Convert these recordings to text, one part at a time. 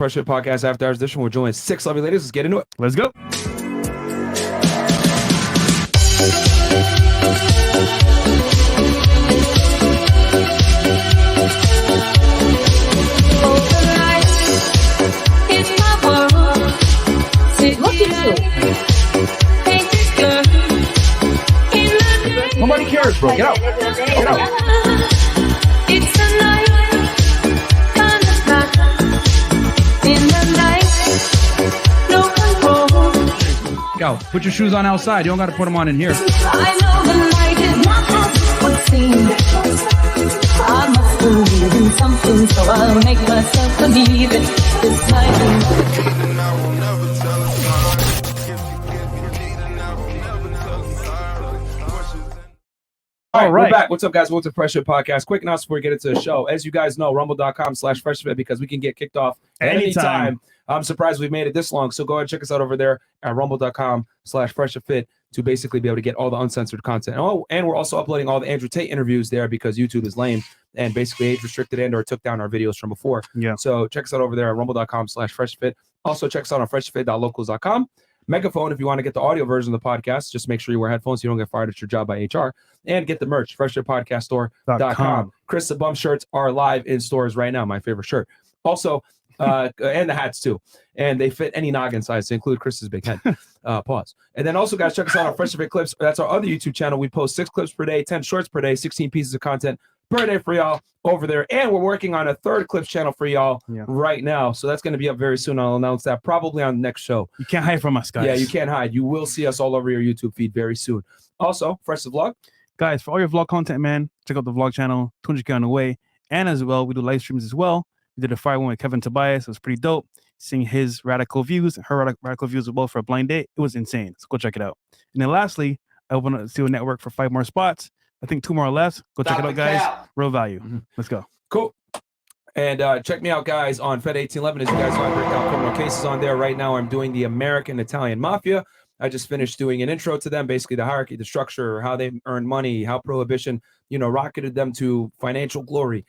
Fresh Fit Podcast After Hours Edition. We're joined 6 lovely ladies. Let's get into it. Let's go. Nobody cares, bro. Get out. Get out. It's a night, kind of black. In the night, no control. Go. Put your shoes on outside. You don't got to put them on in here. I know the night is not as what seems. I must believe in something, so I'll make myself believe it. This night. All right, we're back. What's up, guys? Welcome to Fresh Fit Podcast. Quick announcement before we get into the show. As you guys know, rumble.com/freshfit because we can get kicked off at any time. I'm surprised we've made it this long. So go ahead and check us out over there at rumble.com/freshfit to basically be able to get all the uncensored content. Oh, and we're also uploading all the Andrew Tate interviews there because YouTube is lame and basically age restricted and or took down our videos from before. Yeah. So check us out over there at rumble.com/freshfit. Also check us out on freshfit.locals.com. Megaphone, if you want to get the audio version of the podcast, just make sure you wear headphones so you don't get fired at your job by HR. And get the merch, freshfitpodcaststore.com. Chris the Bum shirts are live in stores right now. My favorite shirt. Also, and the hats too. And they fit any noggin size to include Chris's big head. Pause. And then also, guys, check us out on Fresh Fit Clips. That's our other YouTube channel. We post 6 clips per day, 10 shorts per day, 16 pieces of content per day for y'all over there. And we're working on a 3rd clips channel for y'all right now. So that's going to be up very soon. I'll announce that probably on the next show. You can't hide from us, guys. Yeah, you can't hide. You will see us all over your YouTube feed very soon. Also, Fresh the Vlog. Guys, for all your vlog content, man, check out the vlog channel, 200K on the way. And as well, we do live streams as well. We did a fire one with Kevin Tobias. It was pretty dope. Seeing his radical views, her radical views as well for a blind date. It was insane. So go check it out. And then lastly, I want to do a network for 5 more spots. I think 2 more left. Go check it out, guys. Real value. Let's go. Cool. And check me out, guys, on Fed 1811. As you guys know, I break down criminal cases on there. Right now, I'm doing the American Italian Mafia. I just finished doing an intro to them, basically the hierarchy, the structure, how they earn money, how prohibition, rocketed them to financial glory.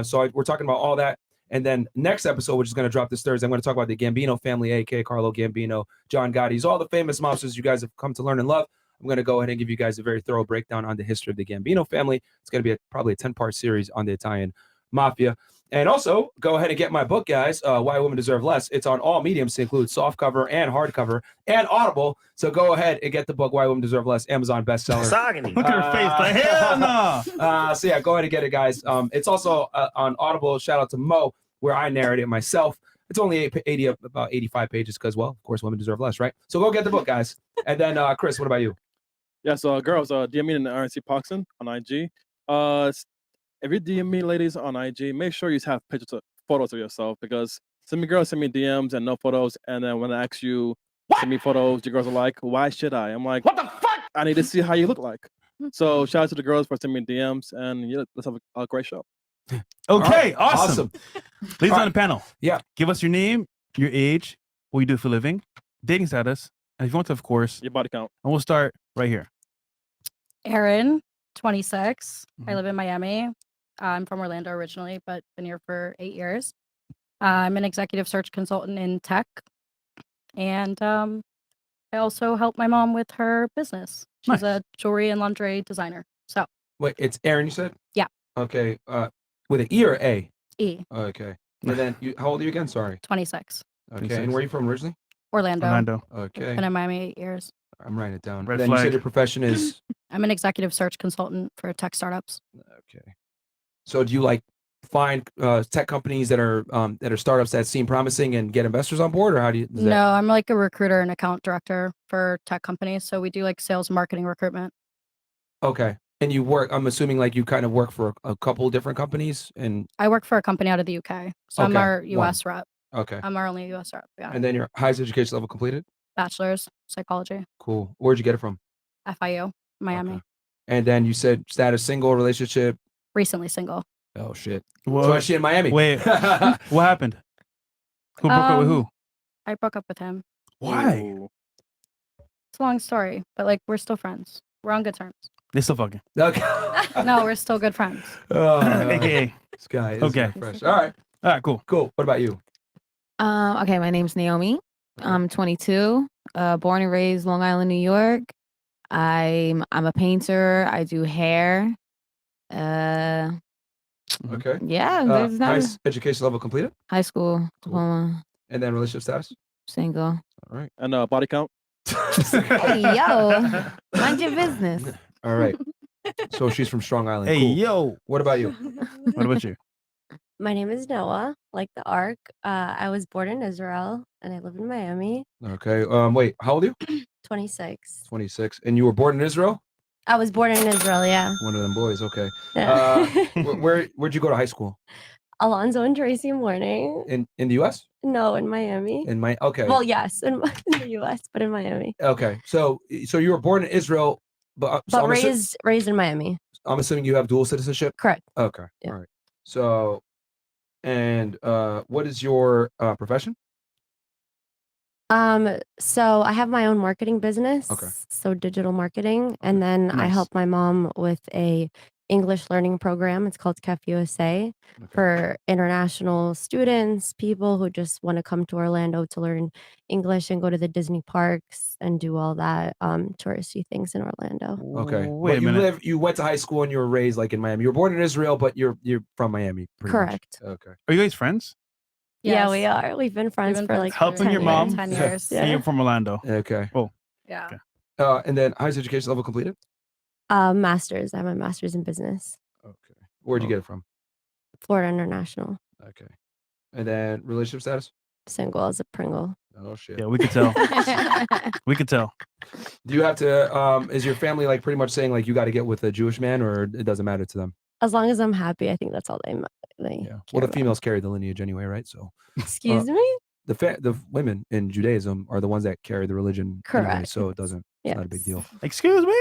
So we're talking about all that. And then next episode, which is going to drop this Thursday, I'm going to talk about the Gambino family, a.k.a. Carlo Gambino, John Gotti's, all the famous mobsters you guys have come to learn and love. I'm going to go ahead and give you guys a very thorough breakdown on the history of the Gambino family. It's going to be probably a 10-part series on the Italian Mafia. And also, go ahead and get my book, guys, Why Women Deserve Less. It's on all mediums to include softcover and hardcover and Audible. So go ahead and get the book, Why Women Deserve Less, Amazon bestseller. Look at her face. Like, hell no. So yeah, go ahead and get it, guys. It's also on Audible. Shout out to Mo, where I narrate it myself. It's only about 85 pages because, well, of course, women deserve less, right? So go get the book, guys. And then, Chris, what about you? Yeah, so girls, DM me in the RNC Poxon on IG. If you DM me, ladies, on IG, make sure you have photos of yourself because some girls send me DMs and no photos. And then when I ask you, send me photos, your girls are like, why should I? I'm like, what the fuck? I need to see how you look like. So shout out to the girls for sending me DMs and let's have a great show. Okay, right, awesome. Ladies on the panel. Yeah. Give us your name, your age, what you do for a living, dating status, and if you want to, of course, your body count. And we'll start right here. Erin, 26. I live in Miami. I'm from Orlando originally, but been here for 8 years. I'm an executive search consultant in tech. And I also help my mom with her business. She's a jewelry and lingerie designer. So wait, it's Erin, you said? Yeah. Okay. With an E or A? E. Okay. And then how old are you again? Sorry. 26. Okay. 26. And where are you from originally? Orlando. Okay. Been in Miami 8 years. I'm writing it down. Red then flag. You said your profession is? I'm an executive search consultant for tech startups. Okay. So do you find tech companies that are startups that seem promising and get investors on board, or how do you? No, I'm like a recruiter and account director for tech companies. So we do like sales, marketing, recruitment. Okay. And you work, I'm assuming you kind of work for a couple different companies and. I work for a company out of the UK. So I'm our US rep. Okay. I'm our only US rep. Yeah. And then your highest education level completed? Bachelor's psychology. Cool. Where'd you get it from? FIU, Miami. Okay. And then you said status single, relationship? Recently single. Oh, shit. Whoa. So is she in Miami? Wait, what happened? Who broke up with who? I broke up with him. Why? Ooh. It's a long story, but we're still friends. We're on good terms. They still fucking. Okay. No, we're still good friends. AKA. This guy is Okay. fresh. All right. All right, cool. Cool. What about you? Okay, my name's Naomi. I'm 22. Born and raised Long Island, New York. I'm a painter. I do hair. Okay. Yeah, there's not Education level completed, high school diploma. and then relationship status. Single. All right. And body count. Hey yo, mind your business. All right. So she's from Strong Island. Hey, Cool. yo. What about you? What about you? My name is Noah, like the Ark. I was born in Israel and I live in Miami. Okay. Wait. How old are you? 26. 26. And you were born in Israel? I was born in Israel, yeah. One of them boys. Okay. Yeah. Where'd you go to high school? Alonzo and Tracy Morning. In the U.S. No, in Miami. Okay. Well, yes, in the U.S., but in Miami. Okay. So you were born in Israel, but But raised in Miami. I'm assuming you have dual citizenship. Correct. Okay. Yeah. All right. So, and what is your profession? So I have my own marketing business. Okay. So digital marketing. And then I Nice. help my mom with a English learning program. It's called CAF USA for international students, people who just want to come to Orlando to learn English and go to the Disney parks and do all that touristy things in Orlando. Okay. Wait But a minute. you went to high school and you were raised like in Miami. You were born in Israel, but you're from Miami. Pretty much. Correct. Okay. Are you guys friends? Yeah, Yes. we are. We've been friends been for friends like for Helping 10 your mom? years. 10 years. Yeah. And you're from Orlando. Okay. Yeah. And then highest education level completed? Master's. I have my master's in business. Okay. Where'd you get it from? Florida International. Okay. And then relationship status? Single as a Pringle. Oh shit. Yeah, we could tell. We could tell. Do you have to is your family like pretty much saying like you got to get with a Jewish man, or it doesn't matter to them? As long as I'm happy, I think that's all they Yeah. care Well, the about. females carry the lineage anyway, right? So Excuse me? the women in Judaism are the ones that carry the religion anyway, Correct. so it doesn't. It's not a big Yes. deal. Excuse me?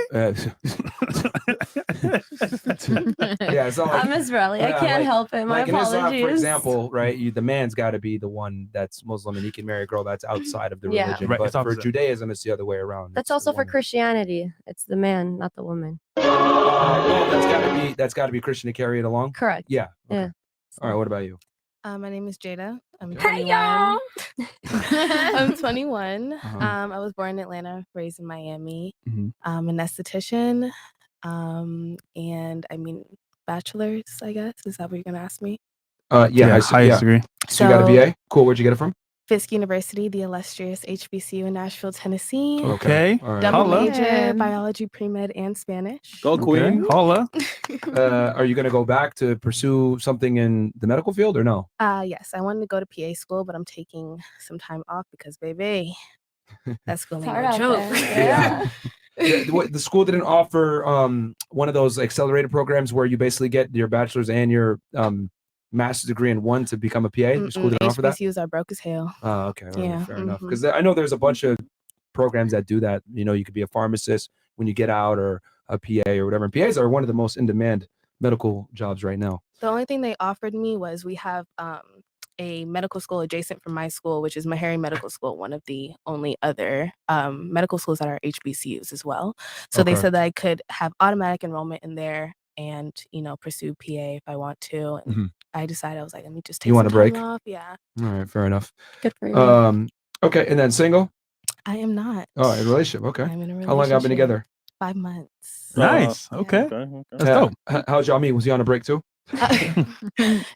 Yeah, it's not like, I'm Israeli. I yeah, can't like- help it. My like in apologies. Islam, for example, right? The man's got to be the one that's Muslim, and he can marry a girl that's outside of the Yeah. religion. Right, But it's for opposite. Judaism, it's the other way around. That's It's the also for woman. Christianity. It's the man, not the woman. Well, that's got to be Christian to carry it along. Correct. Yeah. Okay. Yeah. All right. What about you? My name is Jada. I'm Okay. 21. I'm 21. Uh-huh. I was born in Atlanta, raised in Miami. Mhm. I'm an esthetician. And I mean, bachelor's, I guess. Is that what you're going to ask me? Yeah. highest degree. So you got a BA? Cool. Where'd you get it from? Fisk University, the illustrious HBCU in Nashville, Tennessee. Okay. All right. Double Holla. major, biology, pre-med, and Spanish. Go Okay. Queen. Holla. Are you going to go back to pursue something in the medical field or no? Yes, I wanted to go to PA school, but I'm taking some time off because, baby, that school ain't hard no out joke. there. Yeah. The school didn't offer one of those accelerated programs where you basically get your bachelor's and your master's degree in one to become a PA. The school didn't offer that. HBCUs are broke as hell. Oh, okay. All right, Yeah, fair enough. mhm. Because I know there's a bunch of programs that do that. You could be a pharmacist when you get out, or a PA or whatever. And PAs are one of the most in-demand medical jobs right now. The only thing they offered me was we have a medical school adjacent from my school, which is Meharry Medical School, one of the only other medical schools that are HBCUs as well. So they Okay. said that I could have automatic enrollment in there and, pursue PA if I want to. And Mhm. I decided, I was like, let me just take You want some a time break? off. Yeah, All right, fair enough. Good for you. Okay, and then single. I am not. Oh, a relationship. Okay. I'm in a relationship. How long y'all been together? 5 months. Nice. Yeah. Okay. Okay. That's dope. How'd y'all meet? Was he on a break too?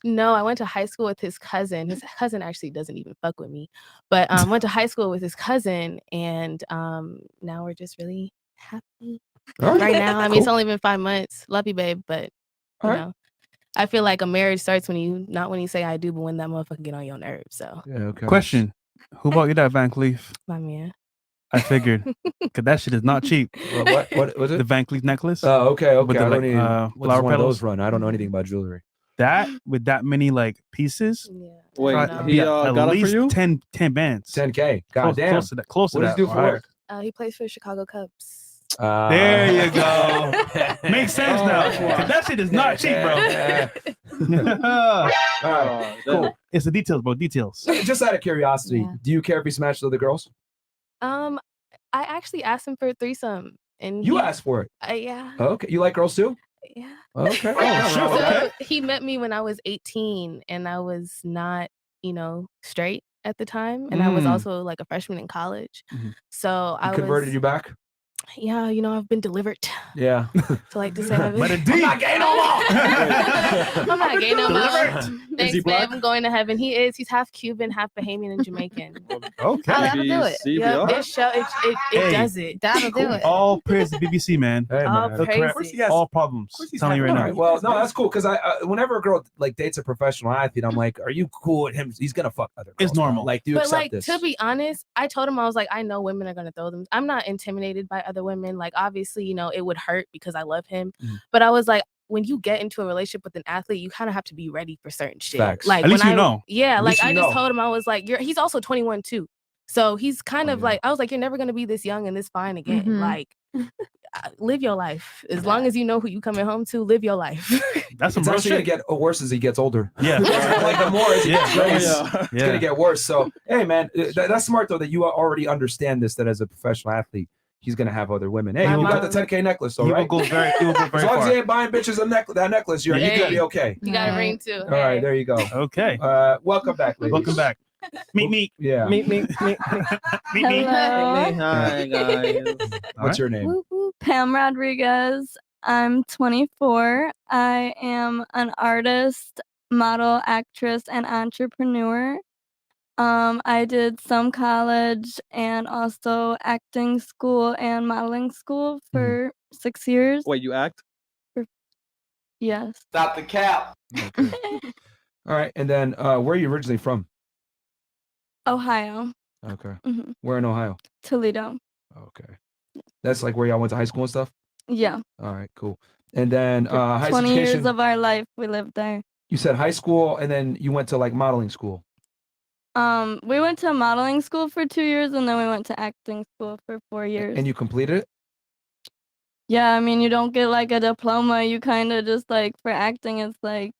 No, I went to high school with his cousin. His cousin actually doesn't even fuck with me, but went to high school with his cousin, and now we're just really happy All right. right now. I mean, it's Cool. only been 5 months. Love you, babe, but you All right. know, I feel like a marriage starts not when you say I do, but when that motherfucker get on your nerves. So, Yeah. Okay. Question. Who bought you that Van Cleef? my man. I figured. Because that shit is not cheap. What was The it? Van Cleef necklace. Oh, okay. With Okay. the, I don't like, even. What does flower one of those petals. run? I don't know anything about jewelry. That with that many like pieces. Yeah. Wait, I I'd don't be he know. at got it for least you? 10 bands. 10K. God Close, damn. close to that. Close What to does that. he do for or higher. work? He plays for the Chicago Cubs. There you go. Makes sense now. Oh, 'Cause that shit is not cheap, bro. All right. Cool. It's the details, bro. Details. Just out of curiosity, Yeah. do you care if he smashed other girls? I actually asked him for a threesome, and You he, asked for it. yeah, Okay. You like girls too? yeah. Okay. Oh, shit. So Okay. he met me when I was 18 and I was not, straight at the time, and I was Mm. also like a freshman in college. Mhm. So He I converted was, you back? yeah, you know, I've been delivered. Yeah. So like to say, I've Let been, it deep. I'm not gay no more. I'm not gay no more. Is he Thanks, black? babe. I'm going to heaven. He is. He's half Cuban, half Bahamian, and Jamaican. Okay. that'll do it. Yep, CBR? it show it Hey. does it. That'll do it. All praise to BBC, man. Hey, All man. They'll correct praises. has- all problems. He's Telling you happy. right All now. right, well, no, that's cool because I whenever a girl like dates a professional athlete, I'm like, are you cool with him? He's gonna fuck other girls. It's normal. Bro. Like, do you But accept like this? to be honest, I told him I was like, I know women are gonna throw them. I'm not intimidated by other women. Like obviously, you know, it would hurt because I love him. Mhm. But I was like, when you get into a relationship with an athlete, you kind of have to be ready for certain shit. Facts. Like At least when you know. Yeah, At like least you I just know. told him I was like, he's also 21 too. So he's kind Oh, of yeah. like, I was like, you're never gonna be this young and this fine again. Mhm. Like live your life. As long as you know who you coming home to, live your life. That's some It's real actually gonna shit. get worse as he gets older. Yeah. Like the more as he gets Yeah. raised, Yeah. it's gonna get worse. So, hey, man, that's smart though that you already understand this. That as a professional athlete, he's gonna have other women. Hey, My you got the mom- 10K necklace, though, He right? will go very As long as far. he ain't buying bitches that necklace, you're Yeah, gonna hey. be okay. You got a Right. ring too. All right, there you go. Okay. Welcome back, ladies. Welcome back. Meet me. Yeah. Meet me. Meet me. Hello. Hi, guys. What's your name? Woo woo. Pam Rodriguez. I'm 24. I am an artist, model, actress, and entrepreneur. I did some college and also acting school and modeling school for 6 years. Wait, you act? Yes. Stop the cap. Okay. All right, and then where are you originally from? Ohio. Okay. Mhm. Where in Ohio? Toledo. Okay. That's like where y'all went to high school and stuff? Yeah. All right, cool. And then high 20 education. years of our life we lived there. You said high school, and then you went to like modeling school. We went to modeling school for 2 years, and then we went to acting school for 4 years. And you completed it? Yeah, I mean, you don't get like a diploma. You kind of just like for acting, it's like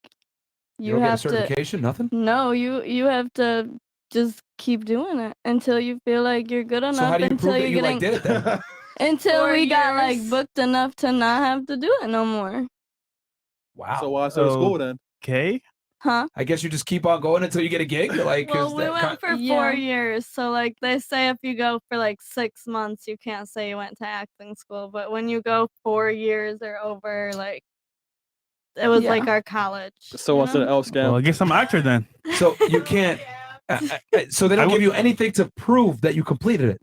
You you don't get a have to. certification? Nothing? No, you have to just keep doing it until you feel like you're good enough. So how do you until prove that you're you getting like did it then? until 4 we got like years. booked enough to not have to do it no more. Wow. So why so school then? Okay. Huh? I guess you just keep on going until you get a gig. Like, 'cause Well, we that went for 4 years. So like they say if you go for like 6 months, you can't say you went to acting school. But when you go 4 years or over, like it was like our college. So you what's an know? L scam? Well, I guess I'm an actor then. So you can't. So they don't give you anything to prove that you completed it.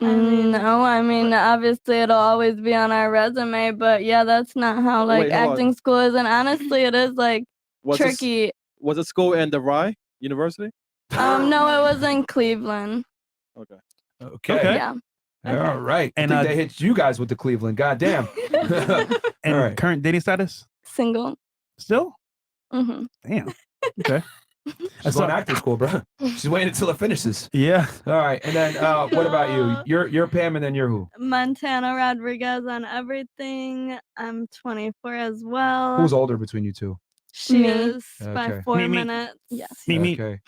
No, I mean obviously it'll always be on our resume, but yeah, that's not how like Wait, hold on. acting school is, and honestly, it is like Was tricky. Was it school in the Rye University? No, it was in Cleveland. Okay. Okay. Yeah. All right. And, I think they hit you guys with the Cleveland. God damn. And All right. current dating status? Single. Still? Mm-hmm. Damn. Okay. She's going to acting school, bro. She's waiting until it finishes. Yeah. All right. And then what about you? You're Pam, and then you're who? Montana Rodriguez on everything. I'm 24 as well. Who's older between you two? She is Okay. by 4 Me. minutes. Yes. Me. Okay.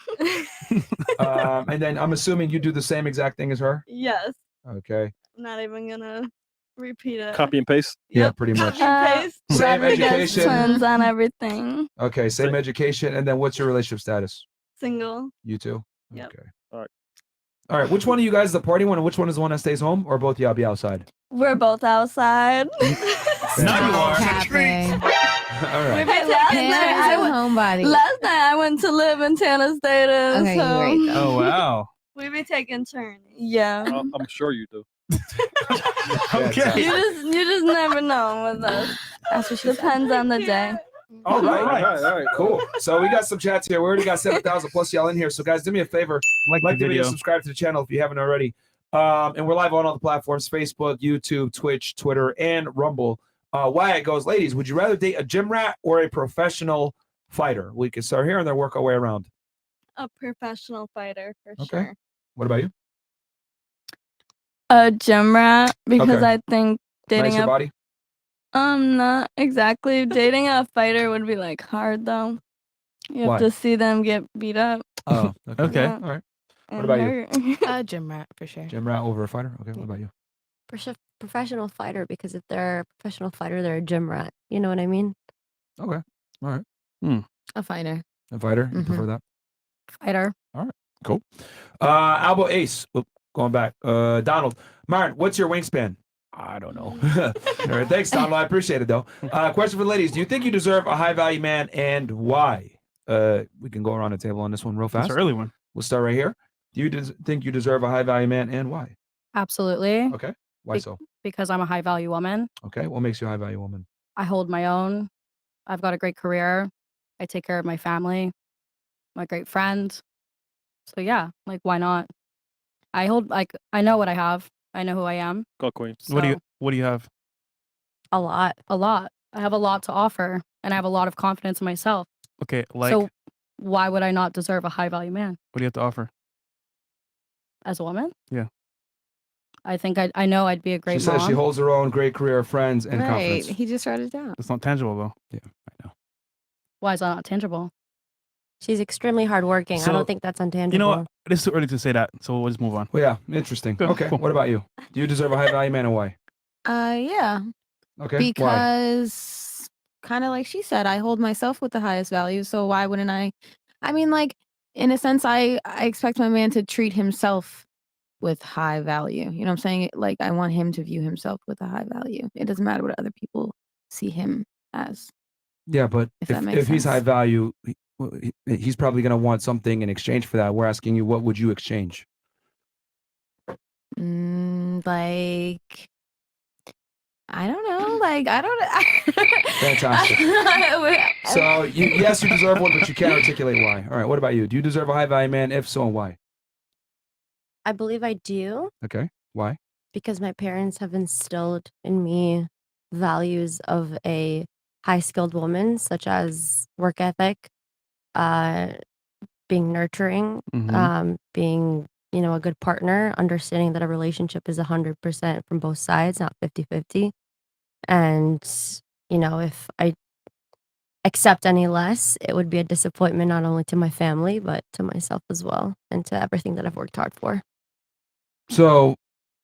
And then I'm assuming you do the same exact thing as her? Yes. Okay. I'm not even gonna repeat it. Copy and paste? Yeah, pretty much. Same Rodriguez education. twins on everything. Okay, same education. And then what's your relationship status? Single. You two? Yep. Okay. All right. All right. Which one of you guys is the party one, and which one is the one that stays home, or both y'all be outside? We're both outside. Now you are. Cafe. All right. Hey, last Pam night is I a went- homebody. Last night I went to live in Tana Status. Okay, you're right, though. Oh, wow. We be taking turns. Yeah. I'm sure you do. Okay. You just never know with us. That's what she Depends on the day. All right. All right. Cool. So we got some chats here. We already got 7,000 plus y'all in here. So guys, do me a favor. Like Like the the video, video. subscribe to the channel if you haven't already. And we're live on all the platforms: Facebook, YouTube, Twitch, Twitter, and Rumble. Wyatt goes, ladies, would you rather date a gym rat or a professional fighter? We can start here and then work our way around. A professional fighter for Okay. sure. What about you? A gym rat because Okay. I think dating Nicer a body? not exactly. Dating a fighter would be like hard though. You have Why? to see them get beat up. Oh, okay. Okay. Yeah. All right. and about you? hurt. Gym rat for sure. Gym rat over a fighter? Okay. What about you? Professional fighter, because if they're a professional fighter, they're a gym rat. You know what I mean? Okay. All right. A fighter. A fighter? You Mhm. prefer that? Fighter. All Cool. Albo Ace. Oop, going back. Donald. Martin, what's your wingspan? I don't know. All right, thanks, Donald. I appreciate it, though. Question for the ladies. Do you think you deserve a high-value man, and why? We can go around the table on this one real fast. That's an early one. We'll start right here. Do you think you deserve a high-value man, and why? Absolutely. Okay. Why so? Because I'm a high value woman. Okay. What makes you a high-value woman? I hold my own. I've got a great career. I take care of my family, my great friend. So yeah, like why not? I know what I have. I know who I am. Go Queen. What do So, you have? A lot. a lot. I have a lot to offer and I have a lot of confidence in myself. Okay, like So why would I not deserve a high value man what do you have to offer? as a woman? Yeah. I think I know I'd be a great She mom. says she holds her own, great career, friends, and Right. confidence. He just wrote it down. It's not tangible though. Yeah, I know. Why is that not tangible? She's extremely hardworking. I So, don't think that's untangible. You know what? It's too early to say that, so we'll just move on. Well, yeah, interesting. Cool, Okay. cool. What about you? Do you deserve a high-value man, and why? Yeah. Okay. Why? Because kind of like she said, I hold myself with the highest value. So why wouldn't I? I mean, like in a sense, I expect my man to treat himself with high value. You know what I'm saying? Like I want him to view himself with a high value. It doesn't matter what other people see him as. Yeah, but If that makes if he's high sense. value, he's probably going to want something in exchange for that. We're asking you, what would you exchange? Like I don't know. Like I don't. Fantastic. So yes, you deserve one, but you can't articulate why. All right. What about you? Do you deserve a high-value man? If so, why? I believe I do Okay. Why? because my parents have instilled in me values of a high-skilled woman, such as work ethic, being nurturing, Mhm. being, a good partner, understanding that a relationship is 100% from both sides, not 50-50. And, if I accept any less, it would be a disappointment not only to my family, but to myself as well, and to everything that I've worked hard for. So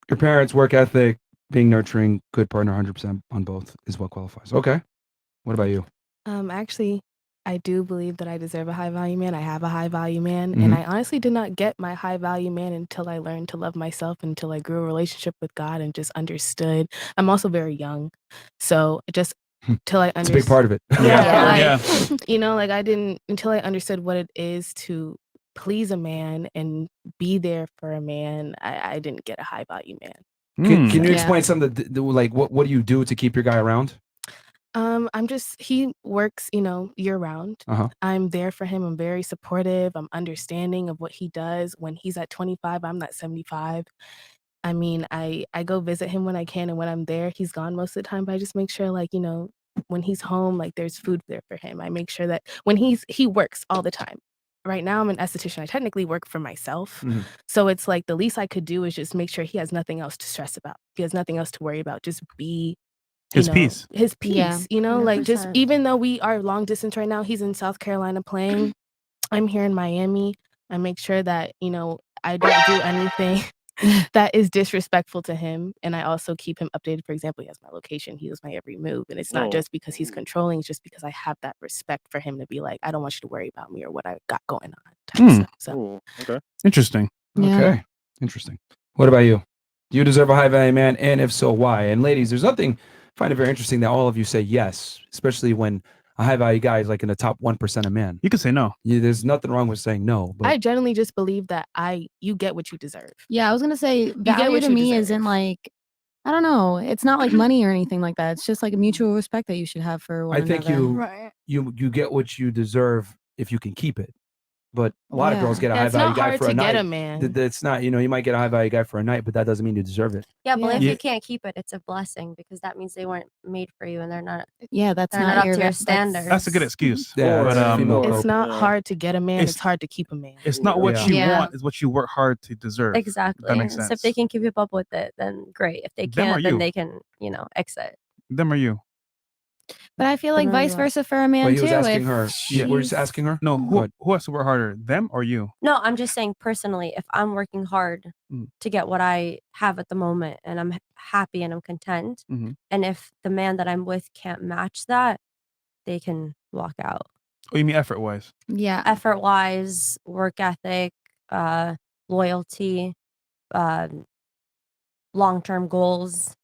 your parents' work ethic, being nurturing, good partner, 100% on both is what qualifies. Okay. What about you? Actually, I do believe that I deserve a high value man. I have a high value man, Mhm. and I honestly did not get my high value man until I learned to love myself, until I grew a relationship with God and just understood. I'm also very young, so just till I It's a big part of it. Yeah. like I didn't until I understood what it is to please a man and be there for a man. I didn't get a high value man. Can you Yeah. explain some of like what do you do to keep your guy around? He works, year round. Uh-huh. I'm there for him. I'm very supportive. I'm understanding of what he does. When he's at 25, I'm at 75. I mean, I go visit him when I can, and when I'm there, he's gone most of the time, but I just make sure, like, when he's home, like, there's food there for him. I make sure that when he works all the time. Right now, I'm an esthetician. I technically work for myself. Mhm. So it's like the least I could do is just make sure he has nothing else to stress about. He has nothing else to worry about. Just be His peace. his Yeah. peace, like just 100%. even though we are long distance right now, he's in South Carolina playing. I'm here in Miami. I make sure that, I don't do anything that is disrespectful to him. And I also keep him updated. For example, he has my location, he knows my every move. And it's not Oh. just because he's controlling, it's just because I have that respect for him to be like, I don't want you to worry about me or what I got going on type of stuff. So Ooh, okay. Interesting. Yeah. Okay. Interesting. What about you? Do you deserve a high value man? And if so, why? And ladies, there's nothing, I find it very interesting that all of you say yes, especially when a high value guy is like in the top 1% of men. You can say no. There's nothing wrong with saying no. But I generally just believe that you get what you deserve. Yeah, I was gonna say get value what to you me deserve. isn't like I don't know. It's not like money or anything like that. It's just like a mutual respect that you should have for one I think another. you get what you deserve if you can keep it. But a lot of girls Yeah. get a Yeah, high it's value not guy hard for a to get night. a man. That's not, you might get a high value guy for a night, but that doesn't mean you deserve it. Yeah, but if Yeah. you can't keep it, it's a blessing because that means they weren't made for you and they're not Yeah, that's They're not not up your to your that's- standards. That's a good excuse. Yeah, but it's female It's cope. not Yeah. hard to get a man, It's- it's hard to keep a man. It's not what Yeah. you Yeah. want, it's what you work hard to deserve. Exactly. That makes So if sense. they can keep up with it, then great. If they Them or can't, then you? they can, exit. Them or you? But I feel like Literally vice what? versa for a man Wait, he too. was asking if her. Yeah, we're just she's- asking her? No, Go ahead. who has to work harder, them or you? No, I'm just saying personally, if I'm working hard Mm. to get what I have at the moment and I'm happy and I'm content, Mhm. and if the man that I'm with can't match that, they can walk out. Oh, you mean effort wise? Yeah. Effort wise, work ethic, loyalty, long-term goals.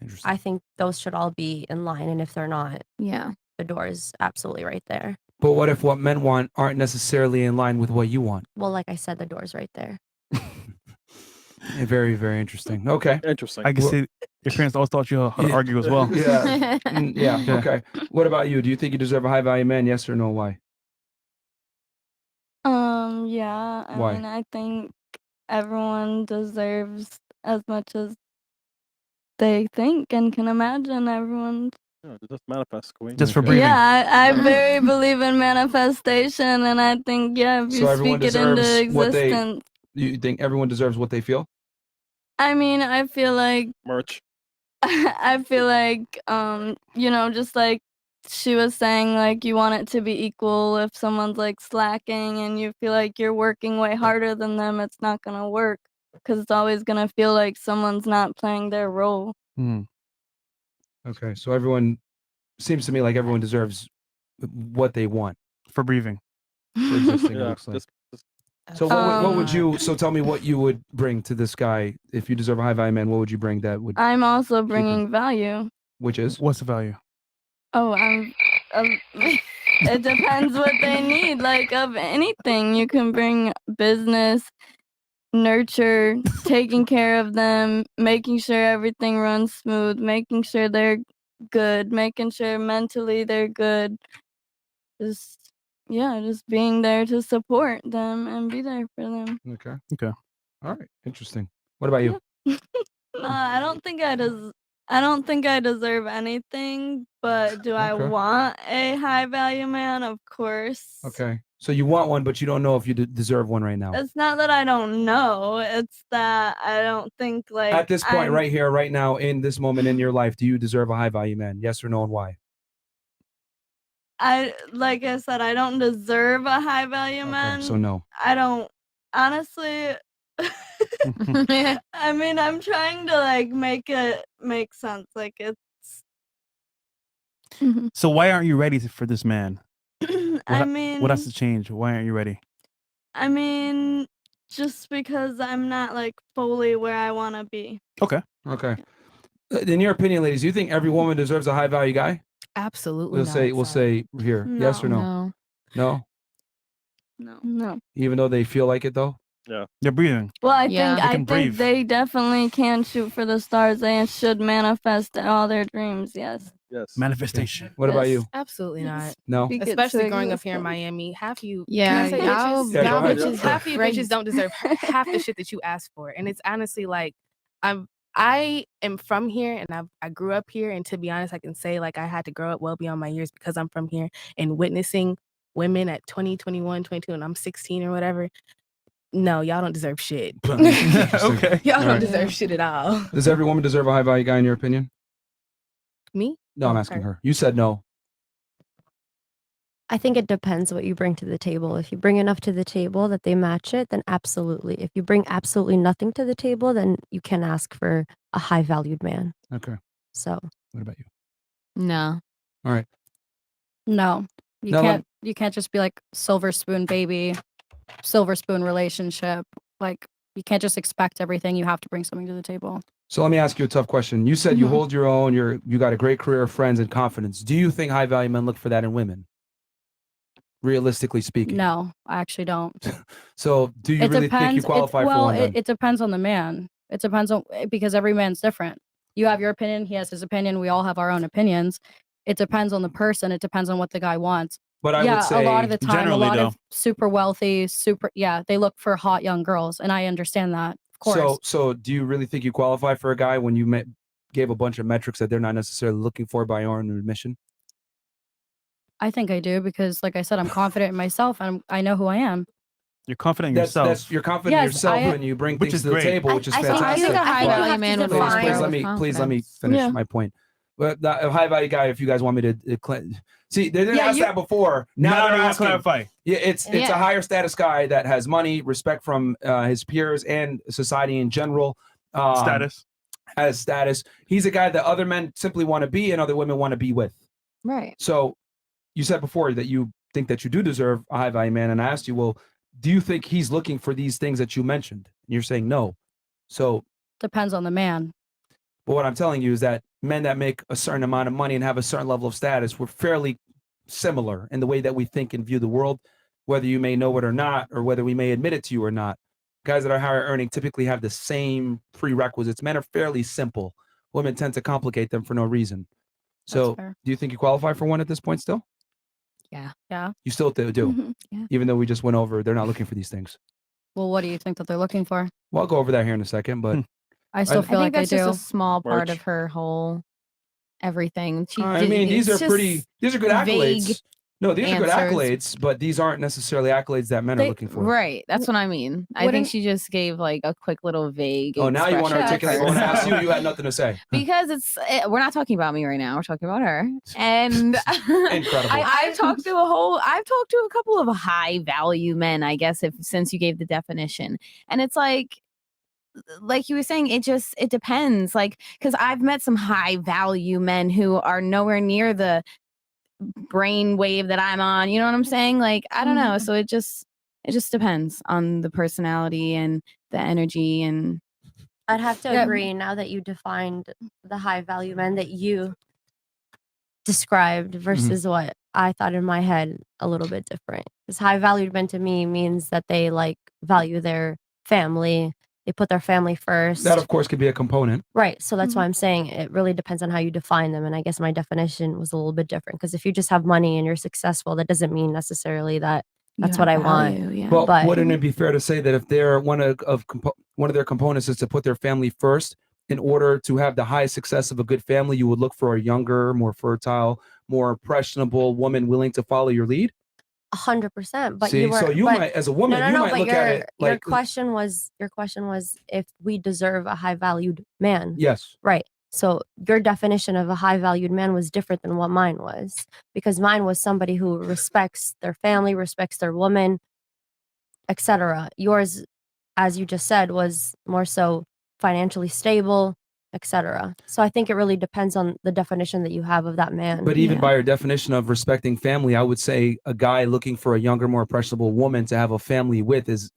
Interesting. I think those should all be in line, and if they're not, Yeah. the door is absolutely right there. But what if what men want aren't necessarily in line with what you want? Well, like I said, the door's right there. Very, very interesting. Okay. Interesting. I can Well- see your parents always taught you how to Yeah. argue as well. Yeah. Yeah. Yeah. Okay. What about you? Do you think you deserve a high value man? Yes or no? Why? Yeah, Why? I think everyone deserves as much as they think and can imagine. Everyone. Yeah, just manifest, queen. Just for Okay. breathing. Yeah, I very believe in manifestation, and I think if you So everyone speak it into deserves what they- existence. You think everyone deserves what they feel? I mean, I feel like Merch. I feel like just like she was saying, like you want it to be equal. If someone's like slacking and you feel like you're working way harder than them, it's not gonna work because it's always gonna feel like someone's not playing their role. Mm. Okay. So everyone seems to me like everyone deserves what they want For breathing. for existing. It Yeah. looks like. Just So what would Um, you? So tell me what you would bring to this guy if you deserve a high value man. What would you bring that would? I'm also him. bringing value. Which is? What's the value? Oh, it depends what they need. Like of anything, you can bring business, nurture, taking care of them, making sure everything runs smooth, making sure they're good, making sure mentally they're good. Just being there to support them and be there for them. Okay. Okay. All right. Interesting. What about you? I don't think I deserve anything, but do I Okay. want a high value man? Of course. Okay. So you want one, but you don't know if you deserve one right now. It's not that I don't know. It's that I don't think like At this point, I'm- right here, right now, in this moment in your life, do you deserve a high value man? Yes or no, and why? Like I said, I don't deserve a high value man. Okay, so no. I don't honestly. I mean, I'm trying to like make it make sense. Like it's. So why aren't you ready for this man? I mean, What has to change? Why aren't you ready? I mean, just because I'm not like fully where I want to be. Okay. Okay. In your opinion, ladies, do you think every woman deserves a high value guy? Absolutely We'll not. say here, yes or no? No. No. No. Even though they feel like it, though. Yeah. They're breathing. Well, I Yeah. think They I can think breathe. they definitely can shoot for the stars. They should manifest all their dreams. Yes. Yes. Manifestation. What about Yes. you? Absolutely not. No. Speak it to Especially growing up here in existence. Miami, half you Yeah, can I say y'all- bitches? Yeah, go y'all ahead. bitches Half of you crazy. bitches don't deserve half the shit that you ask for, and it's honestly like I am from here and I grew up here, and to be honest, I can say like I had to grow up well beyond my years because I'm from here and witnessing women at 20, 21, 22, and I'm 16 or whatever. No, y'all don't deserve shit. Interesting. Okay. Y'all All don't right. deserve shit at all. Does every woman deserve a high value guy in your opinion? Me? No, I'm Oh, asking her. her. You said no. I think it depends what you bring to the table. If you bring enough to the table that they match it, then absolutely. If you bring absolutely nothing to the table, then you can ask for a high valued man. Okay. So What about you? No. All right. No, you No, can't. You can't just be like silver spoon baby, silver spoon relationship. Like you can't just expect everything. You have to bring something to the table. So let me ask you a tough question. You said you Mhm. hold your own. You got a great career, friends, and confidence. Do you think high value men look for that in women? Realistically speaking. No, I actually don't. So do you really think you qualify for one? Then? It depends on the man. It depends on because every man's different. You have your opinion. He has his opinion. We all have our own opinions. It depends on the person. It depends on what the guy wants. But I yeah, would say a lot of the time, a generally, lot though. of super wealthy, they look for hot young girls, and I understand that, of course. So do you really think you qualify for a guy when you gave a bunch of metrics that they're not necessarily looking for by your own admission? I think I do because, like I said, I'm confident in myself and I know who I am. You're confident in yourself. You're confident in Yes, yourself I- when you bring Which things is to the great. table, which is I think fantastic. I think a high you value have man to would define- Please inspire let with me confidence. finish Yeah. my point. But a high value guy, if you guys want me to see, they didn't Yeah, ask you- that before. Now they're let's asking. clarify. Yeah, it's a Yeah. higher status guy that has money, respect from his peers and society in general. Status. Has status. He's a guy that other men simply want to be and other women want to be with. Right. So you said before that you think that you do deserve a high value man, and I asked you, well, do you think he's looking for these things that you mentioned? And you're saying no. So Depends on the man. but what I'm telling you is that men that make a certain amount of money and have a certain level of status, we're fairly similar in the way that we think and view the world, whether you may know it or not, or whether we may admit it to you or not. Guys that are higher earning typically have the same prerequisites. Men are fairly simple. Women tend to complicate them for no reason. So fair. do you think you qualify for one at this point still? Yeah. Yeah. You still do, Mhm. Yeah. even though we just went over, they're not looking for these things. Well, what do you think that they're looking for? Well, I'll go over that here in a second, but I still I feel think like I that's just do. a small part Merch. of her whole everything. She I mean, these it's are pretty, just these are good vague accolades. No, these are good answers. accolades, but these aren't necessarily accolades that men are They- looking for. Right. That's what I mean. I think Wouldn't- she just gave like a quick little vague. Oh, now you want to expression articulate. at I want to first. ask you. You had nothing to say. Because we're not talking about me right now. We're talking about her. And Incredible. I've talked to a couple of high value men, I guess, since you gave the definition. And it's like you were saying, it depends. Like, because I've met some high value men who are nowhere near the brain wave that I'm on. You know what I'm saying? Like, I don't know. So it just depends on the personality and the energy and I'd have to Yeah. agree now that you defined the high value men that you described versus what I thought in my head a little bit different. Because high valued men to me means that they like value their family, they put their family first. That, of course, could be a component. Right. So that's why I'm saying it really depends on how you define them. And I guess my definition was a little bit different because if you just have money and you're successful, that doesn't mean necessarily that that's what I want. Yeah. Well, But- wouldn't it be fair to say that if they're one of their components is to put their family first, in order to have the highest success of a good family, you would look for a younger, more fertile, more impressionable woman willing to follow your lead? 100%. But See, you were so you but- might, as a woman, you might but look at it your like, question was if we deserve a high valued man. yes. Right. So your definition of a high valued man was different than what mine was because mine was somebody who respects their family, respects their woman, etc. Yours, as you just said, was more so financially stable, etc. So I think it really depends on the definition that you have of that man. But even by your definition of respecting family, I would say a guy looking for a younger, more impressionable woman to have a family with is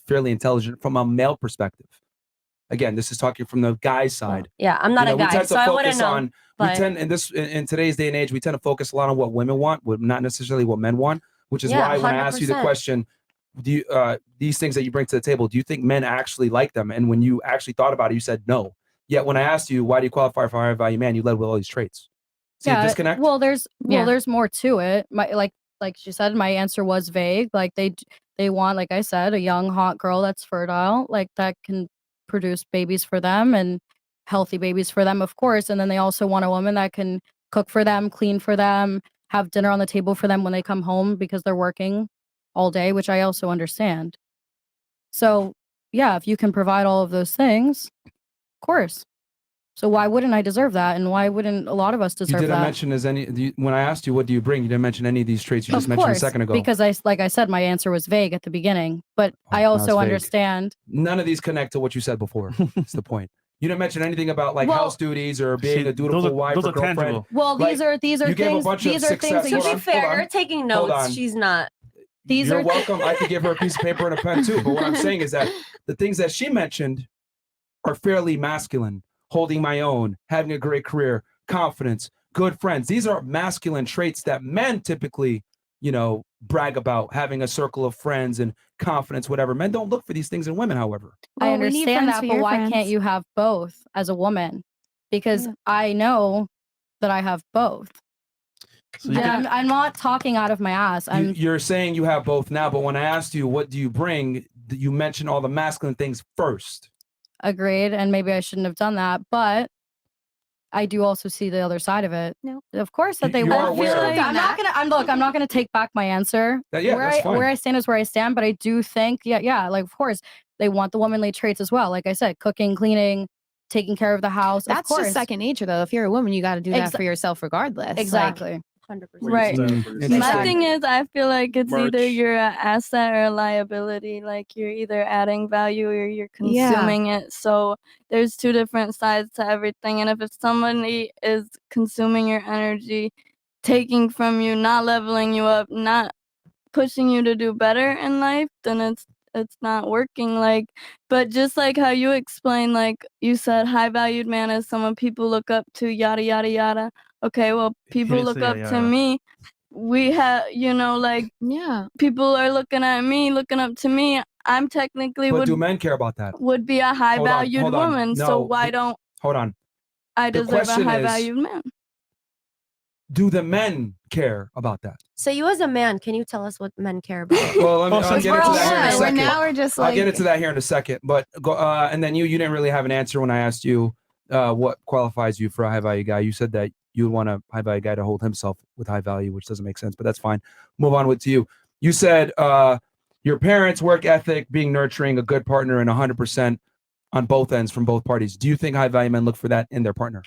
fairly intelligent from a male perspective. Again, this is talking from the guy's side. Yeah, I'm not a we guy, tend to so I wouldn't focus know. on. We but tend in today's day and age, we tend to focus a lot on what women want, but not necessarily what men want. Which is Yeah, why when I asked you the 100%. question, do you these things that you bring to the table, do you think men actually like them? And when you actually thought about it, you said no. Yet when I asked you why do you qualify for a high value man, you led with all these traits. See the disconnect? Well, there's more to it. Like she said, my answer was vague. Like they want, like I said, a young hot girl that's fertile, like that can produce babies for them and healthy babies for them, of course. And then they also want a woman that can cook for them, clean for them, have dinner on the table for them when they come home because they're working all day, which I also understand. So yeah, if you can provide all of those things, of course. So why wouldn't I deserve that? And why wouldn't a lot of us You deserve didn't that? mention when I asked you what do you bring, you didn't mention any of these traits you just Of mentioned a course, second ago. because like I said, my answer was vague at the beginning, but I now it's also vague. understand. None of these connect to what you said before. That's the point. You didn't mention anything about like Well- house duties or being See, a dutiful those are- wife those or are girlfriend. tangible. Well, Like, these are you gave a things. bunch of These are things success. that to you Hold be on, fair, hold on. you're taking Hold notes. on. She's not. These You're are welcome. I could give her a piece of paper and a pen too. But what I'm saying is that the things that she mentioned are fairly masculine. Holding my own, having a great career, confidence, good friends. These are masculine traits that men typically, brag about, having a circle of friends and confidence, whatever. Men don't look for these things in women, however. I Well, we need understand friends that, for but your why friends. can't you have both as a woman? Because Yeah. I know that I have both. So you And can- I'm not talking out of my ass. You're saying you have both now, but when I asked you, what do you bring? You mentioned all the masculine things first. Agreed, and maybe I shouldn't have done that, but I do also see the other side of it. No. Of course that they You want. are aware. I'm not gonna take back my answer. Yeah, that's fine. Where I stand is where I stand, but I do think, like of course they want the womanly traits as well. Like I said, cooking, cleaning, taking care of the house. That's of course. just second nature, though. If you're a woman, you got to do that for yourself, regardless. Like, Exactly. 100%. Right. Interesting. My thing is, I feel like it's either Merch. you're an asset or a liability. Like you're either adding value or you're Yeah. consuming it. So there's two different sides to everything. And if somebody is consuming your energy, taking from you, not leveling you up, not pushing you to do better in life, then it's not working. Like, but just like how you explained, like you said, high valued man is someone people look up to, yada yada yada. Okay, well, people didn't look say up yada to yada. me. We have, like Yeah. people are looking at me, looking up to me. I'm technically But do men care about that? would be a high Hold on, valued hold on. woman. So No, why don't Hold on. I The deserve a question high is, valued man? do the men care about that? So you as a man, can you tell us what men care about? Well, I'll Because get we're into all that here in a men. second. now we're just I'll like get into that here in a second. But go, and then you didn't really have an answer when I asked you what qualifies you for a high value guy. You said that you would want a high value guy to hold himself with high value, which doesn't make sense, but that's fine. Move on to you. You said your parents' work ethic, being nurturing, a good partner, and 100% on both ends from both parties. Do you think high value men look for that in their partner?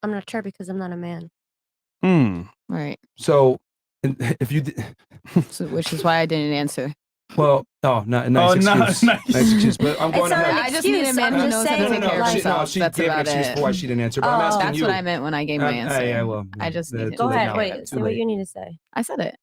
I'm not sure because I'm not a man. right. So if you So, which is why I didn't answer. well, nice excuse. Nice excuse. But I'm going It's not to an I just need a excuse. man I'm who just knows how to saying, take care of like- himself. she That's gave an about excuse it. for why she didn't answer. But I'm asking That's you. what I meant when I gave my answer. Yeah, well, I just need Go to ahead. know Wait. that. Say what you need to say. I said it,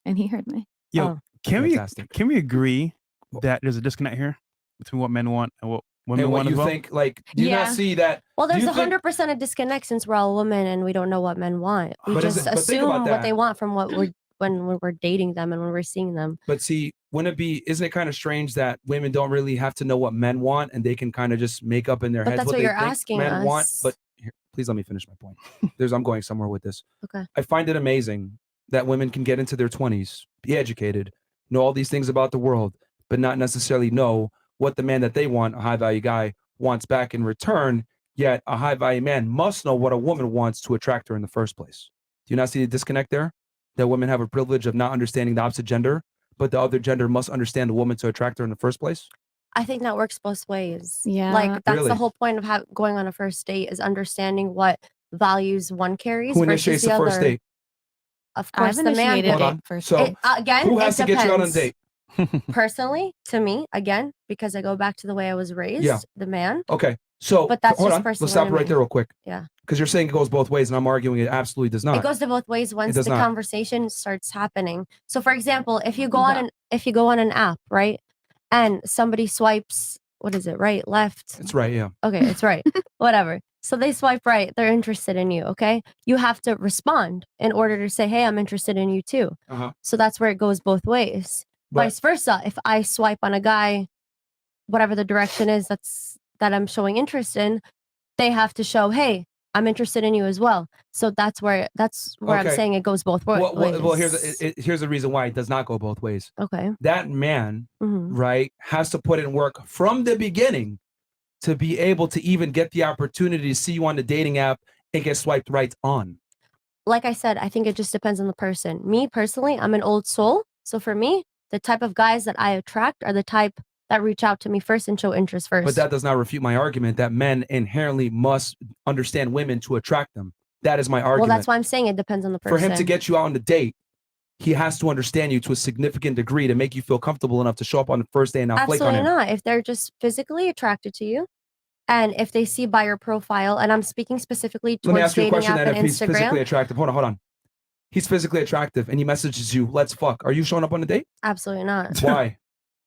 and he heard me. Yo, Oh. can we agree that there's a disconnect here between what men want and what women And what want you as well? think, like, do you not Yeah. see that? Well, do there's you think- 100% a disconnect since we're all women and we don't know what men want. We But is just it- but think about assume what they that. want from what when we're dating them and when we're seeing them. But see, isn't it kind of strange that women don't really have to know what men want and they can kind of just make up in their But heads that's what what they you're think asking men want? us. But here, please let me finish my point. I'm going somewhere with this. Okay. I find it amazing that women can get into their 20s, be educated, know all these things about the world, but not necessarily know what the man that they want, a high value guy, wants back in return. Yet a high value man must know what a woman wants to attract her in the first place. Do you not see the disconnect there? That women have a privilege of not understanding the opposite gender, but the other gender must understand the woman to attract her in the first place? I think that works both ways. Yeah. Like that's Really? the whole point of going on a first date is understanding what values one carries Who versus initiates the the other. first date? Of course, the man. initiated Hold it on. first. So Again, who has it to get you out on a depends. date? Personally, to me, again, because I go back to the way I was raised, the man. Okay. So But that's hold just on. Let's personally stop to right me. there real quick. Yeah. Because you're saying it goes both ways, and I'm arguing it absolutely does not. It goes to both ways once does the not. conversation starts happening. So for example, if you go on an app, right? And somebody swipes, what is it, right, left? It's right, yeah. Okay, it's right. Whatever. So they swipe right, they're interested in you, okay? You have to respond in order to say, hey, I'm interested in you too. Uh-huh. So that's where it goes both ways. But- Vice versa, if I swipe on a guy, whatever the direction is that I'm showing interest in, they have to show, hey, I'm interested in you as well. So that's where I'm Okay. saying it goes both ways. Well, here's the reason why it does not go both ways. Okay. That man, Mhm. right, has to put in work from the beginning to be able to even get the opportunity to see you on the dating app and get swiped right on. Like I said, I think it just depends on the person. Me personally, I'm an old soul. So for me, the type of guys that I attract are the type that reach out to me first and show interest first. But that does not refute my argument that men inherently must understand women to attract them. That is my argument. Well, that's why I'm saying it depends on the person. For him to get you out on the date, he has to understand you to a significant degree to make you feel comfortable enough to show up on the first day and not flake on Absolutely him. not. If they're just physically attracted to you, and if they see by your profile, and I'm speaking specifically Let me towards ask you a dating question app then. and If he's physically Instagram, attractive, hold on. He's physically attractive and he messages you, let's fuck. Are you showing up on the date? absolutely not. Why?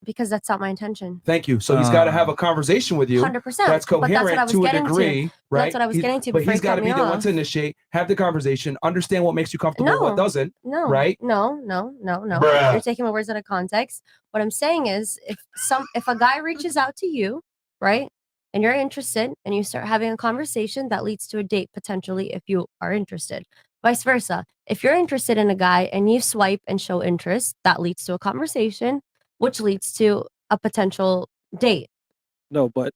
Because that's not my intention. Thank you. So he's got to have a conversation with you 100%. that's But that's what coherent I was to a getting to. degree, right? That's what I was getting to But before he's you got cut to me be the one off. to initiate, have the conversation, understand what makes you comfortable, No. what doesn't. No. Right? No. Bruh. You're taking my words out of context. What I'm saying is if a guy reaches out to you, right? And you're interested and you start having a conversation that leads to a date potentially if you are interested. Vice versa. If you're interested in a guy and you swipe and show interest, that leads to a conversation, which leads to a potential date. No, but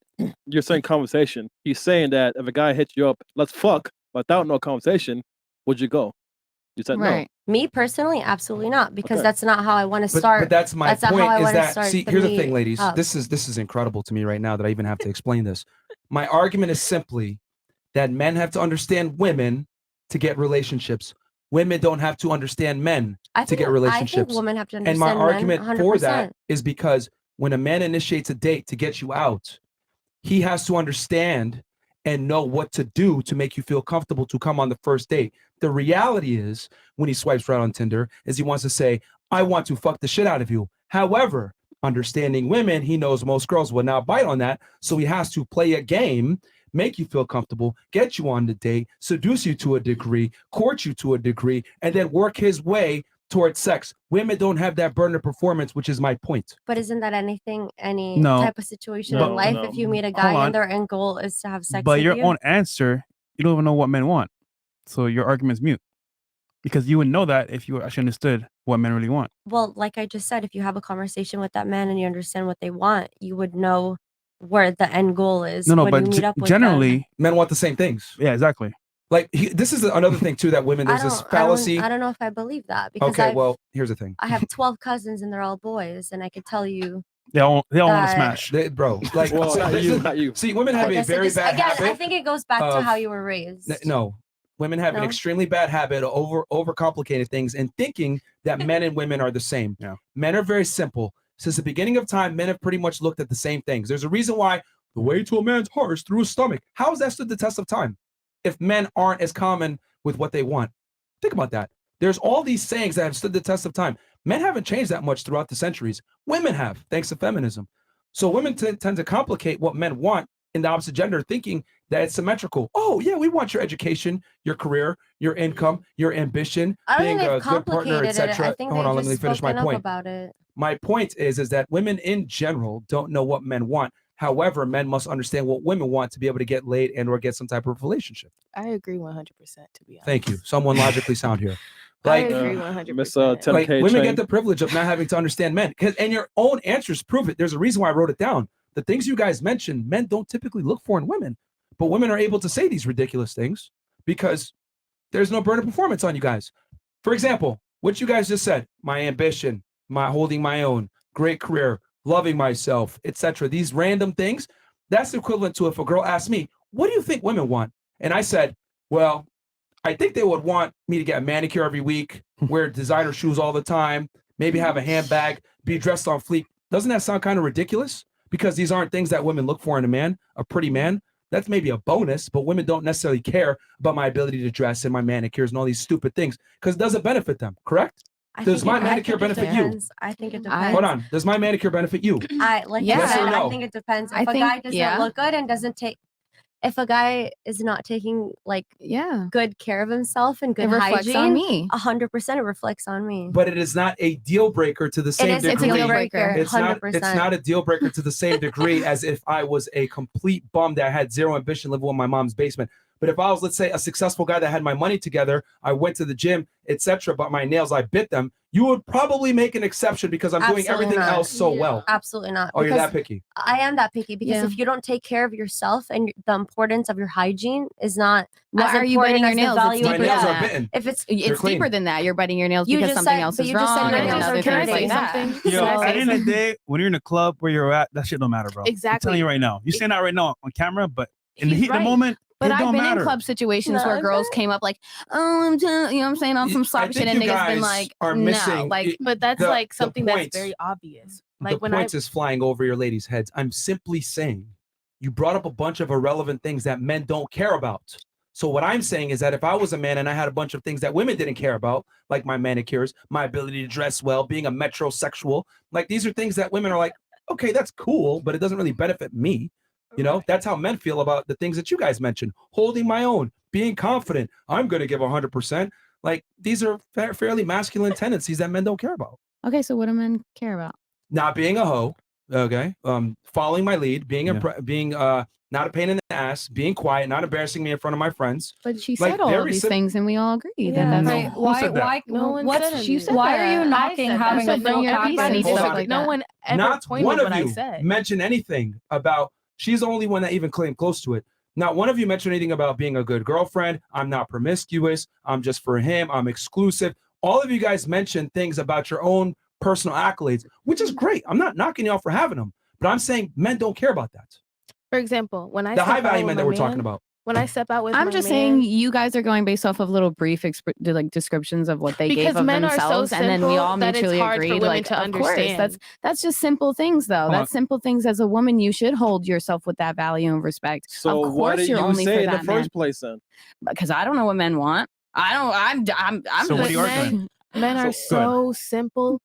you're saying conversation. He's saying that if a guy hits you up, let's fuck, without no conversation, would you go? You said no. Me personally, absolutely not, because Okay. that's not how I want to start. But that's my not how point I is wanna that, start see, here's the thing, meet ladies. up. This is incredible to me right now that I even have to explain this. My argument is simply that men have to understand women to get relationships. Women don't have to understand men to get relationships. I think women have to And my understand argument men 100%. for that is because when a man initiates a date to get you out, he has to understand and know what to do to make you feel comfortable to come on the first date. The reality is, when he swipes right on Tinder, is he wants to say, I want to fuck the shit out of you. However, understanding women, he knows most girls will not bite on that. So he has to play a game, make you feel comfortable, get you on the date, seduce you to a degree, court you to a degree, and then work his way towards sex. Women don't have that burden of performance, which is my point. But isn't that any No. type of situation No, in life? no. If you meet a Hold guy on. and their end goal is to have sex But with your you, own answer, you don't even know what men want. So your argument's mute. Because you would know that if you actually understood what men really want. well, like I just said, if you have a conversation with that man and you understand what they want, you would know where the end goal is No, when you but meet up with them. generally, Men want the same things. yeah, exactly. Like this is another thing too that women, there's this fallacy. I don't know if I believe that because Okay, well, here's the thing. I have 12 cousins and they're all boys, and I could tell you. They all want to That- smash. Bro, like, Well, so not this you, is- not you. see, women have I a guess it very just- bad again, habit. I think it goes back to of- how you were raised. No, women have an No? extremely bad habit of overcomplicating things and thinking that men and women are the same. Yeah. Men are very simple. Since the beginning of time, men have pretty much looked at the same things. There's a reason why the way to a man's heart is through his stomach. How has that stood the test of time? If men aren't as common with what they want, think about that. There's all these sayings that have stood the test of time. Men haven't changed that much throughout the centuries. Women have, thanks to feminism. So women tend to complicate what men want in the opposite gender, thinking that it's symmetrical. Oh, yeah, we want your education, your career, your income, your ambition, I don't being think a they've good partner, complicated it. I etc. think Hold they've on, let just me finish my spoken up point. about it. My point is that women in general don't know what men want. However, men must understand what women want to be able to get laid and or get some type of relationship. I agree 100%, to be honest. Thank you. Someone logically sound here. I Like, agree Miss 100%. 10K like women chain. get the privilege of not having to understand men. And your own answers prove it. There's a reason why I wrote it down. The things you guys mentioned, men don't typically look for in women, but women are able to say these ridiculous things because there's no burden of performance on you guys. For example, what you guys just said, my ambition, my holding my own, great career, loving myself, etc. These random things, that's equivalent to if a girl asked me, what do you think women want? And I said, well, I think they would want me to get a manicure every week, wear designer shoes all the time, maybe have a handbag, be dressed on fleek. Doesn't that sound kind of ridiculous? Because these aren't things that women look for in a man, a pretty man. That's maybe a bonus, but women don't necessarily care about my ability to dress and my manicures and all these stupid things because it doesn't benefit them, correct? Does my manicure benefit you? I think it I- depends. Hold on. Does my manicure benefit you? Like Yeah. I Yes said, or no? I think it depends. If I a think- guy doesn't yeah. look good and doesn't take, if a guy is not taking like Yeah. good care of himself and It good reflects on hygiene, me. 100% it reflects on me. But it is not a deal breaker to the It same is a degree. deal breaker. It's 100%. not a deal breaker to the same degree as if I was a complete bum that had zero ambition living in my mom's basement. But if I was, let's say, a successful guy that had my money together, I went to the gym, etc., but my nails, I bit them, you would probably make an exception because I'm doing Absolutely everything not. else so well. Absolutely not. Oh, you're because that picky. I am that picky because Yeah. if you don't take care of yourself and the importance of your hygiene is not Why as are you important biting your as the nails? It's value My of deeper nails than are that. bitten. if it's It's clean. deeper than that. You're biting your nails You because just something said- else but is you just said wrong your and nails are other Can I things say like that. something? Yo, Can I at say the end of the day, when you're in a club where you're at, that shit don't matter, bro. I'm Exactly. telling you right now. You're saying that right now on camera, but in the He's heat of the right. moment, But it I've don't been matter. in club situations No, where I've girls came up like, oh, I'm telling you know what I'm saying, on some I sloppy shit, think and you niggas been guys like, are no, missing like, it- But that's the- like the something that's points- very obvious. The Like when I points is flying over your ladies' heads. I'm simply saying you brought up a bunch of irrelevant things that men don't care about. So what I'm saying is that if I was a man and I had a bunch of things that women didn't care about, like my manicures, my ability to dress well, being a metrosexual, like these are things that women are like, okay, that's cool, but it doesn't really benefit me. You know, that's how men feel about the things that you guys mentioned. Holding my own, being confident. I'm going to give 100%. Like these are fairly masculine tendencies that men don't care about. okay, so what do men care about? Not being a hoe, okay, following my lead, being not a pain in the ass, being quiet, not embarrassing me in front of my friends. But she Like, said all of very these sim- things, and we all agree Yeah. that that's No. Right. Who Why? said that? Why? No one What's said you any said of why that. are you that. knocking I said having that. a So full bring your cock everybody Hold stuff. on. Like no one ever Not pointed one of what you I said. mentioned anything about. She's the only one that even claimed close to it. Not one of you mentioned anything about being a good girlfriend. I'm not promiscuous. I'm just for him. I'm exclusive. All of you guys mentioned things about your own personal accolades, which is great. I'm not knocking y'all for having them, but I'm saying men don't care about that. For example, when I The step high out value with men my that we're man, talking about. when I step out with I'm my just man, saying you guys are going based off of little brief descriptions of what they gave because of men are so themselves, and then we simple all that it's mutually hard for agreed. women Like, to of course, understand. that's just simple things, though. Hold on. That's simple things. As a woman, you should hold yourself with that value and respect. So of why course, did you're you only say for it in the that man. first place then? Because I don't know what men want. I don't. I'm So what are just you arguing? Men are So- so simple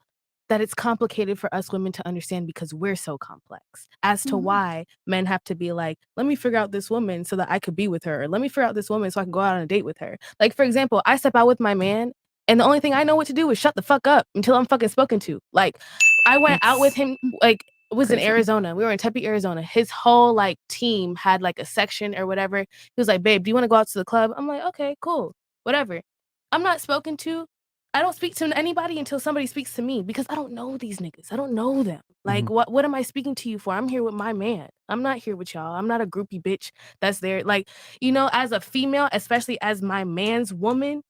that it's complicated for us women to understand because we're so complex as to why men have to be like, let me figure out this woman so that I could be with her. Or let me figure out this woman so I can go out on a date with her. Like, for example, I step out with my man and the only thing I know what to do is shut the fuck up until I'm fucking spoken to. Like, I went out with him, like, it was in Arizona. We were in Tempe, Arizona. His whole like team had like a section or whatever. He was like, babe, do you want to go out to the club? I'm like, okay, cool, whatever. I'm not spoken to. I don't speak to anybody until somebody speaks to me because I don't know these niggas. I don't know them. Like, what am I speaking to you for? I'm here with my man. I'm not here with y'all. I'm not a groupie bitch that's there. Like, you know, as a female, especially as my man's woman,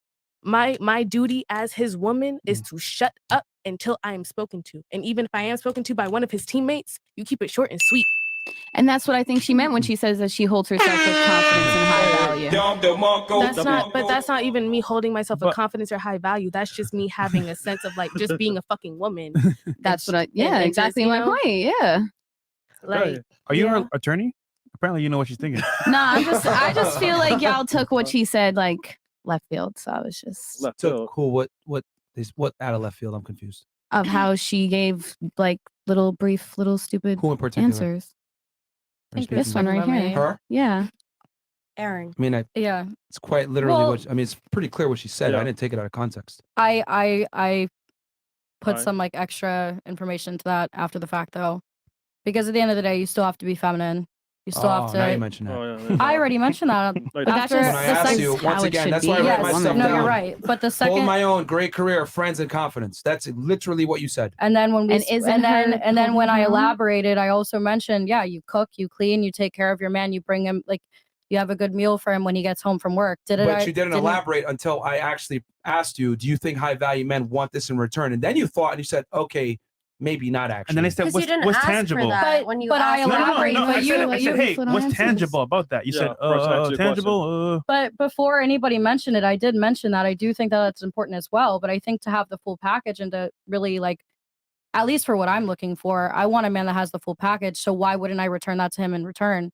my duty as his woman is to shut up until I am spoken to. And even if I am spoken to by one of his teammates, you keep it short and sweet. And that's what I think she meant when she says that she holds herself with confidence and high value. That's not even me holding myself with confidence or high value. That's just me having a sense of like just being a fucking woman. That's what I, and exactly just, my point. Yeah. Like, Are you yeah. her attorney? Apparently, you know what she's thinking. Nah, I just feel like y'all took what she said like left field. So I was just Left So field. cool. What out of left field? I'm confused. of how she gave like little brief, little stupid Who in particular? answers. Are you think you're This speaking one to? right about here. me. Her? Yeah. Aaron. I mean, Yeah. it's quite literally Well- what. I mean, it's pretty clear what she said. I Yeah. didn't take it out of context. I put Alright. some like extra information to that after the fact though, because at the end of the day, you still have to be feminine. You still have Now you to. mention that. Oh, yeah. I already mentioned that. Like, But that's after just When I the asked second- you, how once it again, should that's be why I write as a Yes, myself woman. no, down. you're right. But the Hold second, my own, great career, friends and confidence. That's literally what you said. and then when we, And isn't and then her and then when I holding her own? elaborated, I also mentioned, yeah, you cook, you clean, you take care of your man, you bring him like, you have a good meal for him when he gets home from work. But you didn't elaborate until I actually asked you, do you think high value men want this in return? And then you thought and you said, okay, maybe not actually. And then they said, Because you didn't what's ask tangible? for that But- when you but I asked. elaborate, No. but I said, you- hey, little what's answers. tangible about that? You Yeah, said, first answer your tangible. But before anybody mentioned it, I did mention that I do think that that's important as well. But I think to have the full package and to really like, at least for what I'm looking for, I want a man that has the full package. So why wouldn't I return that to him in return?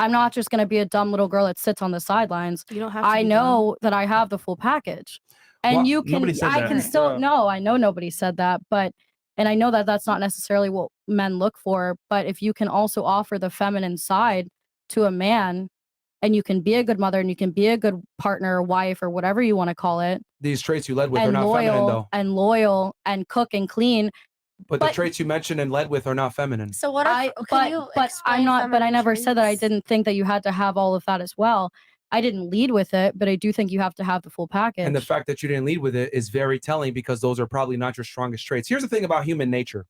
I'm not just going to be a dumb little girl that sits on the sidelines. You don't have to I be know that I have the full package. And Well, you can, nobody said I that. can still, Yeah. no, I know nobody said that, but, and I know that that's not necessarily what men look for, but if you can also offer the feminine side to a man and you can be a good mother and you can be a good partner, wife, or whatever you want to call it, These traits you led with are and not feminine, though. loyal and cook and clean. But the but- traits you mentioned and led with are not feminine. So what if, can but you I'm explain not, but I feminine never said that I traits? didn't think that you had to have all of that as well. I didn't lead with it, but I do think you have to have the full package. And the fact that you didn't lead with it is very telling because those are probably not your strongest traits. Here's the thing about human nature.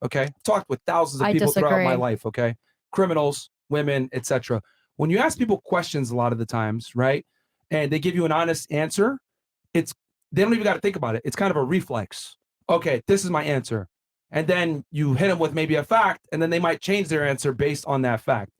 Okay. I've talked with thousands of I people throughout my disagree. life. Okay. Criminals, women, etc. When you ask people questions a lot of the times, right? And they give you an honest answer, they don't even got to think about it. It's kind of a reflex. Okay, this is my answer. And then you hit them with maybe a fact, and then they might change their answer based on that fact.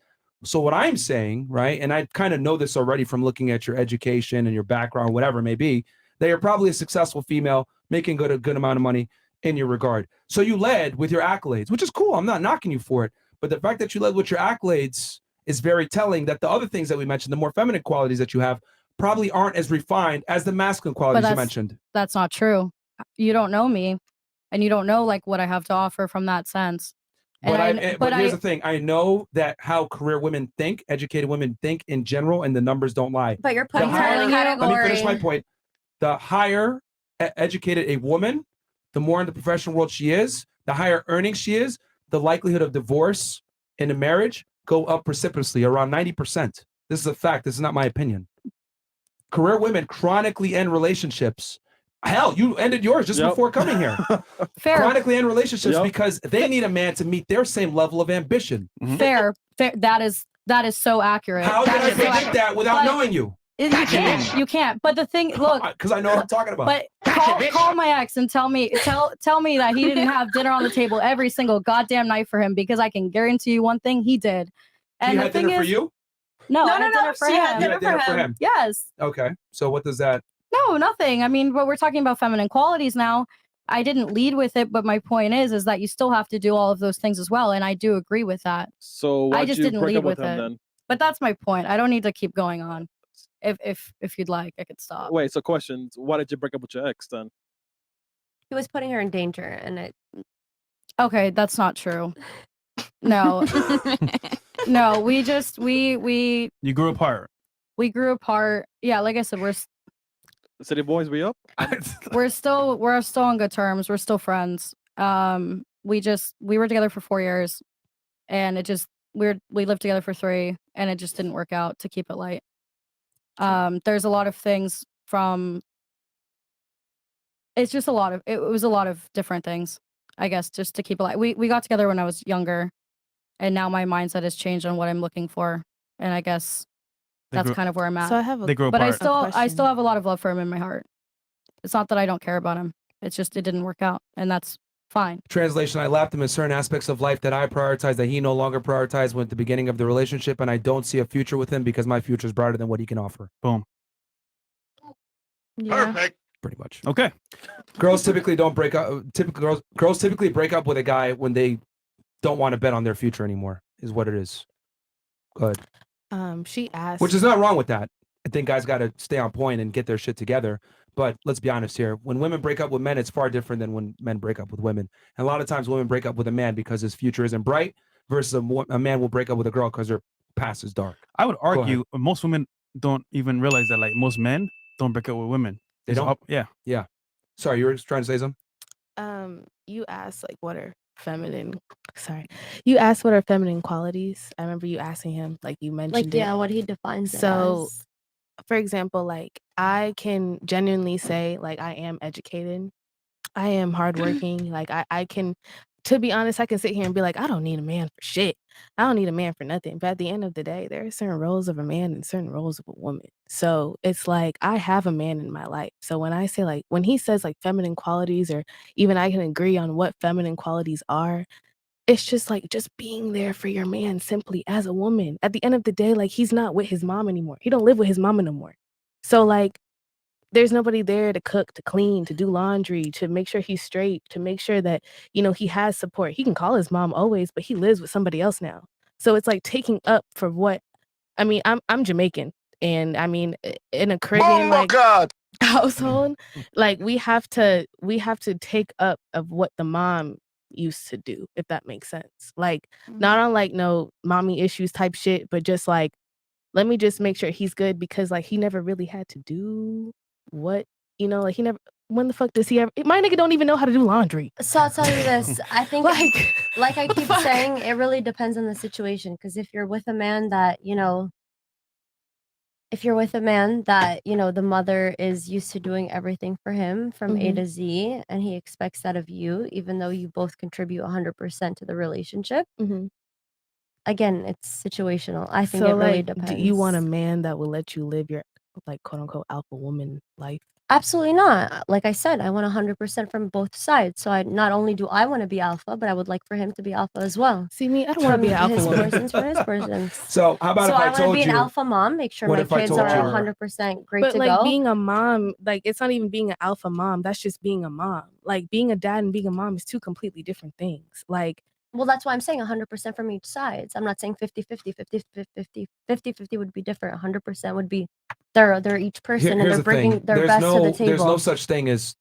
So what I'm saying, right, and I kind of know this already from looking at your education and your background, whatever it may be, that you're probably a successful female, making a good amount of money in your regard. So you led with your accolades, which is cool. I'm not knocking you for it. But the fact that you led with your accolades is very telling that the other things that we mentioned, the more feminine qualities that you have, probably aren't as refined as the masculine qualities you mentioned. That's not true. You don't know me, and you don't know like what I have to offer from that sense. But here's the thing. I know that how career women think, educated women think in general, and the numbers don't lie. But you're putting The her in a higher- category. Let me finish my point. The higher educated a woman, the more in the professional world she is, the higher earnings she is, the likelihood of divorce in a marriage go up precipitously, around 90%. This is a fact. This is not my opinion. Career women chronically end relationships. Hell, you ended yours just before coming here. Fair. Chronically end relationships Yep. because they need a man to meet their same level of ambition. Fair. That is so accurate. How did That I is so predict accurate. that without But knowing you? You can't. You can't. But the thing, look, Because I know what I'm talking about. but call my ex and tell me that he didn't have dinner on the table every single goddamn night for him, because I can guarantee you one thing, he did. And he the had thing dinner is, for you? No, No, I had no, dinner for she him. had You had dinner for him. Yes. Okay. So what does that? No, nothing. I mean, but we're talking about feminine qualities now. I didn't lead with it, but my point is that you still have to do all of those things as well, and I do agree with that. So I why'd just you didn't break lead up with with him it. then? But that's my point. I don't need to keep going on. If you'd like, I could stop. Wait, so questions. Why did you break up with your ex then? he was putting her in danger, and it. Okay, that's not true. No, no, we just we You grew apart. we grew apart. Yeah, like I said, City boys, we up? we're still on good terms. We're still friends. We were together for 4 years, and it just we lived together for 3, and it just didn't work out, to keep it light. There's a lot of things from. It's just it was a lot of different things, I guess, just to keep it light. We got together when I was younger, and now my mindset has changed on what I'm looking for, and I guess They that's grew- kind of where I'm at. So I have a They grew But I apart. still have a lot of love for him in my heart. It's not that I don't care about him. It's just it didn't work out, and that's fine. Translation: I lapped him in certain aspects of life that I prioritized that he no longer prioritized at the beginning of the relationship, and I don't see a future with him because my future is brighter than what he can offer. Boom. Yeah. Pretty much. Okay. Girls typically don't break up. Girls typically break up with a guy when they don't want to bet on their future anymore. Is what it is. Good. She asked. Which is not wrong with that. I think guys got to stay on point and get their shit together. But let's be honest here. When women break up with men, it's far different than when men break up with women. And a lot of times women break up with a man because his future isn't bright versus a man will break up with a girl because her past is dark. I would ahead. argue most women don't even realize that like most men don't break up with women. They It's don't? yeah. Yeah. Sorry, you were trying to say something? You asked like what are feminine. Sorry, you asked what are feminine qualities. I remember you asking him, like you mentioned Like, it. yeah, what he defines So, it as. for example, like I can genuinely say like I am educated, I am hardworking. Like I can, to be honest, I can sit here and be like, I don't need a man for shit. I don't need a man for nothing. But at the end of the day, there are certain roles of a man and certain roles of a woman. So it's like I have a man in my life. So when I say like when he says like feminine qualities, or even I can agree on what feminine qualities are, it's just like just being there for your man simply as a woman. At the end of the day, like he's not with his mom anymore. He don't live with his mama no more. So like there's nobody there to cook, to clean, to do laundry, to make sure he's straight, to make sure that, he has support. He can call his mom always, but he lives with somebody else now. So it's like taking up for what I mean, I'm Jamaican, and I mean in a Caribbean like household, like we have to take up of what the mom used to do, if that makes sense. Like not on like no mommy issues type shit, but just like let me just make sure he's good because like he never really had to do what like he never. When the fuck does he ever? My nigga don't even know how to do laundry. So I'll tell you this. I think, like I what the keep fuck? saying, it really depends on the situation. Because if you're with a man that, the mother is used to doing everything for him from A to Z, and he expects that of you, even though you both contribute 100% to the relationship. Again, it's situational. I think So it really like, depends. do you want a man that will let you live your like quote unquote alpha woman life? Absolutely not. Like I said, I want 100% from both sides. So not only do I want to be alpha, but I would like for him to be alpha as well. See me, I don't want to be an alpha his woman. persons from his persons. So how about So if I I want to told be an you? alpha mom, make sure what my if I kids told are you- 100% great But to like go. being a mom, like it's not even being an alpha mom. That's just being a mom. Like being a dad and being a mom is two completely different things. Like Well, that's why I'm saying 100% from each side. I'm not saying 50-50. 50-50 would be different. 100% would be they're each person and Here's they're the bringing thing. their There's best to the no table. such thing as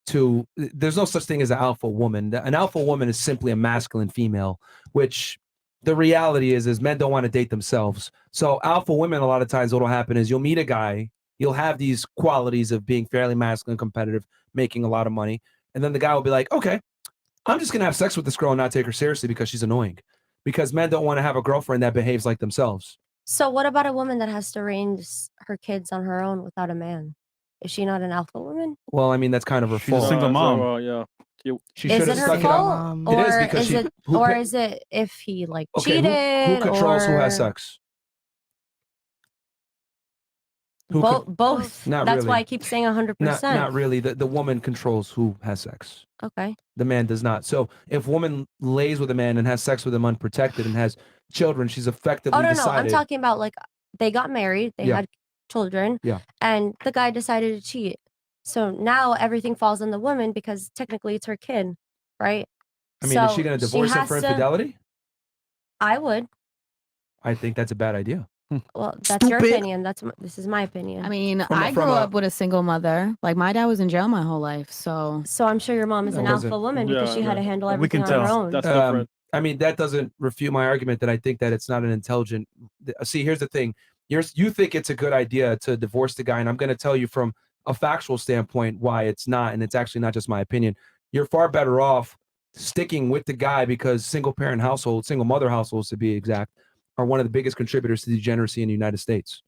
there's no such thing as an alpha woman. An alpha woman is simply a masculine female, which the reality is men don't want to date themselves. So alpha women, a lot of times what'll happen is you'll meet a guy, you'll have these qualities of being fairly masculine, competitive, making a lot of money, and then the guy will be like, okay, I'm just gonna have sex with this girl and not take her seriously because she's annoying. Because men don't want to have a girlfriend that behaves like themselves. So what about a woman that has to raise her kids on her own without a man? Is she not an alpha woman? Well, I mean, that's kind of her She's a fault. single mom. Well, yeah. She Is should it have her stuck it out. fault, It is or because is she. it, who or pa- is it if he like okay, cheated? who controls who has or- sex? Who con- Both. Not That's really. why I keep saying 100%. Not really. The woman controls who has sex. Okay. The man does not. So if woman lays with a man and has sex with him unprotected and has children, she's effectively Oh no, decided. I'm talking about like they got married, they Yeah. had children, Yeah. and the guy decided to cheat. So now everything falls on the woman because technically it's her kid, right? I mean, is she So going to divorce him has for to- infidelity? I would. I think that's a bad idea. Well, that's your Stupid. opinion. This is my opinion. I mean, From a- I from grew a- up with a single mother. Like my dad was in jail my whole life, so So I'm sure your mom is That an doesn't- alpha woman because Yeah, she had to yeah. handle We everything can on her tell. own. That's different. I mean, that doesn't refute my argument that I think that it's not an intelligent. See, here's the thing: you think it's a good idea to divorce the guy, and I'm going to tell you from a factual standpoint why it's not, and it's actually not just my opinion. You're far better off sticking with the guy because single parent households, single mother households to be exact, are one of the biggest contributors to degeneracy in the United States.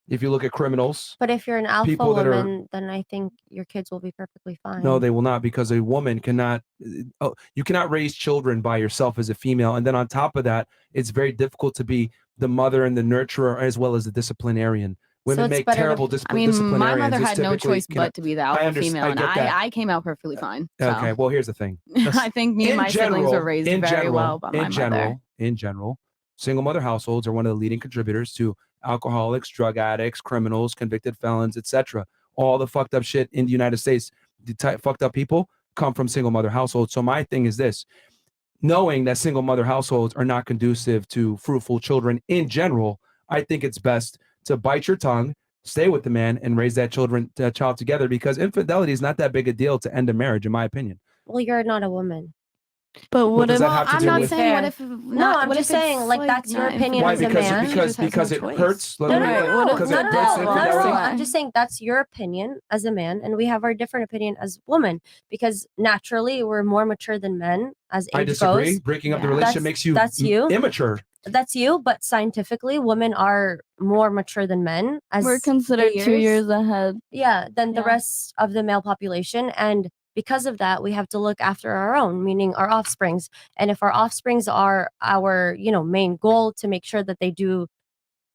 If you look at criminals, But if you're an alpha people that are- woman, then I think your kids will be perfectly fine. no, they will not, because a woman cannot. You cannot raise children by yourself as a female, and then on top of that, it's very difficult to be the mother and the nurturer as well as the disciplinarian. Women it's make better to- terrible I mean, my disciplinarians. mother It's had no typically choice but to be the alpha female, and I get that. I came out perfectly fine. So. Okay, well, here's the thing. I think me and my siblings were raised in very general, well by my mother. In general, single mother households are one of the leading contributors to alcoholics, drug addicts, criminals, convicted felons, etc. All the fucked up shit in the United States, fucked up people come from single mother households. So my thing is this: knowing that single mother households are not conducive to fruitful children in general, I think it's best to bite your tongue, stay with the man, and raise that child together, because infidelity is not that big a deal to end a marriage, in my opinion. Well, you're not a woman. But What what does if that have to I'm do not with? saying what if No, I'm just saying, like, that's your opinion Why? as a man. Because it hurts. No, no, no, Right, no, what no, if- Because no, it no, hurts no, no, infidelity. no. I'm just saying that's your opinion as a man, and we have our different opinion as women, because naturally we're more mature than men as age I disagree. goes. Breaking up the Yeah. relationship makes you That's you. immature. That's you, but scientifically, women are more mature than men. As we're the considered 2 years ahead. yeah, than the Yeah. rest of the male population. And because of that, we have to look after our own, meaning our offsprings. And if our offsprings are our, main goal, to make sure that they do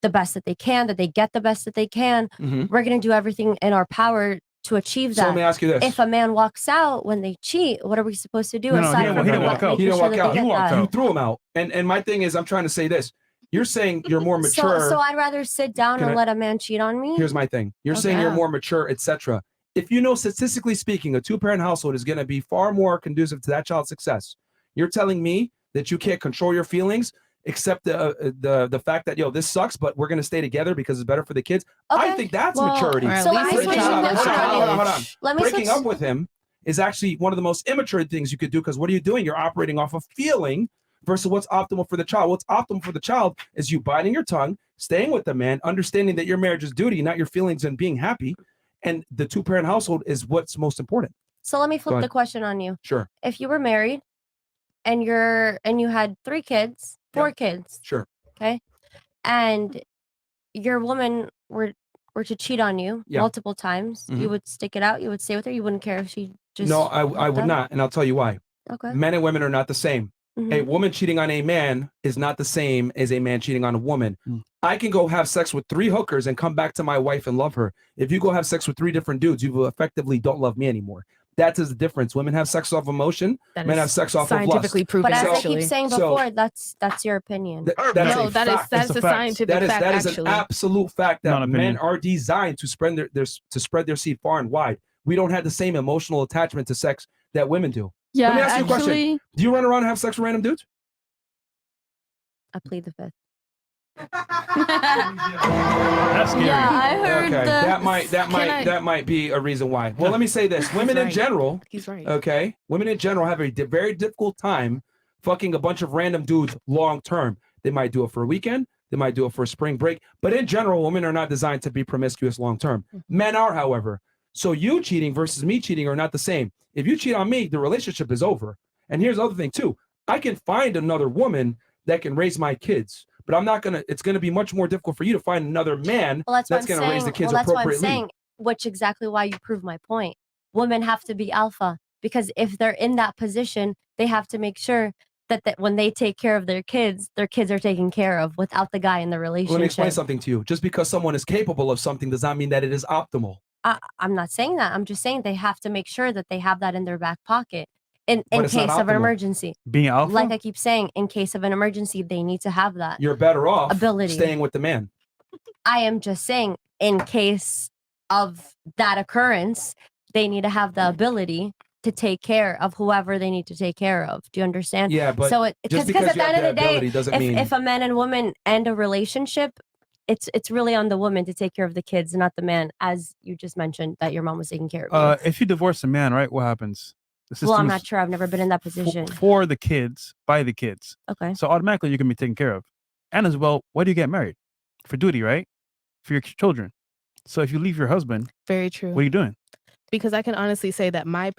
the best that they can, that they get the best that they can, Mhm. we're going to do everything in our power to achieve So that. let me ask you this. If a man walks out when they cheat, what are we supposed to do No, no, aside he from didn't walk out. making He didn't sure walk that out. they He get walked that? You threw him out. And my thing is, I'm trying to say this. You're saying you're more mature. So I'd rather sit down Can and I- let a man cheat on me. Here's my thing. You're saying you're Okay. more mature, etc. If you know, statistically speaking, a two-parent household is going to be far more conducive to that child's success. You're telling me that you can't control your feelings, except the fact that this sucks, but we're going to stay together because it's better for the kids. I Okay. think that's Well, maturity. or at So least I the switch child it is up. Hold on. Let me Breaking switch. up with him is actually one of the most immature things you could do, because what are you doing? You're operating off of feeling versus what's optimal for the child. What's optimal for the child is you biting your tongue, staying with the man, understanding that your marriage is duty, not your feelings, and being happy. And the two-parent household is what's most important. So let me Go flip ahead. the question on you. Sure, If you were married and you had 3 kids, 4 kids, sure. okay, and your woman were to cheat on you Yeah. multiple times, you Mhm. would stick it out. You would stay with her. You wouldn't care if she just. No, I left would out? not, and I'll tell you why. Okay. Men and women are not the same. Mhm. A woman cheating on a man is not the same as a man cheating on a woman. Mm. I can go have sex with 3 hookers and come back to my wife and love her. If you go have sex with 3 different dudes, you effectively don't love me anymore. That is the difference. Women have sex off emotion. That Men is have sex off of lust. scientifically proven. But as I actually. keep saying So- before, that's your opinion. That's No, a that is fact. that's It's a a fact. scientific That is fact. that is actually, an absolute fact Not that an men opinion. are designed to spread their seed far and wide. We don't have the same emotional attachment to sex that women do. Yeah, Let me ask you a question. actually, Do you run around and have sex with random dudes? I plead the fifth. That's scary. yeah, I heard Okay, that. that might be a reason why. Well, let me say this: women in right. general, he's right. okay, women in general have a very difficult time fucking a bunch of random dudes long term. They might do it for a weekend, they might do it for a spring break, but in general, women are not designed to be promiscuous long term. Men are, however. So you cheating versus me cheating are not the same. If you cheat on me, the relationship is over. And here's the other thing too: I can find another woman that can raise my kids, but I'm not gonna. It's gonna be much more difficult for you to find another man Well, that's that's what I'm gonna saying. raise the kids well, that's what I'm appropriately. saying. Which exactly why you prove my point. Women have to be alpha, because if they're in that position, they have to make sure that when they take care of their kids are taken care of without the guy in the relationship. Let me explain something to you. Just because someone is capable of something does not mean that it is optimal. I'm not saying that. I'm just saying they have to make sure that they have that in their back pocket in But it's not case of an optimal. emergency. Being alpha. Like I keep saying, in case of an emergency, they need to have that. You're better off Ability. staying with the man. I am just saying, in case of that occurrence, they need to have the ability to take care of whoever they need to take care of. Do you understand? Yeah, but so just because because at you the have end of that the day, ability doesn't mean if a man and woman end a relationship, it's really on the woman to take care of the kids, not the man, as you just mentioned that your mom was taking care of you. If you divorce a man, right, what happens? The Well, I'm system not is sure. I've never been in that position. for the kids, by the kids. Okay. So automatically you can be taken care of. And as well, why do you get married? For duty, right? For your children. So if you leave your husband, Very true. what are you doing? Because I can honestly say that my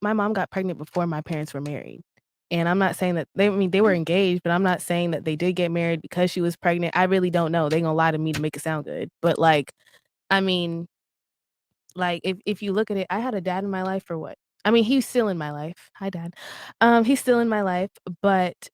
mom got pregnant before my parents were married. And I'm not saying that they were engaged, but I'm not saying that they did get married because she was pregnant. I really don't know. They gonna lie to me to make it sound good. But like, I mean, like if you look at it, I had a dad in my life for what? I mean, he's still in my life. Hi, Dad. He's still in my life, but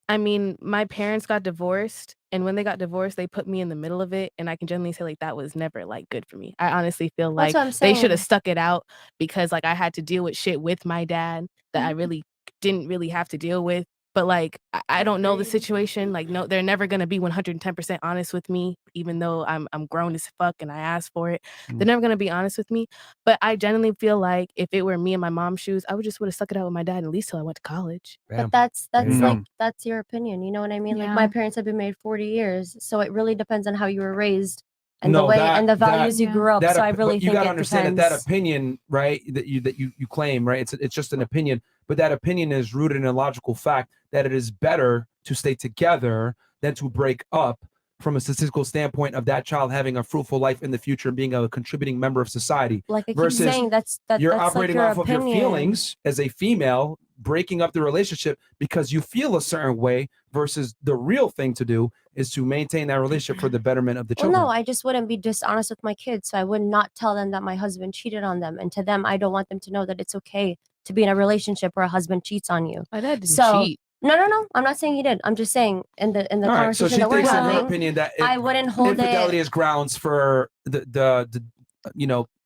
I mean, my parents got divorced, and when they got divorced, they put me in the middle of it, and I can generally say like that was never like good for me. I honestly feel That's like what I'm they should have saying. stuck it out because like I had to deal with shit with my dad that I really didn't really have to deal with. But like I don't know the situation. Like no, they're never gonna be 110% honest with me, even though I'm grown as fuck and I asked for it. They're never gonna be honest with me. But I genuinely feel like if it were me in my mom's shoes, I would have stuck it out with my dad at least till I went to college. Bam. But that's There you like go. that's your opinion. You know what I mean? Like Yeah. my parents have been married 40 years, so it really depends on how you were raised and the No, way that- and the that- values you grew up. That So I op- really but you think gotta it understand depends. that opinion, right? That you claim, right? It's just an opinion, but that opinion is rooted in a logical fact that it is better to stay together than to break up from a statistical standpoint of that child having a fruitful life in the future and being a contributing member of society. Like I keep versus saying, you're that's operating like your off of opinion. your feelings as a female, breaking up the relationship because you feel a certain way versus the real thing to do is to maintain that relationship for the betterment of the Well, children. no, I just wouldn't be dishonest with my kids. So I would not tell them that my husband cheated on them. And to them, I don't want them to know that it's okay to be in a relationship where a husband cheats on you. My dad didn't So cheat. No. I'm not saying he did. I'm just saying in the All right, so conversation she that we're thinks, in her having, opinion, that I wouldn't hold infidelity it is grounds for the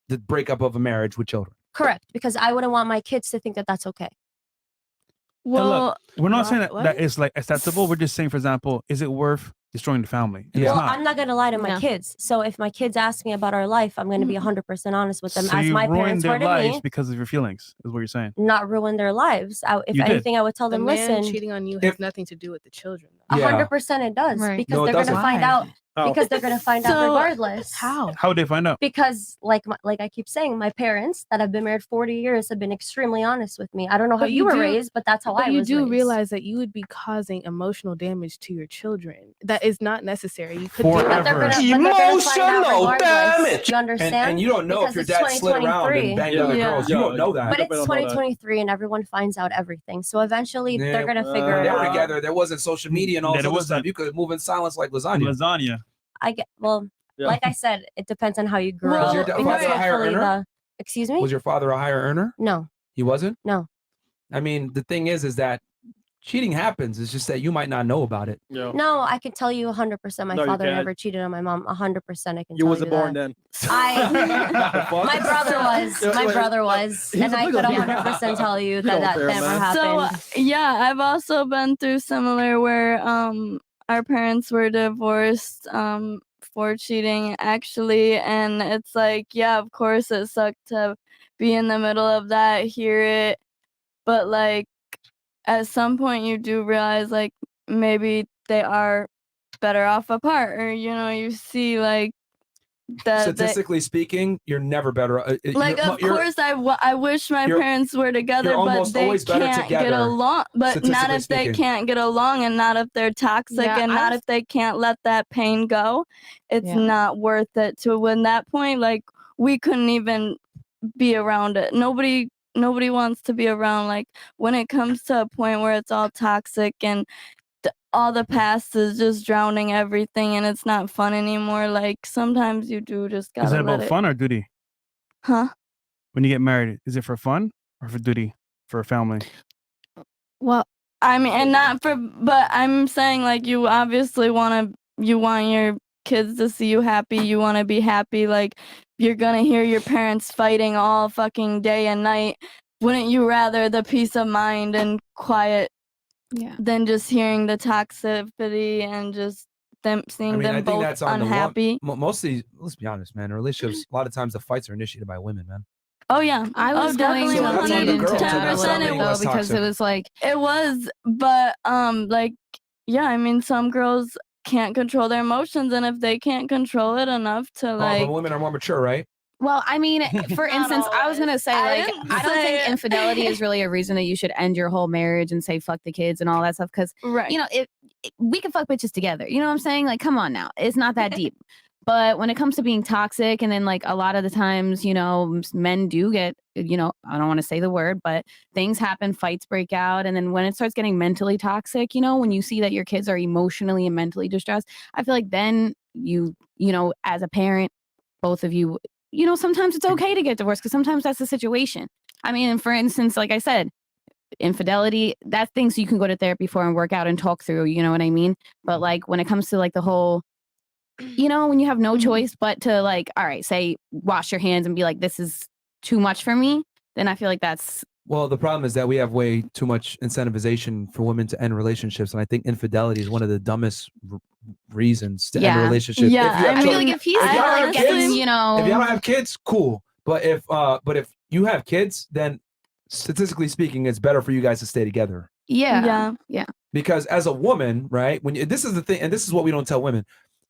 the breakup of a marriage with children. correct because I wouldn't want my kids to think that that's okay. And Well, look, we're not saying that what? is like acceptable. We're just saying, for example, is it worth destroying the family? And Yeah. it's Well, not. I'm not gonna lie to my No. kids. So if my kids ask me about our life, I'm gonna be 100% honest with them, So as you my ruined parents their were to lives me. because of your feelings, is what you're saying. Not ruin their lives. If You did. anything, I would tell The them, man listen, cheating on you If- has nothing to do with the children. A Yeah. 100% it does Right. because No, it they're gonna doesn't. find out How? because they're gonna find out So- regardless. How? How would they find out? Because like I keep saying, my parents that have been married 40 years have been extremely honest with me. I don't know how But you you were do- raised, but that's how But I you was do raised. realize that you would be causing emotional damage to your children. That is not necessary. You could Forever. But they're gonna find out Emotional regardless. damage. You understand? And you don't know Because if your it's dad slid around 2023. and banged Yeah. other Yeah. girls. You don't know that. But You it's don't know that. 2023 and everyone finds out everything. So eventually Yeah, they're gonna figure when it they were out. together, there wasn't social media and all Yeah, this there other wasn't. stuff. You could move in silence like lasagna. Lasagna. I get well, Yeah. like I said, it depends on how you grew Was up. your because father a higher hopefully earner? Excuse me? Was your father a higher earner? No, He wasn't? no. I mean, the thing is that cheating happens. It's just that you might not know about it. Yeah. No, I can tell you 100% my No, you father can't. never cheated on my mom. 100% I can You tell wasn't you born that. then. My brother was. My brother was. He's And a I bigger could dude. 100% tell you You that don't that care, never man. happened. So yeah, I've also been through similar where our parents were divorced for cheating actually, and it's like, yeah, of course it sucked to be in the middle of that, hear it, but like at some point you do realize like maybe they are better off apart, or you see like that they, Statistically speaking, you're never better. like of course I wish my you're- parents were together, you're but almost they always better can't get together, along, but not statistically if they speaking. can't get along, and not if they're toxic, Yeah, and not I've- if they can't let that pain go. It's Yeah. not worth it to win that point. Like we couldn't even be around it. Nobody wants to be around, like when it comes to a point where it's all toxic and all the past is just drowning everything and it's not fun anymore. Like sometimes you do just gotta Is it let about it. fun or duty? Huh? When you get married, is it for fun or for duty? For a family? Well, I mean, and not for, but I'm saying like you obviously want your kids to see you happy. You want to be happy. Like you're gonna hear your parents fighting all fucking day and night. Wouldn't you rather the peace of mind and quiet Yeah. than just hearing the toxicity and just them seeing I mean, I them think both that's on unhappy? the mostly. Let's be honest, man. In relationships, a lot of times the fights are initiated by women, man. Oh yeah, I was going definitely So to that's on lead the into girl to that not a stop little being bit though less because toxic. it was like It was, but like yeah, I mean some girls can't control their emotions, and if they can't control it enough to Oh, like but women are more mature, right? Well, I mean, for Not instance, I was gonna always. say, I like, didn't I don't think say- infidelity is really a reason that you should end your whole marriage and say fuck the kids and all that stuff. Because right. you know, we can fuck bitches together. You know what I'm saying? Like, come on now, it's not that deep. But when it comes to being toxic, and then like a lot of the times, you know, men do get, you know, I don't want to say the word, but things happen, fights break out, and then when it starts getting mentally toxic, you know, when you see that your kids are emotionally and mentally distressed, I feel like then you know, as a parent, both of you, you know, sometimes it's okay to get divorced because sometimes that's the situation. I mean, for instance, like I said, infidelity, that's things you can go to therapy for and work out and talk through, you know what I mean? But like when it comes to like the whole, you know, when you have no choice but to like, all right, say wash your hands and be like, this is too much for me, then I feel like that's Well, the problem is that we have way too much incentivization for women to end relationships, and I think infidelity is one of the dumbest reasons to end a relationship. Yeah, If you have I feel children- like if he's if y'all like have getting, kids- you know, if y'all don't have kids, cool. But if you have kids, then statistically speaking, it's better for you guys to stay together. yeah. Because as a woman, right? This is the thing, and this is what we don't tell women.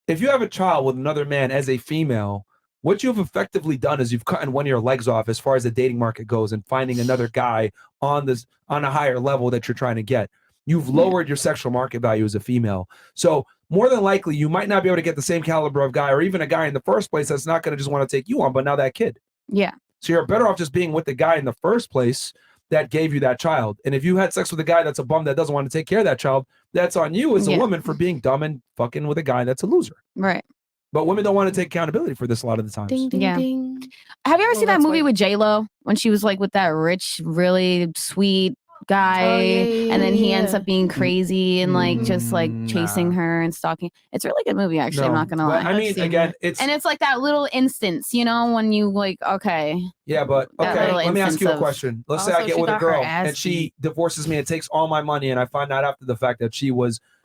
If you have a child with another man as a female, what you've effectively done is you've cut one of your legs off as far as the dating market goes, and finding another guy on a higher level that you're trying to get. You've lowered your sexual market value as a female. So more than likely, you might not be able to get the same caliber of guy, or even a guy in the first place that's not going to just want to take you on, but now that kid. Yeah. So you're better off just being with the guy in the first place that gave you that child. And if you had sex with a guy that's a bum that doesn't want to take care of that child, that's on you as a woman for being dumb and fucking with a guy that's a loser. Right. But women don't want to take accountability for this a lot of the times. Ding, ding, Yeah. ding. Have you ever Well, seen that that's movie why- with J-Lo when she was like with that rich, really sweet guy, yeah, and then he ends yeah. up being crazy and like just like chasing Nah. her and stalking? It's a really good movie, actually. I'm No. not gonna Well, lie. I mean, again, it's and it's like that little instance, you know, when you like, okay, yeah, but that okay. little Let me ask instance you a of- question. Let's say Also, I get she with a got her girl ass and she beat. divorces me and takes all my money, and I find out after the fact that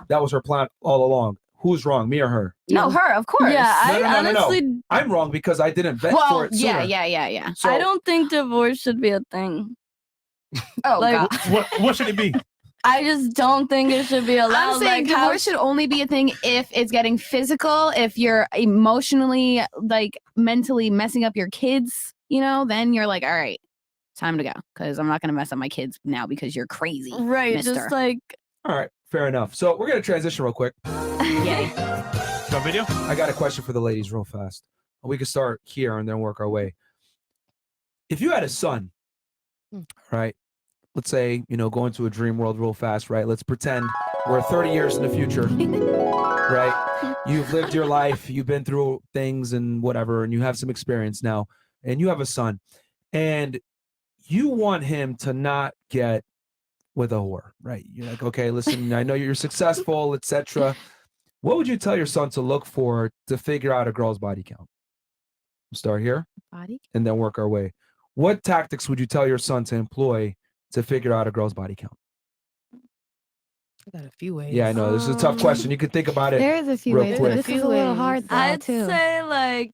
that was her plan all along. Who's wrong, me or her? no, her, of course. Yeah, No, I no, no, no, no. honestly, I'm wrong because I didn't vet for well, it sooner. yeah. So, I don't think divorce should be a thing. Oh Like, God. What should it be? I just don't think it should be allowed. I'm saying like, how divorce should only be a thing if it's getting physical, if you're emotionally, like mentally messing up your kids, you know, then you're like, all right, time to go. Because I'm not going to mess up my kids now because you're crazy. right, mister. just like all right, fair enough. So we're gonna transition real quick. Yay. Got video? I got a question for the ladies real fast. We can start here and then work our way. If you had a son, right? Let's say, go into a dream world real fast, right? Let's pretend we're 30 years in the future, right? You've lived your life, you've been through things and whatever, and you have some experience now, and you have a son, and you want him to not get with a whore, right? You're like, okay, listen, I know you're successful, etc. What would you tell your son to look for to figure out a girl's body count? We'll start here Body? and then work our way. What tactics would you tell your son to employ to figure out a girl's body count? I got a few ways. Yeah, I know. This is a tough question. You can think about it. There is a few real ways, quick. but this is a little hard though, I'd too. say like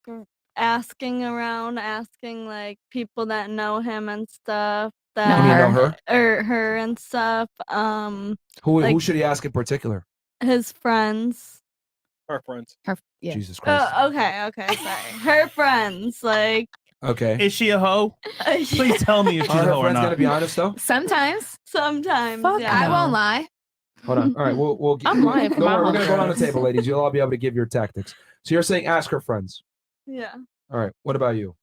asking around, asking like people that know him and stuff. That You mean know her? or her and stuff. Who like, should he ask in particular? his friends. Her friends. Yeah. Jesus Christ. Oh, okay, sorry. Her friends, like Okay. Is she a hoe? Please tell me if she's Are a her hoe or friends gonna not. be honest though? Sometimes. sometimes. Fuck, yeah. I won't lie. Hold on. All right, we'll I'm lying for don't my worry, we're gonna go homegirls. on the table, ladies. You'll all be able to give your tactics. So you're saying ask her friends. Yeah. All right. What about you?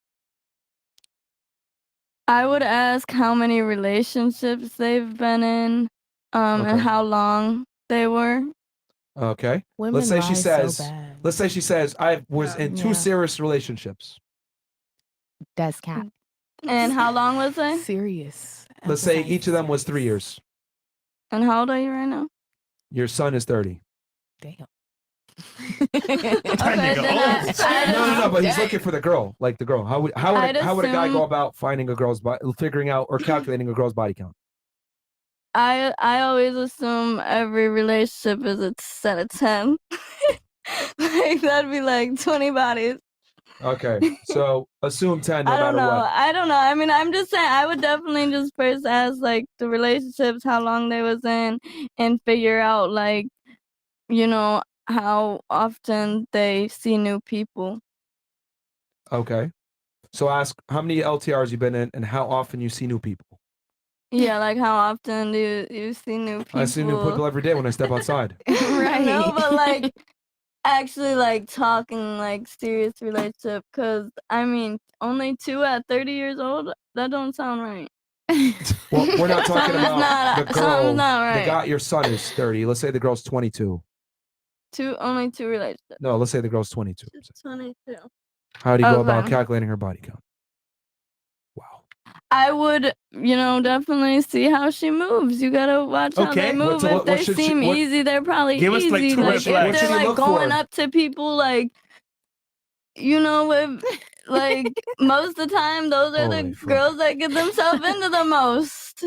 I would ask how many relationships they've been in, Okay. and how long they were. Okay. Women let's say she lie so says. bad. Let's say she says I was in 2 Yeah. serious relationships. That's cap. And how long was they? Serious. Let's say Emphasize each of them was 3 serious. years. And how old are you right now? Your son is 30. Damn. Okay, nigga then old. No, but he's looking for the girl, like the girl. How would I'd a guy go assume- about finding a girl's body, figuring out or calculating a girl's body count? I always assume every relationship is a set of 10. Like that'd be like 20 bodies. Okay, so assume 10 no I don't matter know. what. I don't know. I mean, I'm just saying I would definitely just first ask like the relationships, how long they was in, and figure out like, how often they see new people. Okay. So ask how many LTRs you've been in and how often you see new people. Yeah, like how often do you see new people? I see new people every day when I step outside. Right. No, but like actually like talking like serious relationship, because I mean only 2 at 30 years old, that don't sound right. Well, we're not talking Something's about not- the girl. something's not The right. guy, your son is 30. Let's say the girl's 22. Only 2 relationships. No, let's say the girl's 22. 22. How do you go about Okay. calculating her body count? I would, definitely see how she moves. You gotta watch how Okay. they move. So If what they should she- seem what- easy, they're probably Give us, easy. like, 2 red Like, flags. if What they're should he like look going for? up to people, like, with like most of the time, those are Holy the fuck. girls that get themselves into the most.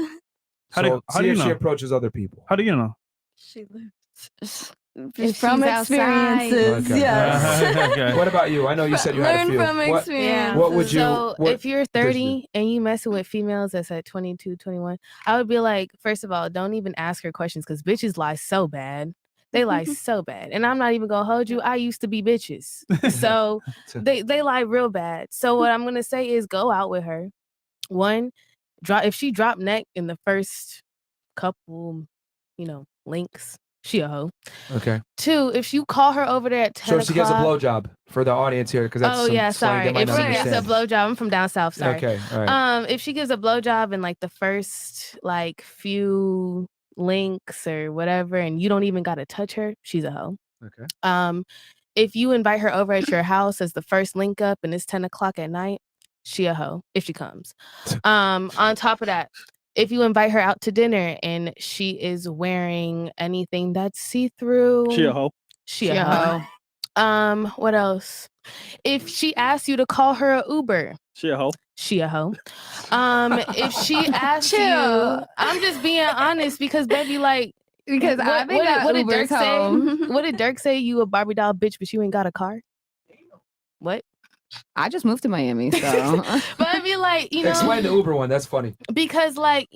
How do- So how see do you if she know? approaches other people. How do you know? She lives If from she's outside. experiences. Okay. Yes. Okay. What about you? I know you said you had a Learn few. from What- experience. What would you? So what if you're does you- 30 and you messing with females that's at 22, 21, I would be like, first of all, don't even ask her questions because bitches lie so bad. They lie so bad. And I'm not even gonna hold you. I used to be bitches. So they lie real bad. So what I'm gonna say is go out with her. One, if she drop neck in the first couple, links, she a hoe. Okay. 2, if you call her over there at 10 So if she gives a o'clock- blowjob for the audience here, because that's Oh some yeah, slang sorry. they might If not she gives a understand. blowjob, I'm from down south. Sorry. Okay. All right. If she gives a blowjob in like the first like few links or whatever, and you don't even gotta touch her, she's a hoe. Okay. If you invite her over at your house as the first link up and it's 10 o'clock at night, she a hoe if she comes. On top of that, if you invite her out to dinner and she is wearing anything that's see-through, She a hoe. She a hoe. What else? If she asks you to call her a Uber, She a hoe. she a hoe. If she asks you, Chill. I'm just being honest because baby, like, Because I've been got what did Ubers Dirk say? home. What did Dirk say? You a Barbie doll bitch, but you ain't got a car. What? I just moved to Miami, so But I mean, like, Explain the Uber one. That's funny. because, like,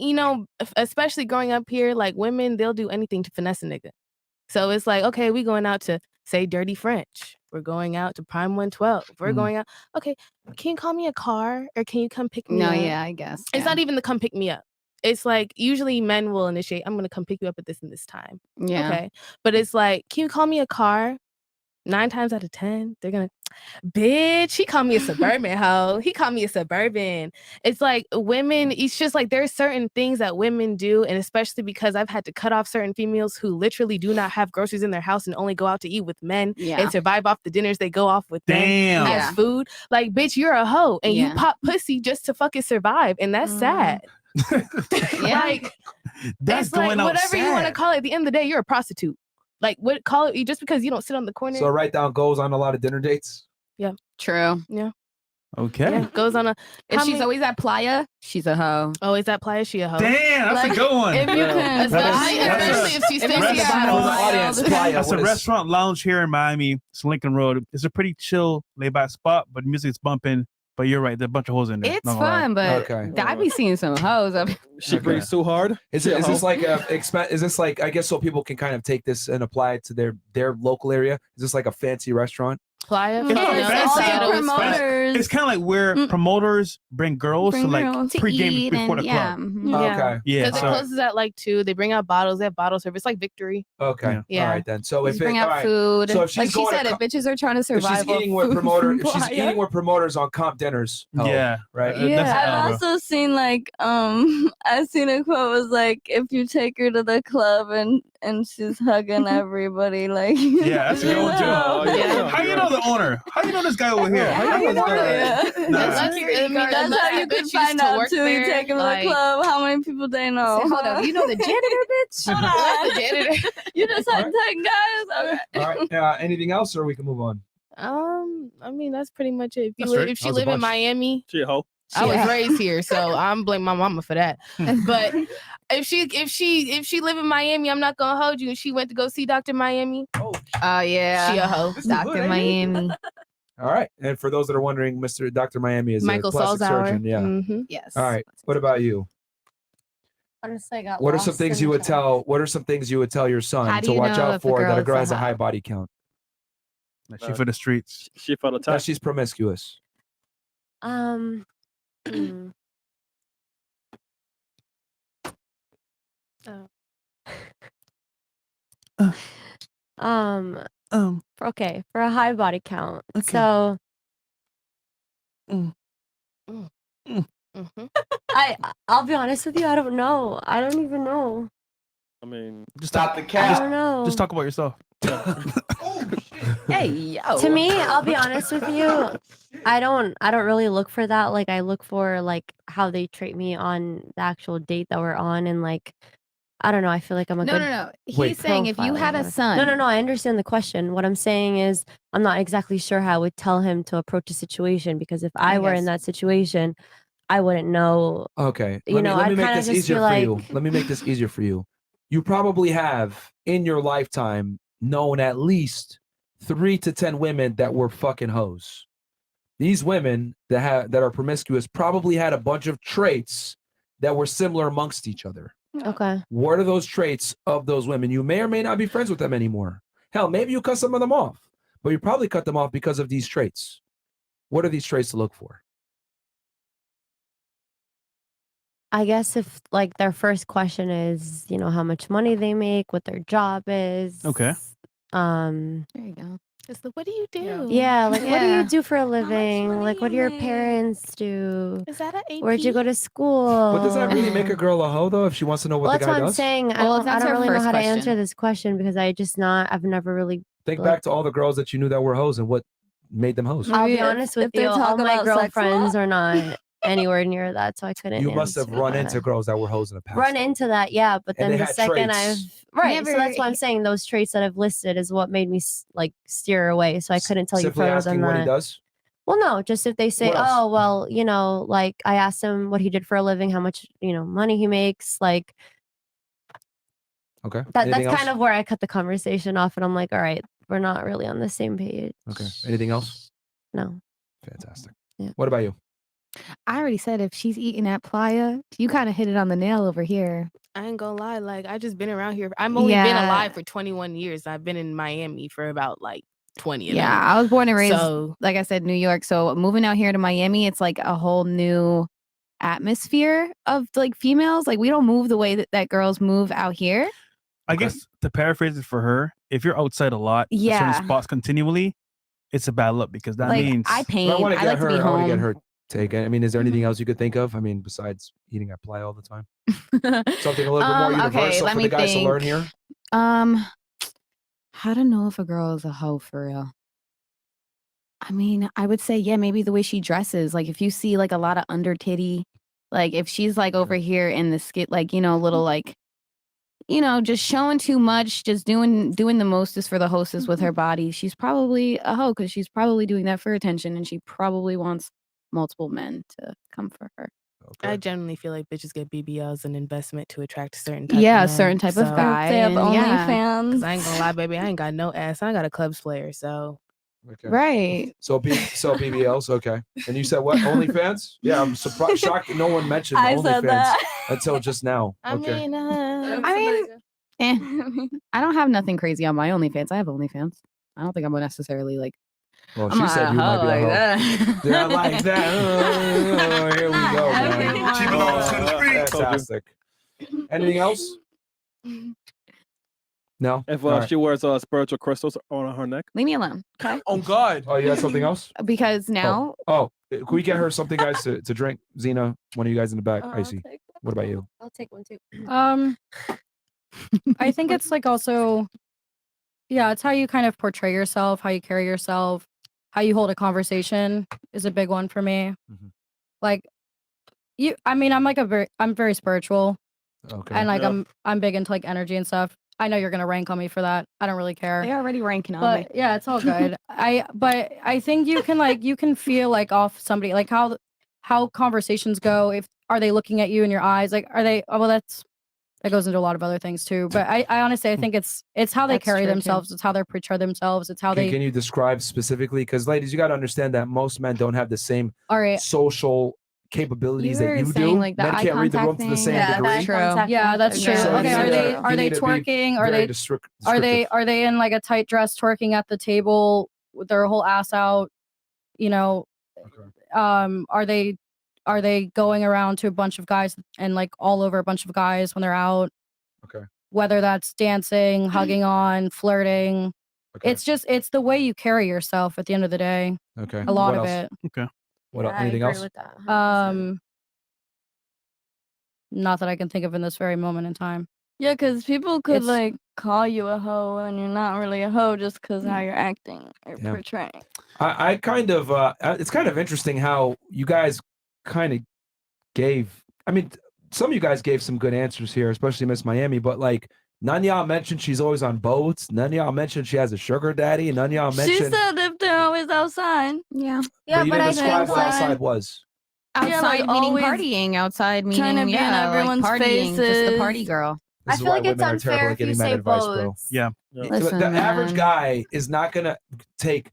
especially growing up here, like women, they'll do anything to finesse a nigga. So it's like, okay, we going out to say Dirty French. We're going out to Prime 112. We're going out. Okay, can you call me a car or can you come pick me no, up? yeah, I guess. It's not even the come pick me up. It's like usually men will initiate, I'm going to come pick you up at this and this time. Yeah. Okay. But it's like, can you call me a car? 9 times out of 10, they're going to, bitch, he called me a suburban hoe. He called me a suburban. It's like women, it's just like there's certain things that women do. And especially because I've had to cut off certain females who literally do not have groceries in their house and only go out to eat with men Yeah. and survive off the dinners they go off with them Damn. as Yeah. food. Like, bitch, you're a hoe and you Yeah. pop pussy just to fucking survive. And that's sad. Yeah. Like, That's it's like going out whatever you want to sad. call it. At the end of the day, you're a prostitute. Like, what call it just because you don't sit on the corner? So write down goes on a lot of dinner dates. True. Okay. Yeah, goes on a. If how she's many- always at Playa, she's a hoe. always at Playa, she a hoe. Damn, that's Like, a good one. If you can, Especially if she's If you fancy see about her For the it. wild. audience, Playa, That's a what is- restaurant lounge here in Miami. It's Lincoln Road. It's a pretty chill, laid back spot, but music's bumping. But you're right, there's a bunch of hoes in there. It's not gonna lie. fun, but Okay. I be seeing some hoes up. She Okay. breathes too hard. Is She a this hoe. like is this like, I guess so people can kind of take this and apply it to their local area? Is this like a fancy restaurant? Playa. It's not No, fancy. it's Also ghetto as fuck. promoters. It's kind of like where Mm. promoters bring girls Bring to like girls to pre-game eat before and the yeah. club. mhm. Yeah. Okay. Yeah. Because it So, closes at like 2. They bring out bottles. They have bottle service like Victory. Okay. Yeah. Yeah. All right then. So Just if bring all out right. food. So if she's like she going to said, if co- bitches are trying to If survive, she's off eating with food promoter, from if she's Playa. eating with promoters on comp dinners, hoe, yeah. right? That's Yeah. the I've bro. also seen like I seen a quote was like, if you take her to the club and she's hugging everybody, like Yeah, that's a good one too. Oh, yeah. How you know the owner? How you know this guy over here? Yeah, How you know this guy? Yeah. Nah. That's, Security I mean, guard. that's That's how how you could bitch find used to out work too. You there. take them to Like, the club, how many people they know? Say, hold up, you know the janitor, bitch? Hold what's on. the janitor? You just had 10 guys? Okay. All right. Anything else, or we can move on? I mean, that's pretty much it. That's right. If she That was a live in bunch. Miami, She a hoe. I was Yeah. raised here, so I'm blaming my mama for that. But if she live in Miami, I'm not gonna hold you. And she went to go see Dr. Miami, Oh yeah. she a hoe. Dr. Miami. All right. And for those that are wondering, Dr. Miami is Michael a plastic Salzauer. surgeon. Yeah. Mhm. Yes. All right. What about you? Honestly, I got What are lost some things in you the would chat. tell? What are some things you would tell your son How do to you watch know out if a for that a girl's girl a has a high hoe? body count? Like she for the streets. She felt That attacked. she's promiscuous. Hmm. Oh. Um. Um. Okay, for a high body count. Okay. So Mm. Mm. Mm. Mhm. I'll be honest with you. I don't know. I don't even know. I mean, Just Stop talk, the I cap. don't know. just talk about yourself. Hey, yo. To me, I'll be honest with you. I don't really look for that. Like I look for like how they treat me on the actual date that we're on, and like I don't know. I feel like I'm a No, good no, no. He's Wait. saying if you profiler, had a whatever. son. No. I understand the question. What I'm saying is I'm not exactly sure how I would tell him to approach a situation, because if I were in guess. that situation, I wouldn't know. Okay. You know, let me I'd make kinda this just easier be for you. like- Let me make this easier for you. You probably have in your lifetime known at least 3 to 10 women that were fucking hoes. These women that are promiscuous probably had a bunch of traits that were similar amongst each other. Okay. What are those traits of those women? You may or may not be friends with them anymore. Hell, maybe you cut some of them off, but you probably cut them off because of these traits. What are these traits to look for? I guess if like their first question is, you know, how much money they make, what their job is. Okay. There you go. Just what do you do? Yeah, like what do Yeah. you do for a living? money Like what do you your make? parents do? Is that an AP? Where'd you go to school? But does that really make a girl a hoe though if she wants to know what Well, the that's guy what I'm does? saying. Well, if I that's don't her really know first how to question. answer this question because I've never really. Think like- back to all the girls that you knew that were hoes and what made them hoes. I'll be Maybe if- honest with if they you. talk All my about sex a lot. girlfriends are not anywhere near that, so I couldn't. You must have answer run into that. girls that were hoes in the past. Run into that, yeah. But And then they the had second traits. right, so that's why I'm Never- saying those traits that I've listed is what made me like steer away. So I couldn't tell you Simply further asking than what he that. does. Well, no, just if they say, What else? oh, well, you know, like I asked him what he did for a living, how much, you know, money he makes, like Okay. that's Anything kind else? of where I cut the conversation off, and I'm like, all right, we're not really on the same page. Okay. Anything else? No. Fantastic. Yeah. What about you? I already said if she's eating at Playa, you kind of hit it on the nail over here. I ain't gonna lie, like I just been around here. I've only been Yeah. alive for 21 years. I've been in Miami for about like 20 of Yeah, them. I was born and raised, So like I said, New York. So moving out here to Miami, it's like a whole new atmosphere of like females. Like we don't move the way that girls move out here. I Okay. guess to paraphrase it for her, if you're outside a lot, at Yeah. certain spots continually, it's a bad look because that Like means I But paint. I want to I get like her. to be I want to get home. her take. I mean, is there anything else you could think of? I mean, besides eating at play all the time, something a little bit more Okay, universal let for me the guys to learn think. here. How to know if a girl is a hoe for real? I mean, I would say, yeah, maybe the way she dresses. Like if you see like a lot of under titty, like if she's like over here in the skit, like, you know, little like, you know, just showing too much, just doing the mostest for the hostess with her body, she's probably a hoe because she's probably doing that for attention and she probably wants multiple men to come for her. I Okay. genuinely feel like bitches get BBLs as an investment to attract a certain type Yeah, a of men. certain type of So- guy. They have and yeah. OnlyFans. Cause I ain't gonna lie, baby, I ain't got no ass. I got a clubs player, so Okay. Right. So BBLs. Okay. And you said what? OnlyFans? Yeah, I'm surprised, shocked that no one mentioned I said OnlyFans that. until just now. I Okay. mean, I don't have nothing crazy on my OnlyFans. I have OnlyFans. I don't think I'm necessarily like. Well, I'm she not said you might be a hoe. that. Yeah, like that. Oh, here we go, man. Everyone. She belongs to the streets. Fantastic. Anything else? No. if All right. she wears spiritual crystals on her neck, Leave me alone, okay? Oh God. Oh, you had something else? Because now Oh, can we get her something, guys, to drink? Xena, one of you guys in the back. I'll Icy. take one. What about you? I'll take one too. I think it's like also, yeah, it's how you kind of portray yourself, how you carry yourself, how you hold a conversation is a big one for me. Mhm. Like I mean, I'm very spiritual Okay. and like Yeah. I'm big into like energy and stuff. I know you're gonna rank on me for that. I don't really care. they're already ranking on me. But yeah, it's all good. But I think you can feel like off somebody, like how conversations go. If are they looking at you in your eyes? Like are they? Oh, well, that goes into a lot of other things too. But I honestly I think it's how they That's carry true, too. themselves. It's how they portray themselves. It's how they. Can you describe specifically? Because ladies, you got to understand that most men don't have the same All right. social capabilities You that were you saying, do. like, the Men eye can't read the room contact to the thing. same Yeah, degree. that's true. Yeah, that's true. So you Okay, need are to- they you are they need to be twerking? Are very they are they descriptive. are they in like a tight dress twerking at the table with their whole ass out? You know, are they going around to a bunch of guys and like all over a bunch of guys when they're out? Okay. Whether that's dancing, hugging on, flirting. It's the way you carry yourself at the end of the day. Okay. A lot What of else? it. Okay. What else? I Anything agree else? with that. 100%. Not that I can think of in this very moment in time. Yeah, because people could It's- like call you a hoe and you're not really a hoe just because how you're acting or Yeah. portraying. I kind of it's kind of interesting how you guys kind of gave. I mean, some of you guys gave some good answers here, especially Miss Miami. But like, none of y'all mentioned she's always on boats. None of y'all mentioned she has a sugar daddy. None of y'all She mentioned. said if they're always outside. Yeah. But you didn't describe what outside was. Outside meaning partying. Outside meaning trying to be in everyone's like partying. Just the party faces. girl. This I is feel why like it's women are terrible unfair at if you getting men say advice, bro. boats. Yeah. Listen, the average man. guy is not gonna take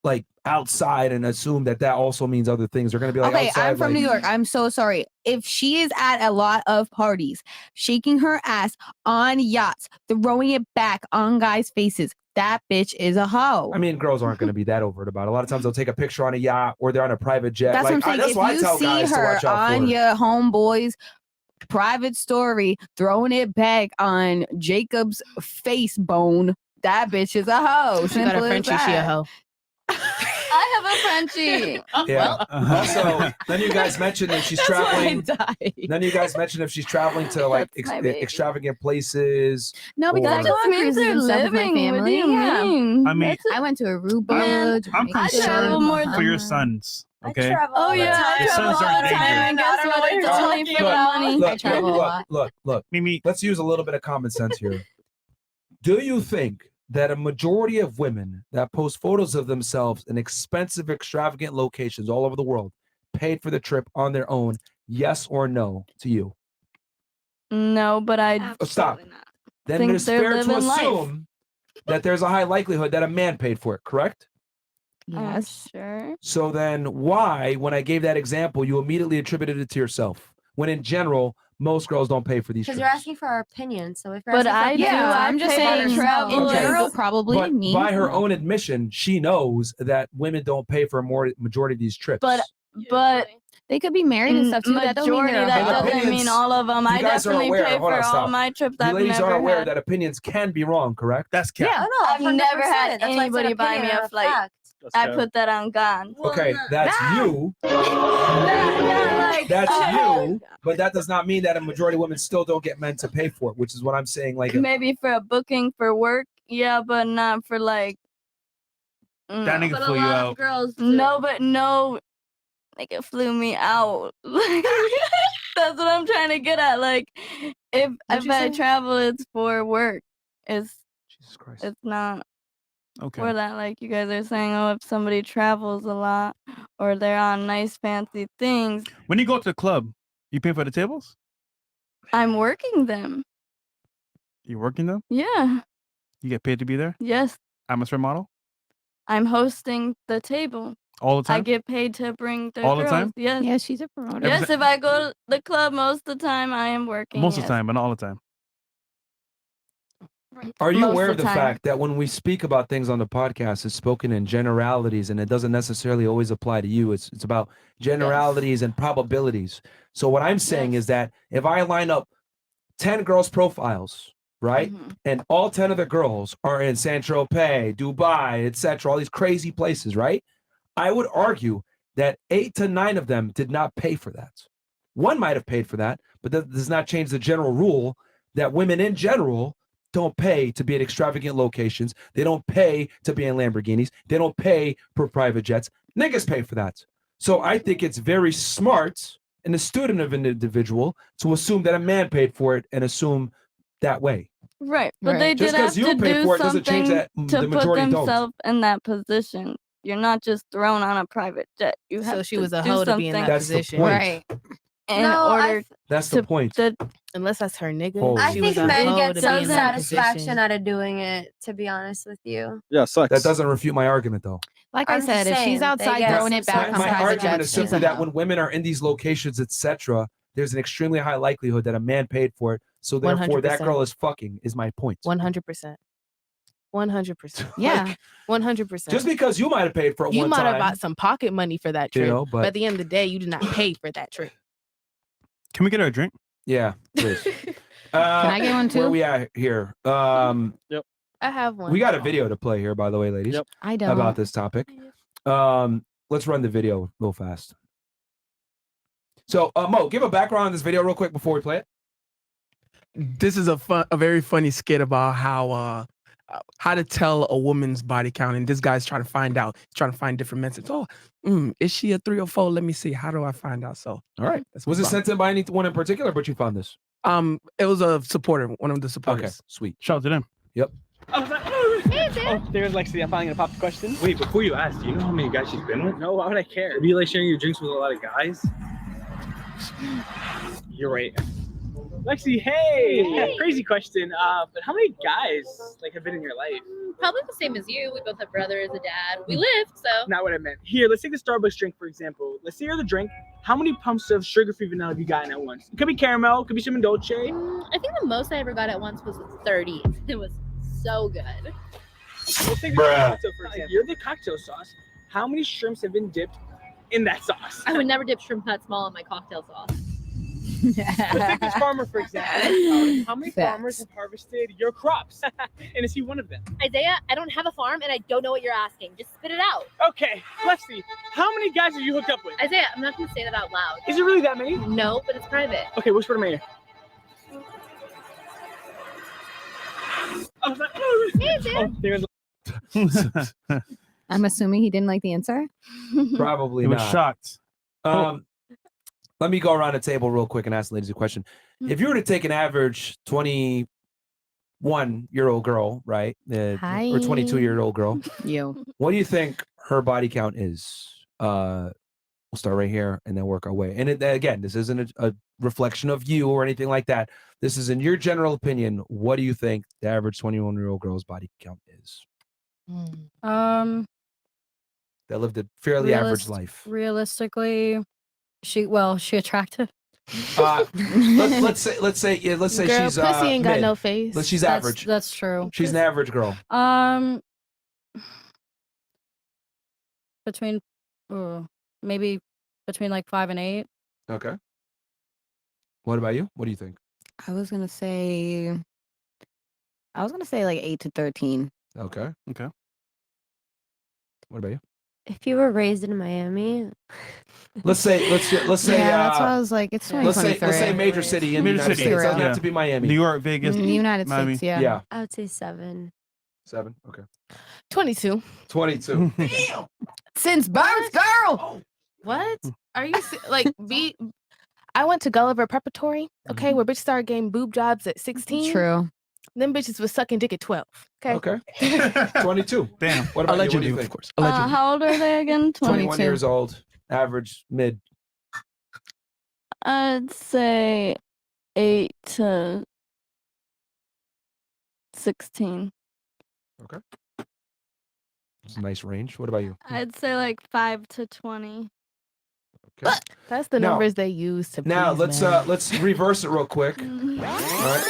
like outside and assume that also means other things. They're gonna be like, Okay, outside, I'm from like, New York. I'm so sorry. If she is at a lot of parties, shaking her ass on yachts, throwing it back on guys' faces, that bitch is a hoe. I mean, girls aren't going to be that overt about it. A lot of times they'll take a picture on a yacht or they're on a private jet. That's like, what I'm saying. that's If what I you tell see guys to her watch out on for. your homeboy's private story, throwing it back on Jacob's face bone, that bitch is a hoe. She got a Simple as Frenchie, she a that. hoe. I have a Frenchie. Yeah. Also, then you guys mentioned if she's That's why I traveling. died. Then you guys mentioned if she's traveling to like That's my baby. extravagant places. No, because I or- go on means cruises they're and stuff with my living. What do family. you Yeah. mean? I mean, That's I went to Aruba. Man, I'm Jamaica, I travel more concerned for your Bahamas. sons. I Okay. travel Oh all the yeah, time. I Your travel sons all are in the time, danger. and guess what? It's only for money. Look, I travel a lot. look. Mimi, Let's use a little bit of common sense here. Do you think that a majority of women that post photos of themselves in expensive, extravagant locations all over the world paid for the trip on their own? Yes or no to you? No, but I Stop. Then think it's they're fair to living life. assume that there's a high likelihood that a man paid for it, correct? I'm Yes. sure. So then why, when I gave that example, you immediately attributed it to yourself? When in general, most girls don't pay for these Because trips. you're asking for our opinion. So if you're But asking for I do. Yeah, I I'm just pay saying for travel. in Okay. general, probably But me. by her No. own admission, she knows that women don't pay for a majority of these trips. But They could be married and stuff too. That don't mean majority, they're a that But hoe. doesn't mean opinions- all of them. you I guys are definitely aware- pay hold for on, all stop. my trips. you I've ladies never are aware had. that opinions can be wrong, correct? that's cap. Yeah. Oh, no, I've never 100%. had That's why it's an anybody buy me opinion, a not flight. fact. I put that on God. Okay, that's you. Like, That's okay. you. But that does not mean that a majority of women still don't get men to pay for it, which is what I'm saying. Like, Maybe for a booking for work, yeah, but not for like. That nigga But a flew you lot out. of girls do. No, but no, nigga flew me out. Like, that's what I'm trying to get at. Like, if What'd you I say? travel, it's for work. Jesus Christ. It's not Okay. for that. Like you guys are saying, oh, if somebody travels a lot or they're on nice fancy things, When you go to the club, you pay for the tables? I'm working them. You working them? Yeah. You get paid to be there? Yes. Atmosphere model? I'm hosting the table. All the time? I get paid to bring the All the girls. time? Yes. Yeah, she's a promoter. Yes, if I go to the club most of the time, I am working. Most of yes. the time, but not all the time. Are you Most aware of of the the time. fact that when we speak about things on the podcast, it's spoken in generalities and it doesn't necessarily always apply to you? It's about generalities and probabilities. So what I'm saying is that if I line up 10 girls' profiles, right, Mhm. and all 10 of the girls are in Saint-Tropez, Dubai, etc., all these crazy places, right, I would argue that 8 to 9 of them did not pay for that. One might have paid for that, but that does not change the general rule that women in general don't pay to be at extravagant locations. They don't pay to be in Lamborghinis. They don't pay for private jets. Niggas pay for that. So I think it's very smart and astute of an individual to assume that a man paid for it and assume that way. Right. But Right. they Just did have 'cause you to pay do for it doesn't change something that to the put majority don't. themselves in that position. You're not just thrown on a private jet. You have So she to was a do hoe to be in something. that That's the position. point. Right. in No, order That's the to point. Unless that's her nigga. Holy I she think was a men hoe get to some be in that satisfaction position. out of doing it, to be honest with you. Yeah, sucks. That doesn't refute my argument, though. Like I I'm said, just if saying, she's they outside get throwing some it back on My private argument jets, is she's simply a that hoe. when women are in these locations, etc., there's an extremely high likelihood that a man paid for it. So therefore, that 100%. girl is fucking. Is my point. 100%. 100%. Yeah. 100%. Just because you might have paid for it You one might have time, bought some pocket money for that you trip, know, but at the end of the day, you did not pay for that trip. Can we get her a drink? yeah, please. Can I get one Where too? we at here? I have one. We got a video to play here, by the way, ladies, Yep. I don't. about this topic. Let's run the video real fast. So, Mo, give a background on this video real quick before we play it. This is a very funny skit about how to tell a woman's body count, and this guy's trying to find different methods. Oh, is she a 3 or 4? Let me see. How do I find out? So, All right. that's Was it sent in by anyone in particular, but you found this? It was a supporter, one of the supporters. Okay, sweet. Shout out to them. Yep. Oh, there's Lexi. I'm finally gonna pop the question. Wait, before you ask, do you know how many guys she's been with? No, why would I care? Are you like sharing your drinks with a lot of guys? You're right. Lexi, hey! Crazy question. But how many guys have been in your life? Probably the same as you. We both have brothers, a dad. We lived, so. Not what I meant. Here, let's take the Starbucks drink for example. Let's say you're the drink. How many pumps of sugar-free vanilla have you gotten at once? It could be caramel, it could be cinnamon dolce. I think the most I ever got at once was 30. It was so good. Let's take the cocktail for example. You're the cocktail sauce. How many shrimps have been dipped in that sauce? I would never dip shrimp cut small in my cocktail sauce. Let's take this farmer for example. How many farmers have harvested your crops? And is he one of them? Isaiah, I don't have a farm and I don't know what you're asking. Just spit it out. Okay, Lexi, how many guys have you hooked up with? Isaiah, I'm not going to say that out loud. Is it really that many? No, but it's private. Okay, whisper to my ear. There's I'm assuming he didn't like the answer. Probably He was not. shocked. Let me go around the table real quick and ask the ladies a question. If you were to take an average 21-year-old girl, right, or 22-year-old girl, what do you think her body count is? We'll start right here and then work our way. And again, this isn't a reflection of you or anything like that. This is in your general opinion. What do you think the average 21-year-old girl's body count is? That lived a fairly average life. Realistically, she attractive. Let's say Girl, she's pussy ain't got mid. no face. She's average. That's true. She's an average girl. Between maybe between 5 and 8. Okay. What about you? What do you think? I was gonna say 8 to 13. Okay. Okay. What about you? If you were raised in Miami, Let's say Yeah, that's why I was like, it's let's say 2023. major city in the Major United city, States. Doesn't yeah. have to be Miami. New York, Vegas, The United Miami. States, yeah. Yeah. I would say 7. 7. Okay. 22. 22. Since birth, girl. What? Are you I went to Gulliver Preparatory, okay, where bitches started getting boob jobs at 16. True. Them bitches was sucking dick at 12. Okay. 22. Damn. What about Allegedly, you? What do you of think? course. Allegedly. How old are they again? 21 years old. Average mid. I'd say 8 to 16. Okay. It's a nice range. What about you? I'd say 5 to 20. Okay. That's the Now- numbers they use to Now please let's reverse it real quick. All right.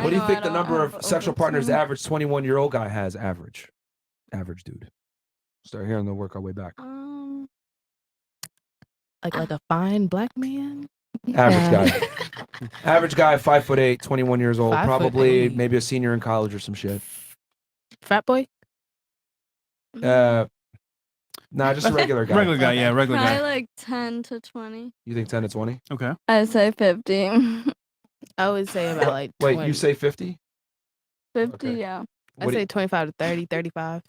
What do you think the number of sexual partners the average 21-year-old guy has? Average dude. Start here and then work our way back. like a fine black man. Average guy. Average guy, 5'8", 21 years old, 5'8". probably maybe a senior in college or some shit. Fat boy. Nah, just a regular guy. Regular guy, yeah, regular guy. Probably 10 to 20. You think 10 to 20? Okay. I'd say 50. I would say about Wait, 20. you say 50? 50, Okay. yeah. I'd What do say you- 25 to 30, 35.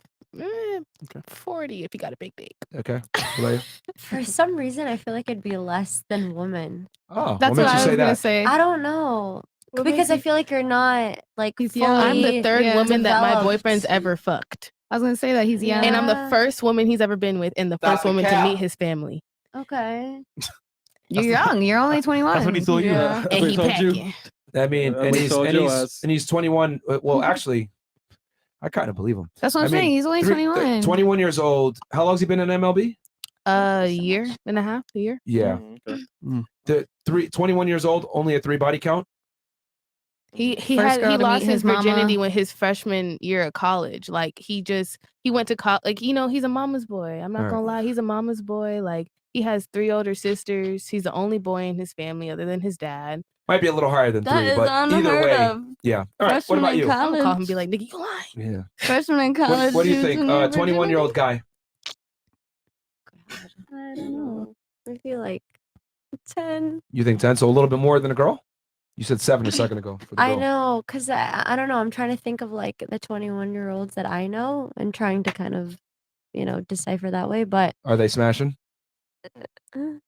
40 if you got a big dick. Okay. What about you? For some reason, I feel like it'd be less than women. Oh, That's what what makes I you was say gonna that? say. I don't know. Because I feel like you're not fully I'm the third woman that my developed. boyfriend's ever fucked. I was gonna say that he's young. And I'm the Yeah. first woman he's ever been with and the Stop first the woman to cap. meet his family. Okay. You're young. You're only 21. That's what he told you. Yeah. And he told you. packing. I mean, Yeah, we told your ass. and he's 21. Well, actually, I kind of believe him. That's what I'm saying. He's only 21. 21 years old. How long's he been in MLB? A year and a half. A year. Yeah. Okay. 21 years old, only a 3 body count. He First girl to lost meet his his mama. virginity when his freshman year of college. Like he went to college. Like he's a mama's boy. I'm not gonna lie, he's a mama's boy. Like he has 3 older sisters. He's the only boy in his family other than his dad. Might be a little higher than That 3, is but either unheard way, of. yeah. All right. What Freshman about in you? I'm gonna call him college. and be like, nigga, you lying. Yeah. Freshman in college. What do you think? losing your 21-year-old guy. I don't know. I feel like 10. You think 10? So a little bit more than a girl? You said 7 a second ago. For the I girl. know, because I don't know. I'm trying to think of like the 21-year-olds that I know and trying to kind of, decipher that way. But Are they smashing?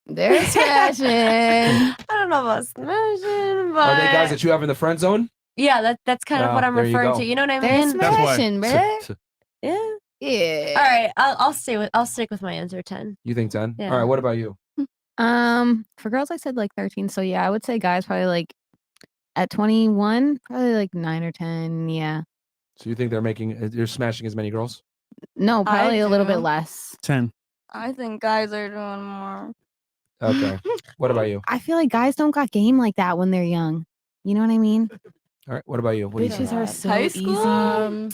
They're smashing. I don't know about smashing, but Are they guys that you have in the friend zone? yeah, that's kind of what Oh, I'm there you referring go. to. You know what I They're mean? That's why. smashing, bro. Yeah. Yeah. All right, I'll stick with my answer 10. You think 10? Yeah. All right. What about you? For girls, I said like 13. So yeah, I would say guys probably like at 21, probably like 9 or 10. Yeah. So you think they're smashing as many girls? No, probably a little bit do. less. 10. I think guys are doing more. Okay. What about you? I feel like guys don't got game like that when they're young. You know what I mean? All right. What about you? What do you think? Bitches are so High easy. school? Y'all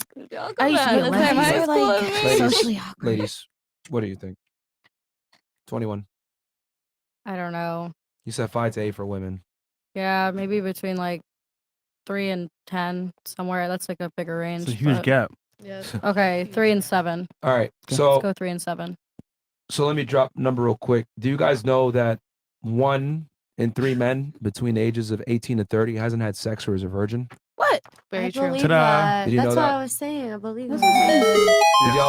I used to got get the same ladies high are, school like, as me. socially awkward. Ladies, what do you think? 21. I don't know. You said 5 to 8 for women. Yeah, maybe between like 3 and 10 somewhere. That's like a bigger range. It's a huge but- gap. Yeah. Okay, 3 and 7. All right. Let's So go 3 and 7. so let me drop number real quick. Do you guys know that 1 in 3 men between the ages of 18 to 30 hasn't had sex or is a virgin? What? I Very true. believe Ta-da. that. Did you know That's what that? I was saying. I believe that.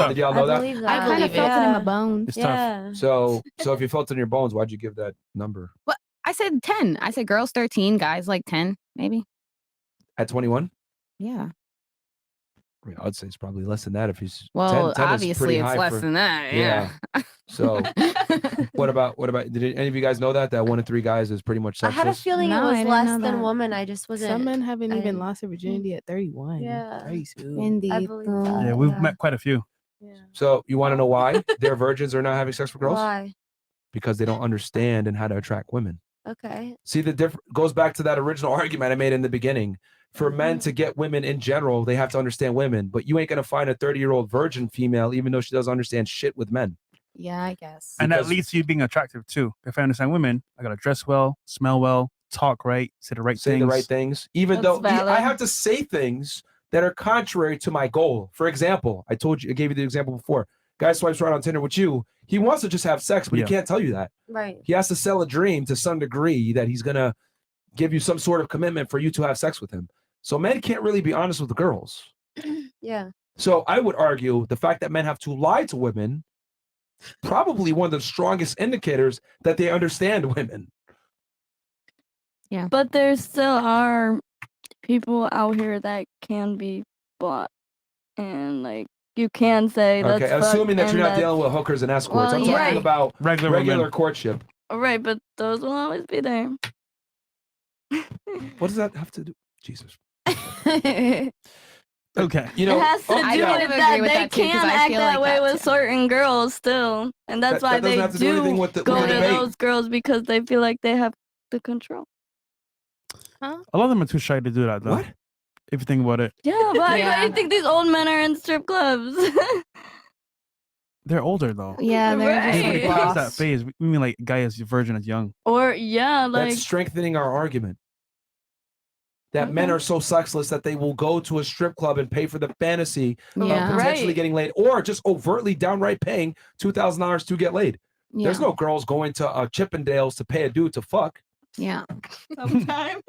Did y'all know I that? believe that. I kind of believe felt it in my Yeah. bones. It's tough. Yeah. So if you felt it in your bones, why'd you give that number What? I said 10. I said girls 13, guys like 10, maybe. at 21? Yeah. I mean, I'd say it's probably less than that if he's Well, 10 is obviously pretty it's high less for- than that. Yeah. So what about did any of you guys know that 1 in 3 guys is pretty much I had a sexless? feeling No, it I was didn't less know than that. woman. I just wasn't. Some men haven't even I- lost their virginity at 31. Yeah. Very soon. I Indeed. believe that. Yeah, we've yeah. met quite a few. So you want to know why their virgins are not having sex with girls? Why? Because they don't understand and how to attract women. Okay. See, the difference goes back to that original argument I made in the beginning. For men to get women in general, they have to understand women. But you ain't gonna find a 30-year-old virgin female, even though she doesn't understand shit with men. Yeah, I guess. And that Because- leads to you being attractive too. If I understand women, I gotta dress well, smell well, talk right, say the right Say things. the right things, even That's though valid. I have to say things that are contrary to my goal. For example, I gave you the example before. Guy swipes right on Tinder with you. He wants to just have sex, but Yeah. he can't tell you that. Right. He has to sell a dream to some degree that he's gonna give you some sort of commitment for you to have sex with him. So men can't really be honest with the girls. Yeah. So I would argue the fact that men have to lie to women, probably one of the strongest indicators that they understand women. But there still are people out here that can be bought. And like you can say that's Okay, assuming that you're not dealing with hookers and escorts. Well, I'm yeah. talking about Regular regular women. courtship. Right, but those will always be there. What does that have to do? Jesus. Okay. You know, it has to I do kind with of that agree with they that too, 'cause can I act feel that like way that with too. certain girls still, and that's That why doesn't they have to do anything with the go to debate. those girls because they feel like they have the control. A lot of them are too shy to do that though. What? If you think about it. Yeah, but why do Yeah. you think these old men are in strip clubs? They're older though. Yeah, they're Right. just Nobody like passes that boss. phase. We mean like guy is virgin as young. Or yeah, like That's strengthening our argument. That men Okay. are so sexless that they will go to a strip club and pay for the fantasy Yeah. of potentially Right. getting laid, or just overtly downright paying $2,000 to get laid. Yeah. There's no girls going to Chippendales to pay a dude to fuck. Yeah. sometimes.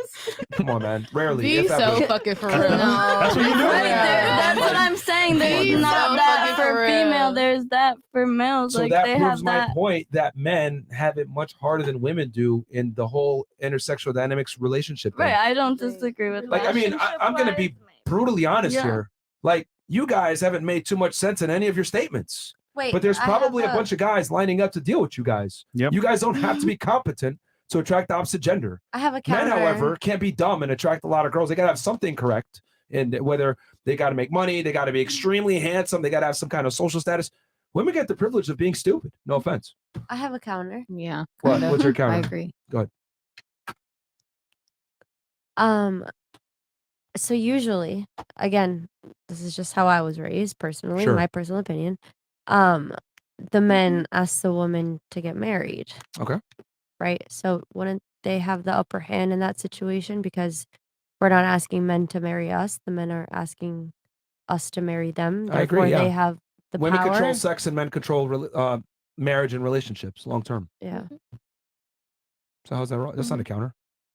Come on, man. Rarely. Be if so ever. fucking for real. That's what you do. Right, that's what I'm saying. There's Be not so that fucking for for female. real. There's that for males. So like that they proves have my that. point that men have it much harder than women do in the whole intersexual dynamics relationship. thing. Right, I don't disagree with Like, that. I mean, I'm going to be brutally honest Yeah. here. Like, you guys haven't made too much sense in any of your statements. Wait. But there's I have probably a bunch of guys lining up to deal with you guys. Yep. You guys don't have to be competent to attract the opposite gender. I have a Men, counter. however, can't be dumb and attract a lot of girls. They got to have something correct. And whether they got to make money, they got to be extremely handsome, they got to have some kind of social status. Women get the privilege of being stupid. No offense. I have a counter. Yeah. What? kinda. What's your counter? I agree. Go ahead. So usually, again, this is just how I was raised personally, Sure. my personal opinion. The men ask the woman to get married, Okay. right? So wouldn't they have the upper hand in that situation because we're not asking men to marry us, the men are asking us to marry them. I agree. Therefore, Yeah. they have the Women power. control sex and men control marriage and relationships long term. Yeah, So how's that wrong? That's not a counter.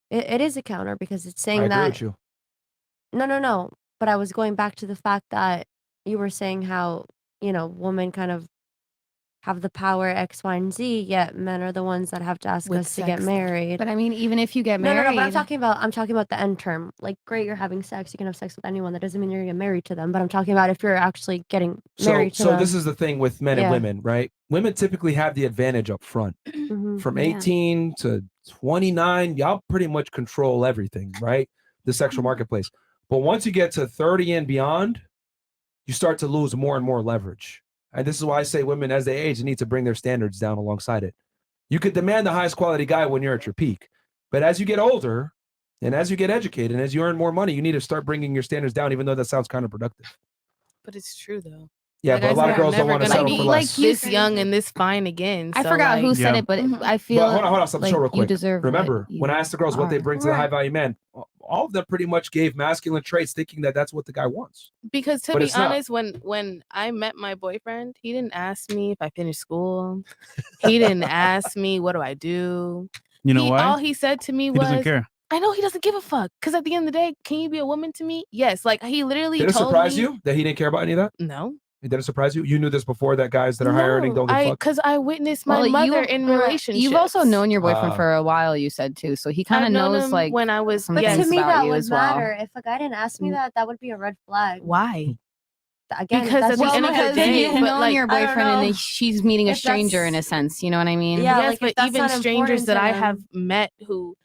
it is a counter because it's I saying agree that with you. no. But I was going back to the fact that you were saying how, women kind of have the power X, Y, and Z, yet men are the ones that have to ask With us to get sex. married. But I mean, even if you get No, married, but I'm talking about the end term. Like, great, you're having sex. You can have sex with anyone. That doesn't mean you're gonna get married to them. But I'm talking about if you're actually getting married to So them. this is the thing with men and Yeah. women, right? Women typically have the advantage up front. Mhm. From Yeah. 18 to 29, y'all pretty much control everything, right? The sexual marketplace. But once you get to 30 and beyond, you start to lose more and more leverage. And this is why I say women, as they age, need to bring their standards down alongside it. You could demand the highest quality guy when you're at your peak. But as you get older and as you get educated and as you earn more money, you need to start bringing your standards down, even though that sounds counterproductive. But it's true though. Yeah, Like but I a lot of said, I'm girls don't never want to gonna settle for be less. this young and this fine again. I so, forgot who like- said it, but I feel But hold on, stop the show like real quick. you deserve. what Remember, when you I asked the girls what they are. bring to the high value man, all of them pretty much gave masculine traits, thinking that that's what the guy wants. Because to But be it's not. honest, when I met my boyfriend, he didn't ask me if I finished school. He didn't ask me what do I do. You know why? All he said to me He was, doesn't care. I know he doesn't give a fuck. Because at the end of the day, can you be a woman to me? Yes. Like he literally Did it told surprise me. you that he didn't care about any of that? No. It didn't surprise you? You knew this before, that guys that are high earning don't give a fuck? Because I witnessed my Well, mother you- in relationships. You've also known your boyfriend Ah. for a while, you said too, so he kind I've of known knows him like when I was some But things to me, about that you would as well. matter. If a guy didn't ask me that would be a red flag. Why? Again, Because that's at the just end of the because day, you've but, known like, your I don't boyfriend and know. then she's meeting a If stranger in a that's- sense. You know what I mean? Yeah, Yes, like, if but that's even not strangers important that to I them. have met who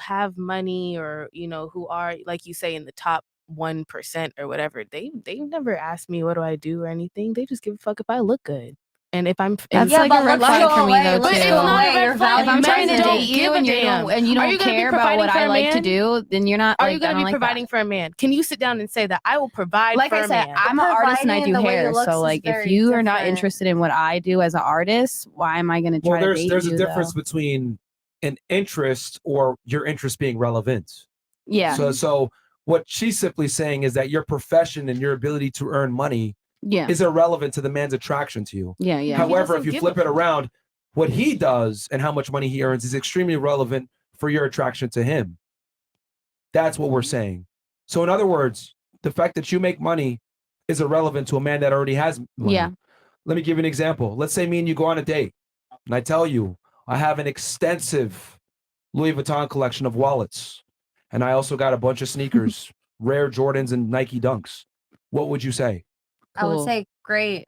have money or who are like you say in the top 1% or whatever, they never ask me what do I do or anything. They just give a fuck if I look good. And if I'm That's Yeah, like but a red looks flag go for me away, though looks But too. it's go not a away. red Your flag. If I'm value trying to Men don't date you give a and damn. you Are don't you gonna be care about providing what for I a like to man? do, then you're not Are like you I gonna don't be like providing that. for a man? Can you sit down and say that I will provide Like for I a said, man? I'm an artist and I Providing do the way he hair. looks So is like if very you are not different. interested in what I do as an artist, why am I gonna try Well, to date there's you a difference though? between an interest or your interest being relevant. Yeah. So what she's simply saying is that your profession and your ability to earn money Yeah. is irrelevant to the man's attraction to you. Yeah, yeah. However, if doesn't you give flip a it fuck. around, what he does and how much money he earns is extremely relevant for your attraction to him. That's what we're saying. So in other words, the fact that you make money is irrelevant to a man that already has money. Yeah. Let me give you an example. Let's say me and you go on a date and I tell you I have an extensive Louis Vuitton collection of wallets and I also got a bunch of sneakers, rare Jordans and Nike Dunks. What would you say? I would Cool. say great.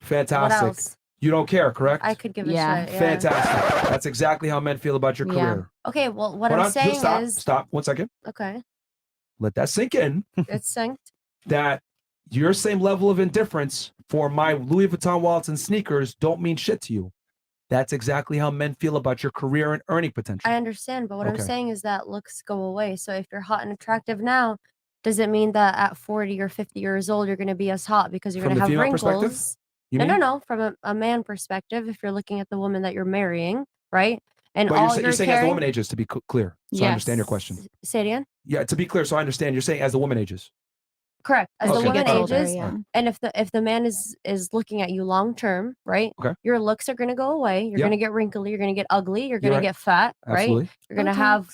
What Fantastic. else? You don't care, correct? I could give Yeah. a shit. Yeah. Fantastic. That's exactly how men feel about your Yeah. career. Okay, well, what Hold I'm on, saying is stop 1 second. okay. Let that sink in. It's synced. That your same level of indifference for my Louis Vuitton wallets and sneakers don't mean shit to you. That's exactly how men feel about your career and earning potential. I understand, but what I'm Okay. saying is that looks go away. So if you're hot and attractive now, does it mean that at 40 or 50 years old you're going to be as hot because you're From going to the have female perspective, wrinkles? you No, mean? no. From a man perspective, if you're looking at the woman that you're marrying, right? And But all you're you're saying as the caring, woman ages, to be clear, so I understand your question. say it again. Yeah, to be clear, so I understand. You're saying as the woman ages. Correct. As the Okay. woman Oh, ages, yeah. and if the man is looking at you long term, right? Okay. Your looks are gonna go away. You're Yeah. gonna get wrinkly. You're gonna get ugly. You're You're gonna right. get fat, Absolutely. right? You're gonna have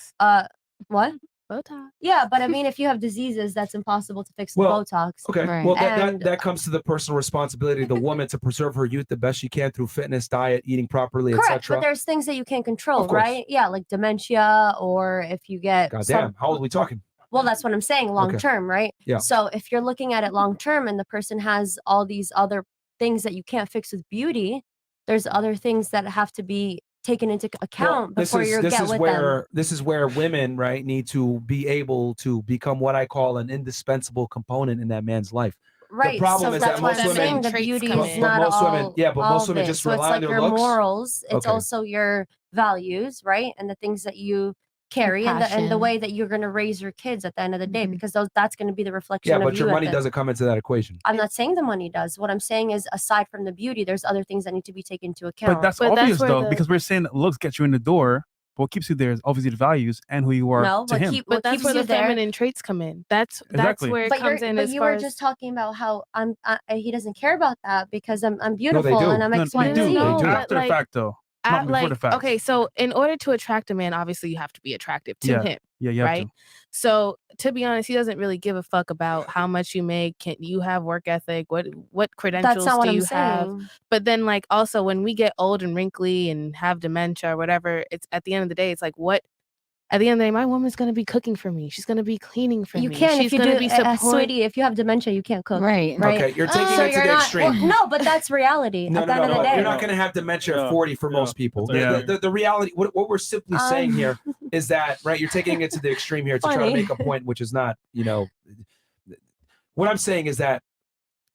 what? Botox. Yeah, but I mean, if you have diseases, that's impossible to fix with Well, Botox. Okay. Right. Well, that And- comes to the personal responsibility of the woman to preserve her youth the best she can through fitness, diet, eating properly, Correct, etc. but there's things that you can't control, Of course. right? Yeah, like dementia, or if you get Goddamn, how old are we talking? Well, that's what I'm saying, long Okay. term, right? Yeah. So if you're looking at it long term and the person has all these other things that you can't fix with beauty, there's other things that have to be taken into account this before is you this get is with where them. this is where women, right, need to be able to become what I call an indispensable component in that man's life. Right. The problem So is that's that why most I'm saying women, the traits beauty come is in. but not most women, all, yeah, but all most of women it. just So it's rely on like their your looks. morals. It's Okay. also your values, right? And the things that you carry and the passion. way that you're going to raise your kids at the end of the day, because that's going to be the reflection Yeah, of but you. your at money the- doesn't come into that equation. I'm not saying the money does. What I'm saying is, aside from the beauty, there's other things that need to be taken into account. But that's But that's obvious where though, the- because we're saying that looks get you in the door. But what keeps you there is obviously the values and who you are No, to what him. keep But what that's keeps where you the there. feminine traits come in. That's Exactly. where it But comes in. but as you far were as just talking about how he doesn't care about that because I'm beautiful do. and I'm No, X, they Y, and do. Z. They No, do. but After the like, fact though, not before the fact. okay, so in order to attract a man, obviously you have to be attractive to Yeah. him. Yeah, you have right? to. So to be honest, he doesn't really give a fuck about how much you make. Can you have work ethic? What credentials That's not what do I'm you have? saying. But then like also when we get old and wrinkly and have dementia or whatever, it's at the end of the day, it's like what at the end of the day, my woman's gonna be cooking for me. She's gonna be cleaning for You me. can She's if you gonna do, be support. sweetie. If you have dementia, you can't cook. Right. Right. Okay, you're taking So it to you're the not. extreme. Well, no, but that's reality. No, at no, the no, end of no. the day, You're not going to have dementia at 40 for most people. Yeah. The reality, what we're simply saying here is that, right, you're taking it to the extreme here to try to Funny. make a point, which is not, what I'm saying is that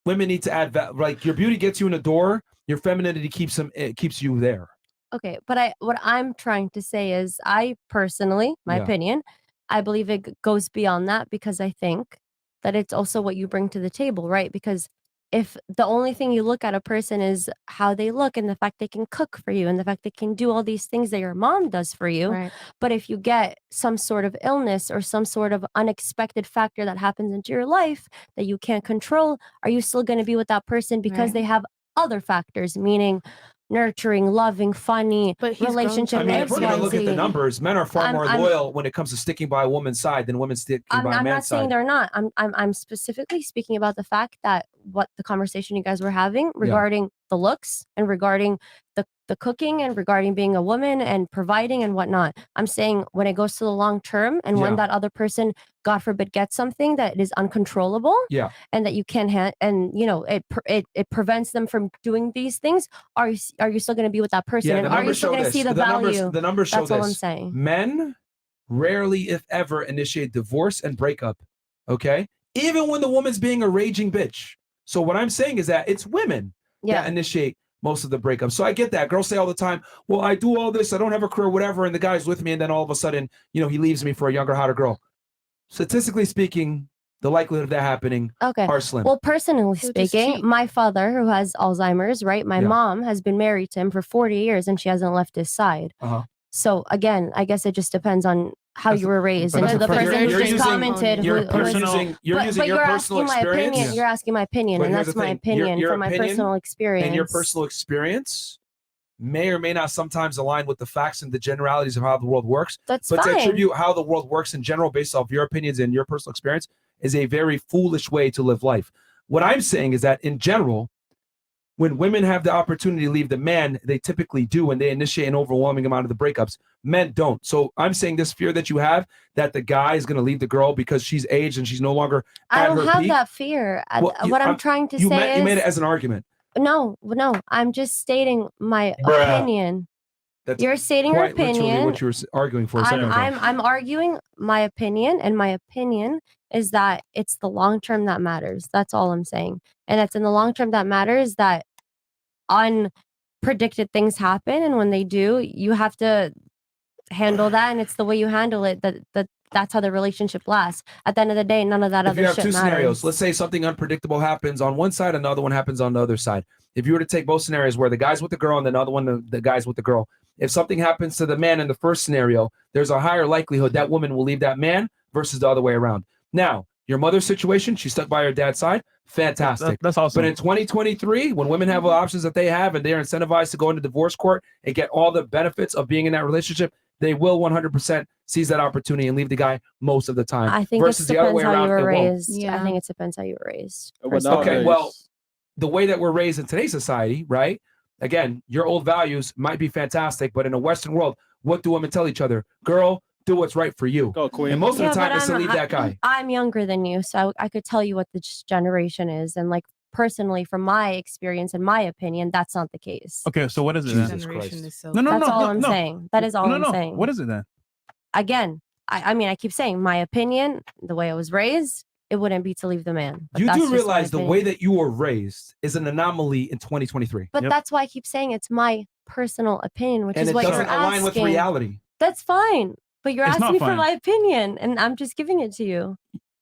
women need to add, like your beauty gets you in the door, your femininity keeps you there. Okay, but what I'm trying to say is, I personally, my Yeah. opinion, I believe it goes beyond that because I think that it's also what you bring to the table, right? Because if the only thing you look at a person is how they look and the fact they can cook for you and the fact they can do all these things that your mom does for you, Right. but if you get some sort of illness or some sort of unexpected factor that happens into your life that you can't control, are you still going to be with that person because Right. they have other factors, meaning nurturing, loving, funny, But he's grown relationship. I mean, if we're going to look at the XYZ. numbers, men are far more I'm- loyal when it comes to sticking by a woman's side than women sticking by a I'm not man's saying side. they're not. I'm specifically speaking about the fact that what the conversation you guys were having regarding the looks and regarding the cooking and regarding being a woman and providing and whatnot. I'm saying when it goes to the long term and when that other person, God forbid, gets something that is uncontrollable, and that you can't and it prevents them from doing these things. Are you still going to be with that person? Yeah, and the are you numbers still show going to this. see the value? The numbers show That's all I'm this. saying. Men rarely, if ever, initiate divorce and breakup. Okay, even when the woman's being a raging bitch. So what I'm saying is that it's women that initiate most of the breakup. So I get that. Girls say all the time, "Well, I do all this. I don't have a career, whatever." And the guy's with me, and then all of a sudden, he leaves me for a younger, hotter girl. Statistically speaking, the likelihood of that happening are slim. Well, personally He'll just speaking, cheat. my father, who has Alzheimer's, right? My mom has been married to him for 40 years and she hasn't left his side. So again, I guess it just depends on how you were raised. but And to that's the a- person you're who just using- commented, you're who was- using your but personal you're asking my experience. opinion. You're asking my opinion, But and here's that's the my thing. opinion Your from my opinion personal experience. And your personal experience may or may not sometimes align with the facts and the generalities of how the world works. That's but to fine. attribute how the world works in general based off your opinions and your personal experience is a very foolish way to live life. What I'm saying is that in general, when women have the opportunity to leave the man, they typically do, and they initiate an overwhelming amount of the breakups. Men don't. So I'm saying this fear that you have that the guy is going to leave the girl because she's aged and she's no longer I at don't her have peak. that fear. Well, What I'm trying to you say is you made it as an argument. no. I'm just stating my Bruh. opinion. That's You're stating your quite literally opinion. what you were arguing for a second ago. I'm arguing my opinion, and my opinion is that it's the long term that matters. That's all I'm saying. And that's in the long term that matters, that unpredicted things happen, and when they do, you have to handle that, and it's the way you handle it that's how the relationship lasts. At the end of the day, none of that If other you have shit two matters. scenarios, let's say something unpredictable happens on one side and the other one happens on the other side. If you were to take both scenarios where the guy's with the girl and the other one, the guy's with the girl, if something happens to the man in the first scenario, there's a higher likelihood that woman will leave that man versus the other way around. Now, your mother's situation, she's stuck by her dad's side, fantastic. That's awesome. But in 2023, when women have the options that they have and they're incentivized to go into divorce court and get all the benefits of being in that relationship, they will 100% seize that opportunity and leave the guy most of the time. I think it versus the other depends way how around, you were it won't. raised. I think it depends how you were raised. Okay, well, the way that we're raised in today's society, right? Again, your old values might be fantastic, but in a Western world, what do women tell each other? Girl, do what's right for you. Go, queen. And most of the Yeah, time, but it's to leave that guy. I'm younger than you, so I could tell you what the generation is. And like personally, from my experience and my opinion, that's not the case. Okay, so what is it Jesus then? Generation Christ. is so No, That's all no, I'm no. saying. That is all I'm no. saying. What is it then? Again, I mean, I keep saying my opinion, the way I was raised, it wouldn't be to leave the man. But You that's do just my realize the way opinion. that you were raised is an anomaly in 2023. But that's why I keep saying it's my personal opinion, which And is it what you're doesn't align asking. with reality. That's fine. But you're It's asking not me for fine. my opinion, and I'm just giving it to you.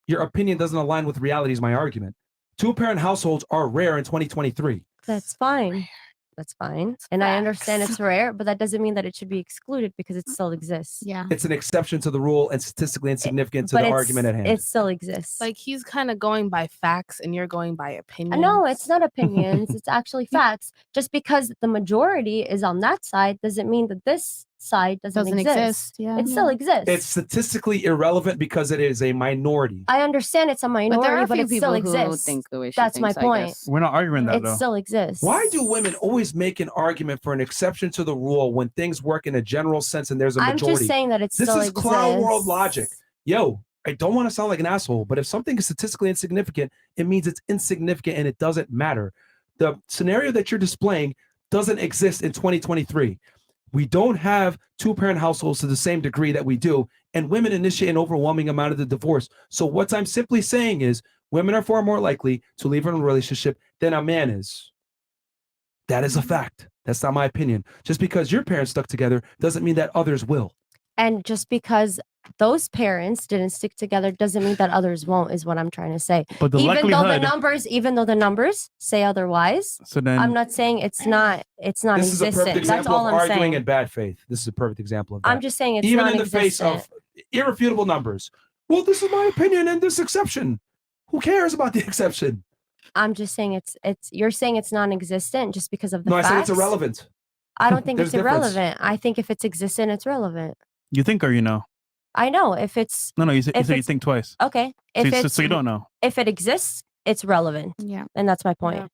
Your opinion doesn't align with reality is my argument. Two-parent households are rare in 2023. That's fine. That's fine. And I understand it's rare, but that doesn't mean that it should be excluded because it still exists. Yeah. It's an exception to the rule and statistically insignificant to But the it's- argument at hand. It still exists. Like he's kind of going by facts and you're going by opinion. No, it's not opinions. It's actually facts. Just because the majority is on that side doesn't mean that this side doesn't exist. Yeah. It still exists. It's statistically irrelevant because it is a minority. I understand it's a minority, there are a but few it still people who exists. think the way she That's my thinks, I point. guess. We're not arguing that It though. still exists. Why do women always make an argument for an exception to the rule when things work in a general sense and there's a I'm majority? just saying that it This still is clown world exists. logic. Yo, I don't want to sound like an asshole, but if something is statistically insignificant, it means it's insignificant and it doesn't matter. The scenario that you're displaying doesn't exist in 2023. We don't have two-parent households to the same degree that we do, and women initiate an overwhelming amount of the divorce. So what I'm simply saying is women are far more likely to leave in a relationship than a man is. That is a fact. That's not my opinion. Just because your parents stuck together doesn't mean that others will. And just because those parents didn't stick together doesn't mean that others won't, is what I'm trying to say. But the even though the likelihood- even though the numbers say otherwise, So then- I'm not saying it's not This is a perfect existent. That's example all of I'm arguing saying. in bad faith. This is a perfect example of that. I'm just saying it's even in the face non-existent. of irrefutable numbers. Well, this is my opinion and this exception. Who cares about the exception? I'm just saying it's you're saying it's non-existent just because of the No, I facts. said it's irrelevant. I don't think There's it's a difference. irrelevant. I think if it's existent, it's relevant. You think or you know? I know if it's No, you said you it's- think twice. okay. So If you- it's so you don't know. if it exists, it's relevant. Yeah, and that's my point.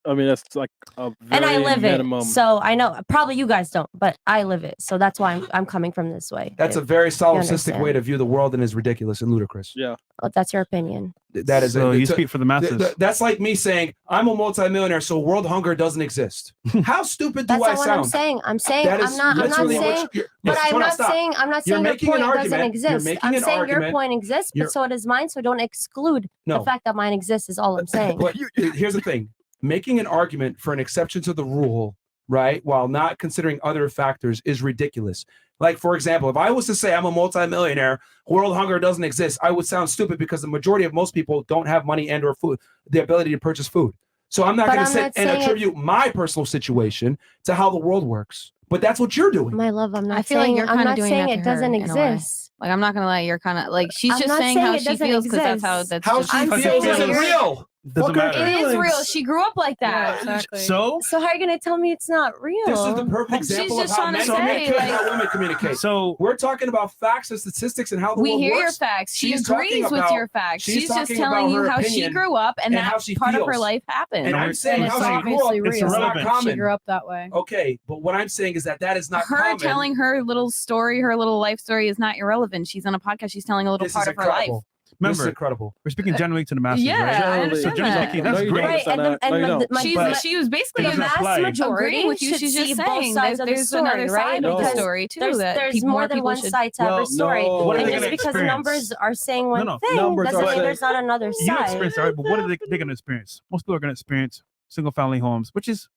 I mean, that's like a very And I live minimum. it, so I know. Probably you guys don't, but I live it, so that's why I'm coming from this way. That's a if very you solipsistic way understand. to view the world and is ridiculous and ludicrous. Yeah. Well, that's your opinion. That is So it. you speak for the masses. That's like me saying I'm a multimillionaire, so world hunger doesn't exist. How stupid do That's I not what sound? I'm saying. I'm saying That I'm is not literally what saying. you're- But yes, I'm hold on, not stop. saying I'm not You're saying your making an point doesn't argument. You're exist. making I'm an saying your argument. point exists, You're- but so does mine. So don't exclude No. the fact that mine exists. Is all I'm saying. But here's the thing: making an argument for an exception to the rule, right, while not considering other factors, is ridiculous. Like, for example, if I was to say I'm a multimillionaire, world hunger doesn't exist, I would sound stupid because the majority of most people don't have money and/or food, the ability to purchase food. So I'm not But going to I'm sit not and saying attribute my personal situation to how the world works. But that's what you're doing. My love, I'm not I feel saying like you're I'm kind of not doing saying that it to doesn't her in a way. exist. Like I'm not gonna lie, you're kind of like she's I'm just not saying saying how it she doesn't feels because that's how exist. that's How just she I'm feels saying isn't you're- real. Doesn't matter. It is real. She grew up like that. So So how are you gonna tell me it's not real? This is the perfect example just of how trying to men say, communicate and like- how women communicate. So we're talking about facts and statistics and how the We world hear works. your facts. She She's talking agrees with about- your facts. She's just talking telling about you her how she opinion grew up and and how that she part of her feels. life happened. And I'm saying it's how she grew up. obviously It's real. It's not irrelevant. common. She grew up that way. Okay, but what I'm saying is that is not her common. telling her little story, her little life story is not irrelevant. She's on a podcast. She's telling a little This part is of her life. incredible. This is remember, incredible. we're speaking generally to the masses, Yeah, right? I Generally. understand So generally that. speaking, that's No, you great. don't. Right, and No, you the, don't. my, She's but she was basically it doesn't mass apply. majority agreeing with you. should She's see just both saying sides that of the there's story, another right? side of the Because story too. there's that more than people one should. side to every story. no. What are And they just gonna because experience? numbers are saying one No. thing Numbers doesn't are mean saying- there's not another You side. experience it, right? But what are they going to experience? Most people are going to experience single family homes, which is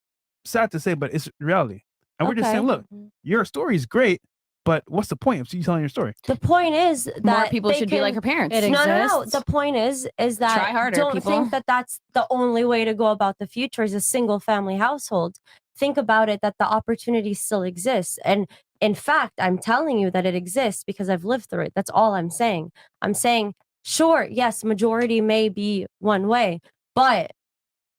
sad to say, but it's reality. And we're just Okay. saying, look, your story is great, but what's the point of you telling your story? The point is that More people they should be can- like her parents. It No. exists. The point is that Try harder, don't people. think that that's the only way to go about the future is a single family household. Think about it that the opportunity still exists. And in fact, I'm telling you that it exists because I've lived through it. That's all I'm saying. I'm saying, sure, yes, majority may be one way, but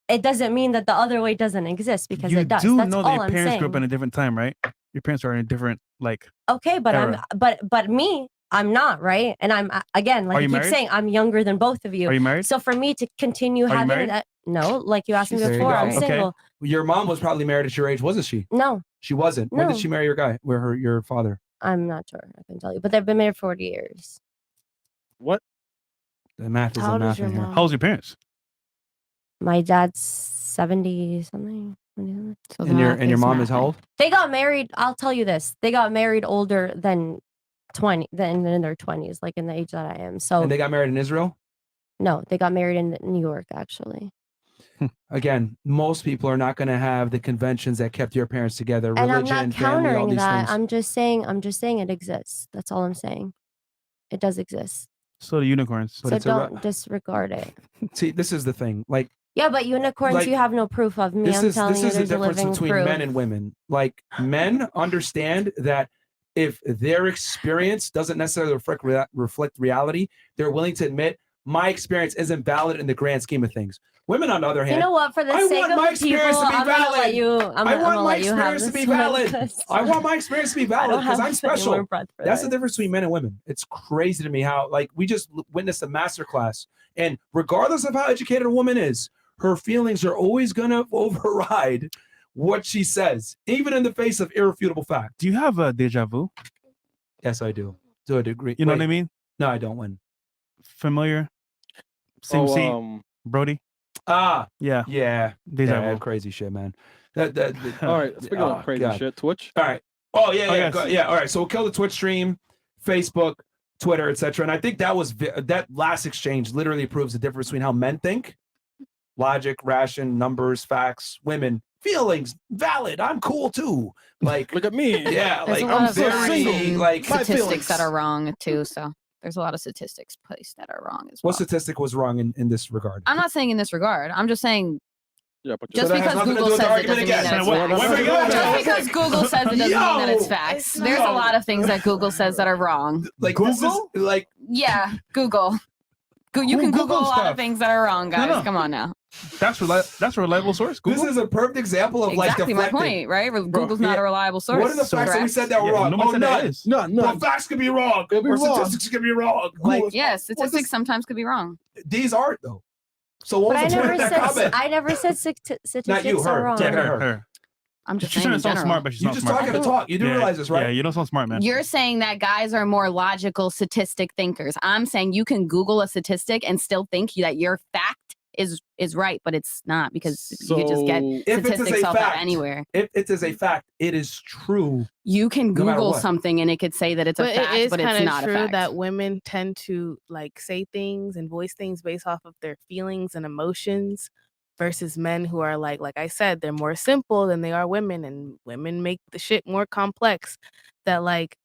it doesn't mean that the other way doesn't exist because You it does. do That's know all that your I'm parents saying. grew up in a different time, right? Your parents are in a different, like, Okay, but era. but me, I'm not, right? And I'm again, like Are I you keep married? saying, I'm younger than both of you. Are you married? So for me to continue Are you having married? that, no, like you asked me There you before, go. I'm Okay. single. Your mom was probably married at your age, wasn't she? No, She wasn't. When did No. she marry your guy? Your father? I'm not sure. I can tell you, but they've been married 40 years. What? The math How isn't old is your mathing here. mom? How old's your parents? My dad's 70 something. So And your mom is how old? They got married. I'll tell you this. They got married older than 20, than in their 20s, like in the age that I am. So And they got married in Israel? no, they got married in New York, actually. Again, most people are not going to have the conventions that kept your parents together. And I'm Religion, not family, all countering these that. things. I'm just saying it exists. That's all I'm saying. It does exist. So do unicorns. So don't disregard it. See, this is the thing. Like, Yeah, but unicorns, Like, you have no proof of. Me, I'm telling you, this is the there's a difference living between proof. men and women. Like, men understand that if their experience doesn't necessarily reflect reality, they're willing to admit my experience isn't valid in the grand scheme of things. Women, on the other hand, You know what? For the I sake want of my the experience people, to be I'm gonna let valid. you. I want gonna my let you have experience to be this one, valid. 'cause I want my experience to be I valid don't because have I'm any more special. breath for That's the this. difference between men and women. It's crazy to me how, like, we just witnessed a masterclass, and regardless of how educated a woman is, her feelings are always gonna override what she says, even in the face of irrefutable fact. Do you have a deja vu? Yes, I do. To a degree. You know what I Wait. mean? No, I don't win. Familiar? Same seat? Oh, Brody? Ah, Yeah. yeah. Deja Yeah, vu. crazy shit, man. all right. Speaking Oh, of crazy God. shit, Twitch. All right. Oh yeah, I yeah, guess. yeah. All right. So we'll kill the Twitch stream, Facebook, Twitter, etc. And I think that was that last exchange literally proves the difference between how men think, logic, ration, numbers, facts, women, feelings, valid. I'm cool too. Like, look at me. Yeah, There's like a lot I'm of very like statistics that are wrong too. So there's a lot of statistics placed that are wrong as well. What statistic was wrong in this regard? I'm not saying in this regard. I'm just saying Yeah, but just that has because nothing to Google do with the says it argument doesn't mean again. that it's So facts. where we going? Just because Google says it doesn't mean that it's facts. There's a Yo. lot of things that Google says that are wrong. Like this is like Yeah, Google. You can Google a lot stuff. of things that are wrong, guys. no. Come on now. That's a reliable source. Google? this is a perfect example of like Exactly my deflecting. point, right? Google's not a reliable source. What are the facts that we said that were Yeah, wrong? nobody Oh, said that none. is. No, But facts could be wrong. It'll be Or wrong. statistics could be wrong. Like Yeah, statistics sometimes could be wrong. these aren't though. So what But was I the point never of that said. comment? I never said statistics Not you, are her. wrong. Yeah, Her. I'm just She's saying trying in to sound general. smart, but she's You not just smart. talking to talk. You do realize this, right? Yeah, you don't sound smart, man. You're saying that guys are more logical statistic thinkers. I'm saying you can Google a statistic and still think that your fact is right, but it's not because you could just get If it is statistics a off that fact, anywhere. if it is a fact, it is true. You can No matter Google what. something and it could say that it's But a fact, it is but it's kind of not a true fact. that women tend to like say things and voice things based off of their feelings and emotions versus men who are like I said, they're more simple than they are women, and women make the shit more complex. That like,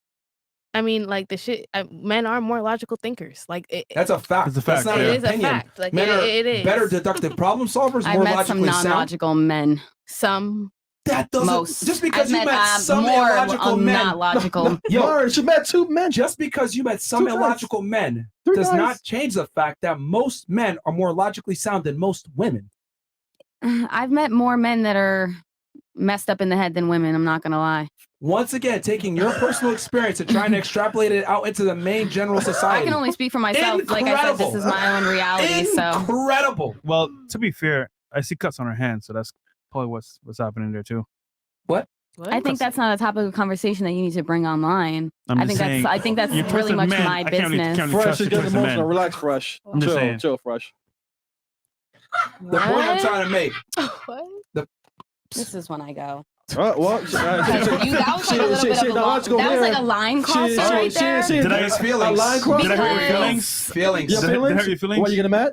I mean, like the shit, men are more logical thinkers. Like That's a fact. It's a fact, That's not yeah. an It is a opinion. fact. Like, Men are it is. better deductive problem solvers, I've more met some logically sound. non-logical men. some. That doesn't Most. just because I've you met, met some more illogical men. not logical. Yo, Marge, you met two men. just because you met some Two guys. illogical men Three does guys. not change the fact that most men are more logically sound than most women. I've met more men that are messed up in the head than women. I'm not gonna lie. Once again, taking your personal experience and trying to extrapolate it out into the main general society. I can only speak for myself. Like I said, this is my own reality. So Incredible. Well, to be fair, I see cuts on her hand, so that's probably what's happening there too. What? I think that's not a topic of conversation that you need to bring online. I'm I just think saying, that's you really trust much men. my I can't really- business. can't really Fresh trust is you getting trust the emotional. men. Relax, Fresh. I'm just chill, saying. chill, Fresh. The point I'm trying to make. What? This is when I go. Well, That was like a little bit of a that was like a line crosser right there. Did I His feelings. A line cross? Did I hurt your Because- feelings? Feelings. Your Did I feelings? hurt your feelings? Why you getting mad?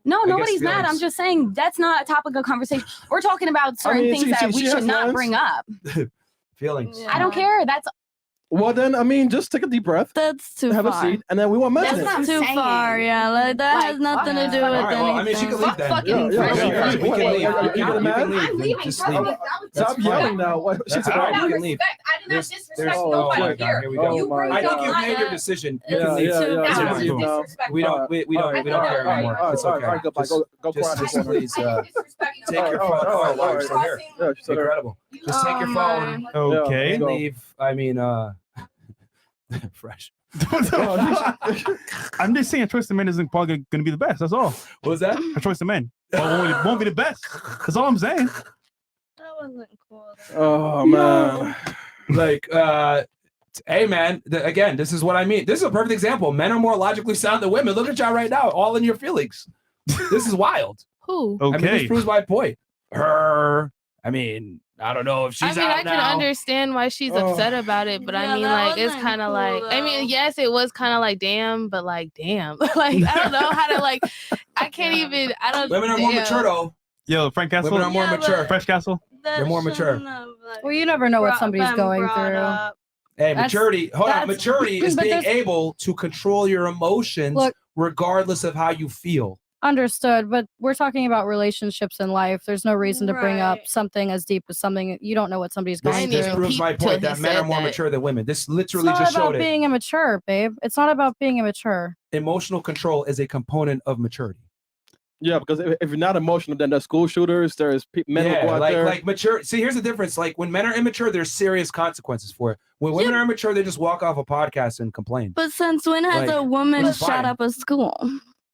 No, guess nobody's mad. feelings. I'm just saying that's not a topic of conversation. We're talking about certain mean, things she- that she we has should not lines. bring up. Feelings. I don't care. That's Well, then, I mean, just take a deep breath, That's too have far. a seat, and then we won't mention That's it. not Too far, yeah. Like that has nothing to do with All right, well, I anything. mean, she can leave then. fucking Yeah, Fresh. yeah, We can yeah. leave. You You getting can mad? leave. I'm leaving. Just First leave. of all, that was That's Stop fine. yelling now. What? She That's said, all right. no You can leave. respect. I did not disrespect oh, nobody my God, here. here we Oh, go. You bring my I think up you've my made your decision. You Yeah, can leave. yeah, yeah. It's That up was to you. disrespectful. We don't care anymore. It's okay. All right, goodbye. Just- Go cry in the just corner. please take your phone. Oh, wow, you're still here. Yeah, she's still there. Incredible. Just take your phone Okay. and leave. I mean, Fresh. I'm just saying, choice of men isn't probably going to be the best. That's all. What was that? A choice of men won't be the best. That's all I'm saying. That wasn't cool. Oh, man. Like, hey, man. Again, this is what I mean. This is a perfect example. Men are more logically sound than women. Look at y'all right now, all in your feelings. This is wild. Who? I mean, this Okay. proves my point. Her. I mean, I don't know if she's I mean, out I can now. understand why she's upset about it, but I Yeah, mean, that like, it's wasn't kind of cool, like, I mean, though. yes, it was kind of like, damn, but like, damn, like, I don't know how to like, I can't even, I don't. Women are more mature though. Yo, Frank Castle. Women are more mature. Fresh Castle. They're more mature. Well, you never know what somebody's going through. Hey, That's- maturity. Hold on. that's- Maturity is but being there's- able to control your emotions Look- regardless of how you feel. Understood, but we're talking about relationships in life. There's no reason to bring up Right. something as deep as something you don't know what somebody's This, going this through. proves my point that men are more mature than women. This literally It's not just about showed it. being immature, babe. It's not about being immature. Emotional control is a component of maturity. Yeah, because if you're not emotional, then there's school shooters. There's men who go out like there. like mature. See, here's the difference. Like when men are immature, there's serious consequences for it. When women are immature, they just walk off a podcast and complain. But since when has Like, a woman it's shut fine. up a school?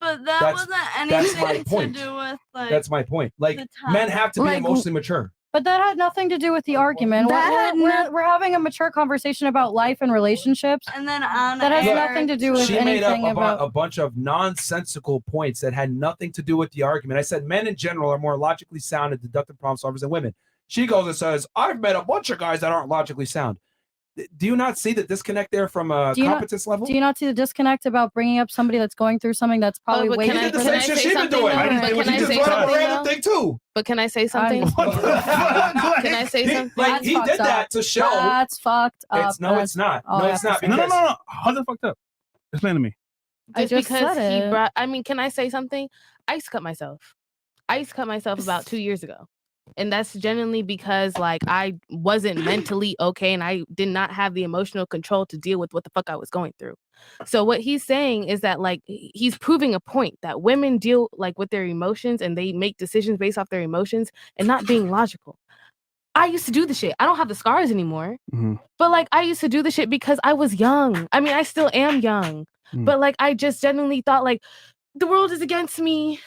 But that That's- wasn't that's my anything to point. do with like. That's my point. Like the men have to be Like, emotionally mature. But that had nothing to do with the argument. We're having a mature conversation about life and relationships. And then on that has air, nothing to do with She made up anything about. a bunch of nonsensical points that had nothing to do with the argument. I said men in general are more logically sound and deductive problem solvers than women. She goes and says, I've met a bunch of guys that aren't logically sound. Do you not see the disconnect there from a Do you not- competence level? Do you not see the disconnect about bringing up somebody that's going through something that's probably but way can I- deeper can than- I say something, though? But can I say something, though? too. But can I say something? Can I say something? Like he did that to show. That's fucked up. It's no, it's not. all No, I it's have not. to No, say. no, no, no. How's it fucked up? Explain to me. I Just just because said he it. brought, I mean, can I say something? I used to cut myself. I used to cut myself about 2 years ago. And that's genuinely because like I wasn't mentally okay and I did not have the emotional control to deal with what the fuck I was going through. So what he's saying is that like he's proving a point that women deal like with their emotions and they make decisions based off their emotions and not being logical. I used to do the shit. I don't have the scars anymore. But like I used to do the shit because I was young. I mean, I still am young. But like I just genuinely thought like the world is against me.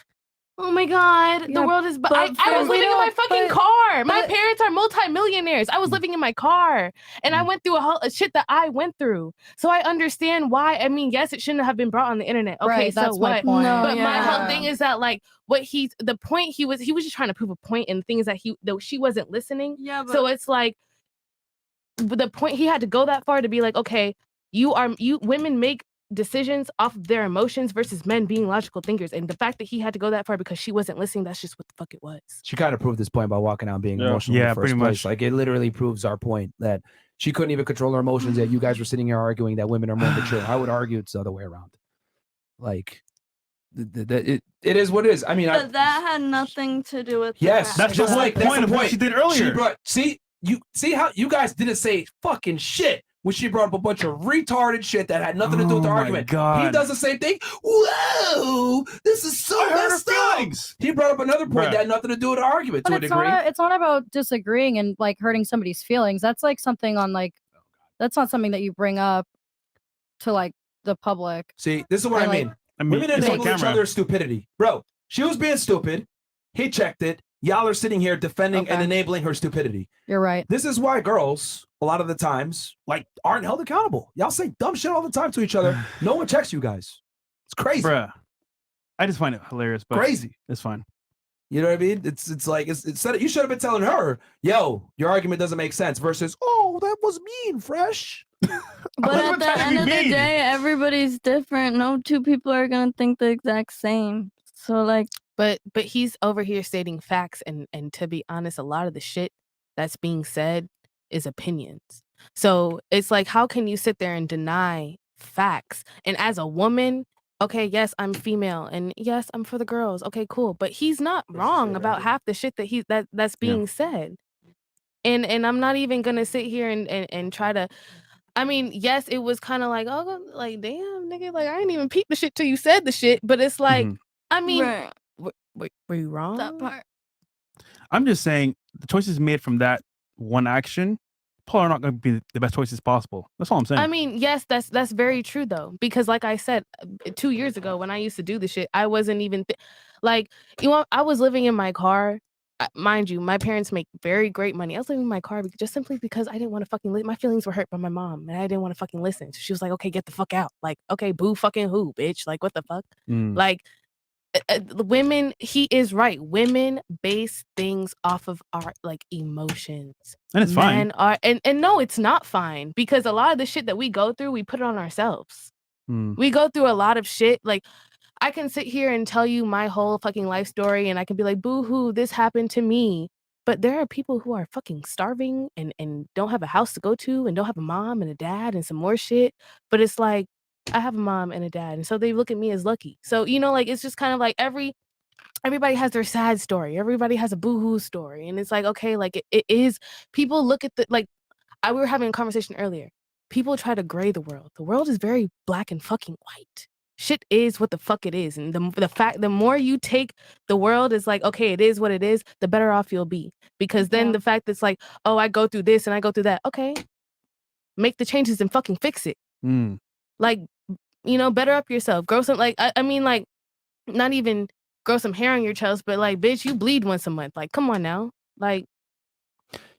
Oh my God, the world is. But I was living in my fucking car. My parents are multimillionaires. I was living in my car, and I went through a whole shit that I went through. So I understand why. I mean, yes, it shouldn't have been brought on the internet. Okay, Right, so that's my what? point. No, but my whole yeah. thing is that like what the point he was just trying to prove a point, and the thing is that she wasn't listening. Yeah, So but- it's like the point he had to go that far to be like, okay, you women make decisions off of their emotions versus men being logical thinkers. And the fact that he had to go that far because she wasn't listening, that's just what the fuck it was. She kind of proved this point by walking out and being emotional in Yeah, the first pretty place. much. Like it literally proves our point that she couldn't even control her emotions. Yet you guys were sitting here arguing that women are more mature. I would argue it's the other way around. Like it is what it is. I mean, But that had nothing to do with. yes, the just like that's point the of what point she did earlier. She brought you see how you guys didn't say fucking shit when she brought up a bunch of retarded shit that had nothing to do with the Oh my argument. God. He does the same thing. Whoa, this is so I hurt her messed up. feelings. He brought up another point Bruh. that had nothing to do with the argument But to a it's degree. not. It's not about disagreeing and like hurting somebody's feelings. That's like something on like. That's not something that you bring up to like the public. See, this is what Or, I like, mean. I mean, Women it's on enable each camera. other's stupidity. Bro, she was being stupid. He checked it. Y'all are sitting here defending and Okay. enabling her stupidity. You're right. This is why girls, a lot of the times, like, aren't held accountable. Y'all say dumb shit all the time to each other. No one checks you guys. It's crazy. Bruh. I just find it hilarious, but Crazy. It's fine. You know what I mean? It's like instead of, you should have been telling her, yo, your argument doesn't make sense versus, oh, that was mean, fresh. But at the end of the day, everybody's different. No two people are gonna think the exact same. So like, But he's over here stating facts, and to be honest, a lot of the shit that's being said is opinions. So it's like, how can you sit there and deny facts? And as a woman, okay, yes, I'm female, and yes, I'm for the girls. Okay, cool. But he's not wrong about half the shit that's being said. And I'm not even gonna sit here and try to. I mean, yes, it was kind of like, oh, like damn, nigga, like I didn't even peep the shit till you said the shit. But it's like, I mean, right. were you wrong? That part. I'm just saying the choices made from that one action probably are not going to be the best choices possible. That's all I'm saying. I mean, yes, that's very true though, because like I said, 2 years ago when I used to do the shit, I wasn't even like, you know, I was living in my car. Mind you, my parents make very great money. I was living in my car just simply because I didn't want to fucking my feelings were hurt by my mom, and I didn't want to fucking listen. So she was like, "Okay, get the fuck out." Like, okay, boo fucking who, bitch? Like, what the fuck? Like, women, he is right. Women base things off of our like emotions. And it's fine. Men are and no, it's not fine, because a lot of the shit that we go through, we put it on ourselves. We go through a lot of shit. Like, I can sit here and tell you my whole fucking life story, and I can be like, boo-hoo, this happened to me. But there are people who are fucking starving and don't have a house to go to and don't have a mom and a dad and some more shit. But it's like, I have a mom and a dad, and so they look at me as lucky. So, you know, like, it's just kind of like everybody has their sad story. Everybody has a boo-hoo story. And it's like, okay, like it is, people look at we were having a conversation earlier. People try to gray the world. The world is very black and fucking white. Shit is what the fuck it is. And the more you take the world as like, okay, it is what it is, the better off you'll be. Because then the fact that's like, oh, I go through this and I go through that. Okay, make the changes and fucking fix it. Like, you know, better up yourself. Grow some, like, I mean, like, not even grow some hair on your chest, but like, bitch, you bleed once a month. Like, come on now. Like,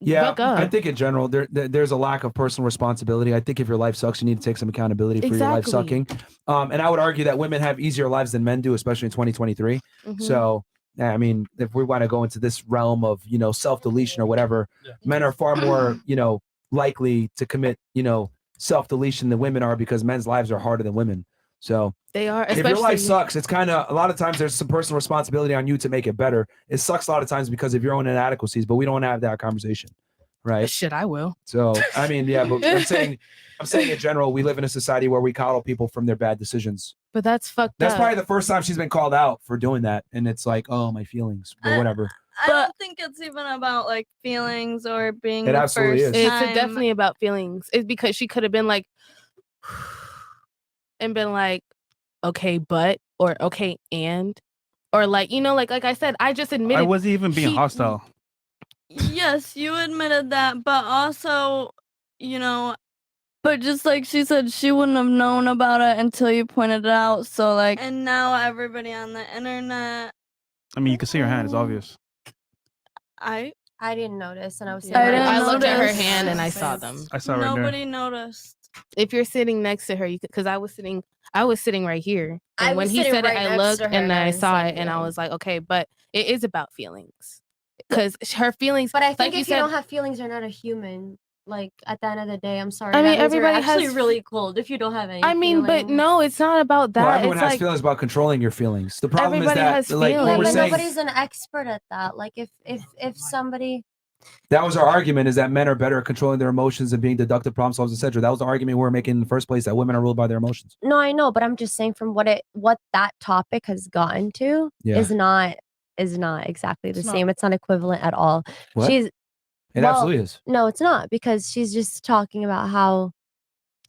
yeah, fuck up. I think in general there's a lack of personal responsibility. I think if your life sucks, you need to take some accountability for your life sucking. And I would argue that women have easier lives than men do, especially in 2023. So, I mean, if we want to go into this realm of, you know, self-deletion or whatever, men are far more, you know, likely to commit, you know, self-deletion than women are, because men's lives are harder than women. So they are. If your life sucks, it's kind of, a lot of times there's some personal responsibility on you to make it better. It sucks a lot of times because of your own inadequacies, but we don't have that conversation, right? Shit, I will. So I mean, yeah, but I'm saying in general, we live in a society where we coddle people from their bad decisions. But that's fucked That's up. probably the first time she's been called out for doing that, and it's like, oh, my feelings or whatever. I don't think it's even about like feelings or being It the absolutely first is. time. It's definitely about feelings. It's because she could have been like, and been like, okay, but, or okay, and, or like, you know, like I said, I just admitted I wasn't even being hostile. Yes, you admitted that, but also, you know, but just like she said, she wouldn't have known about it until you pointed it out. So like, and now everybody on the internet. I mean, you can see her hand. It's obvious. I didn't notice, and I was. I looked at her hand and I saw them. I saw right there. Nobody noticed. If you're sitting next to her, you could, because I was sitting right here, and I when was he sitting said right it, I next looked to her and and I I didn't saw see it, and I anything. was like, okay, but it is about feelings, because her feelings. But I think like if you you said, don't have feelings, you're not a human. Like, at the end of the day, I'm sorry. I mean, that means everybody you're actually has- really cold if you don't have any. I mean, but feelings. no, it's not about that. Well, everyone it's has like, feelings about controlling your feelings. The problem Everybody is that, has like, when feelings. we're But saying, nobody's an expert at that. Like, if somebody. that was our argument, is that men are better at controlling their emotions and being deductive problem solvers, etc. That was the argument we were making in the first place, that women are ruled by their emotions. No, I know, but I'm just saying from what that topic has gotten to Yeah. is not exactly the It's same. It's not equivalent at all. What? It absolutely is. No, it's not, because she's just talking about how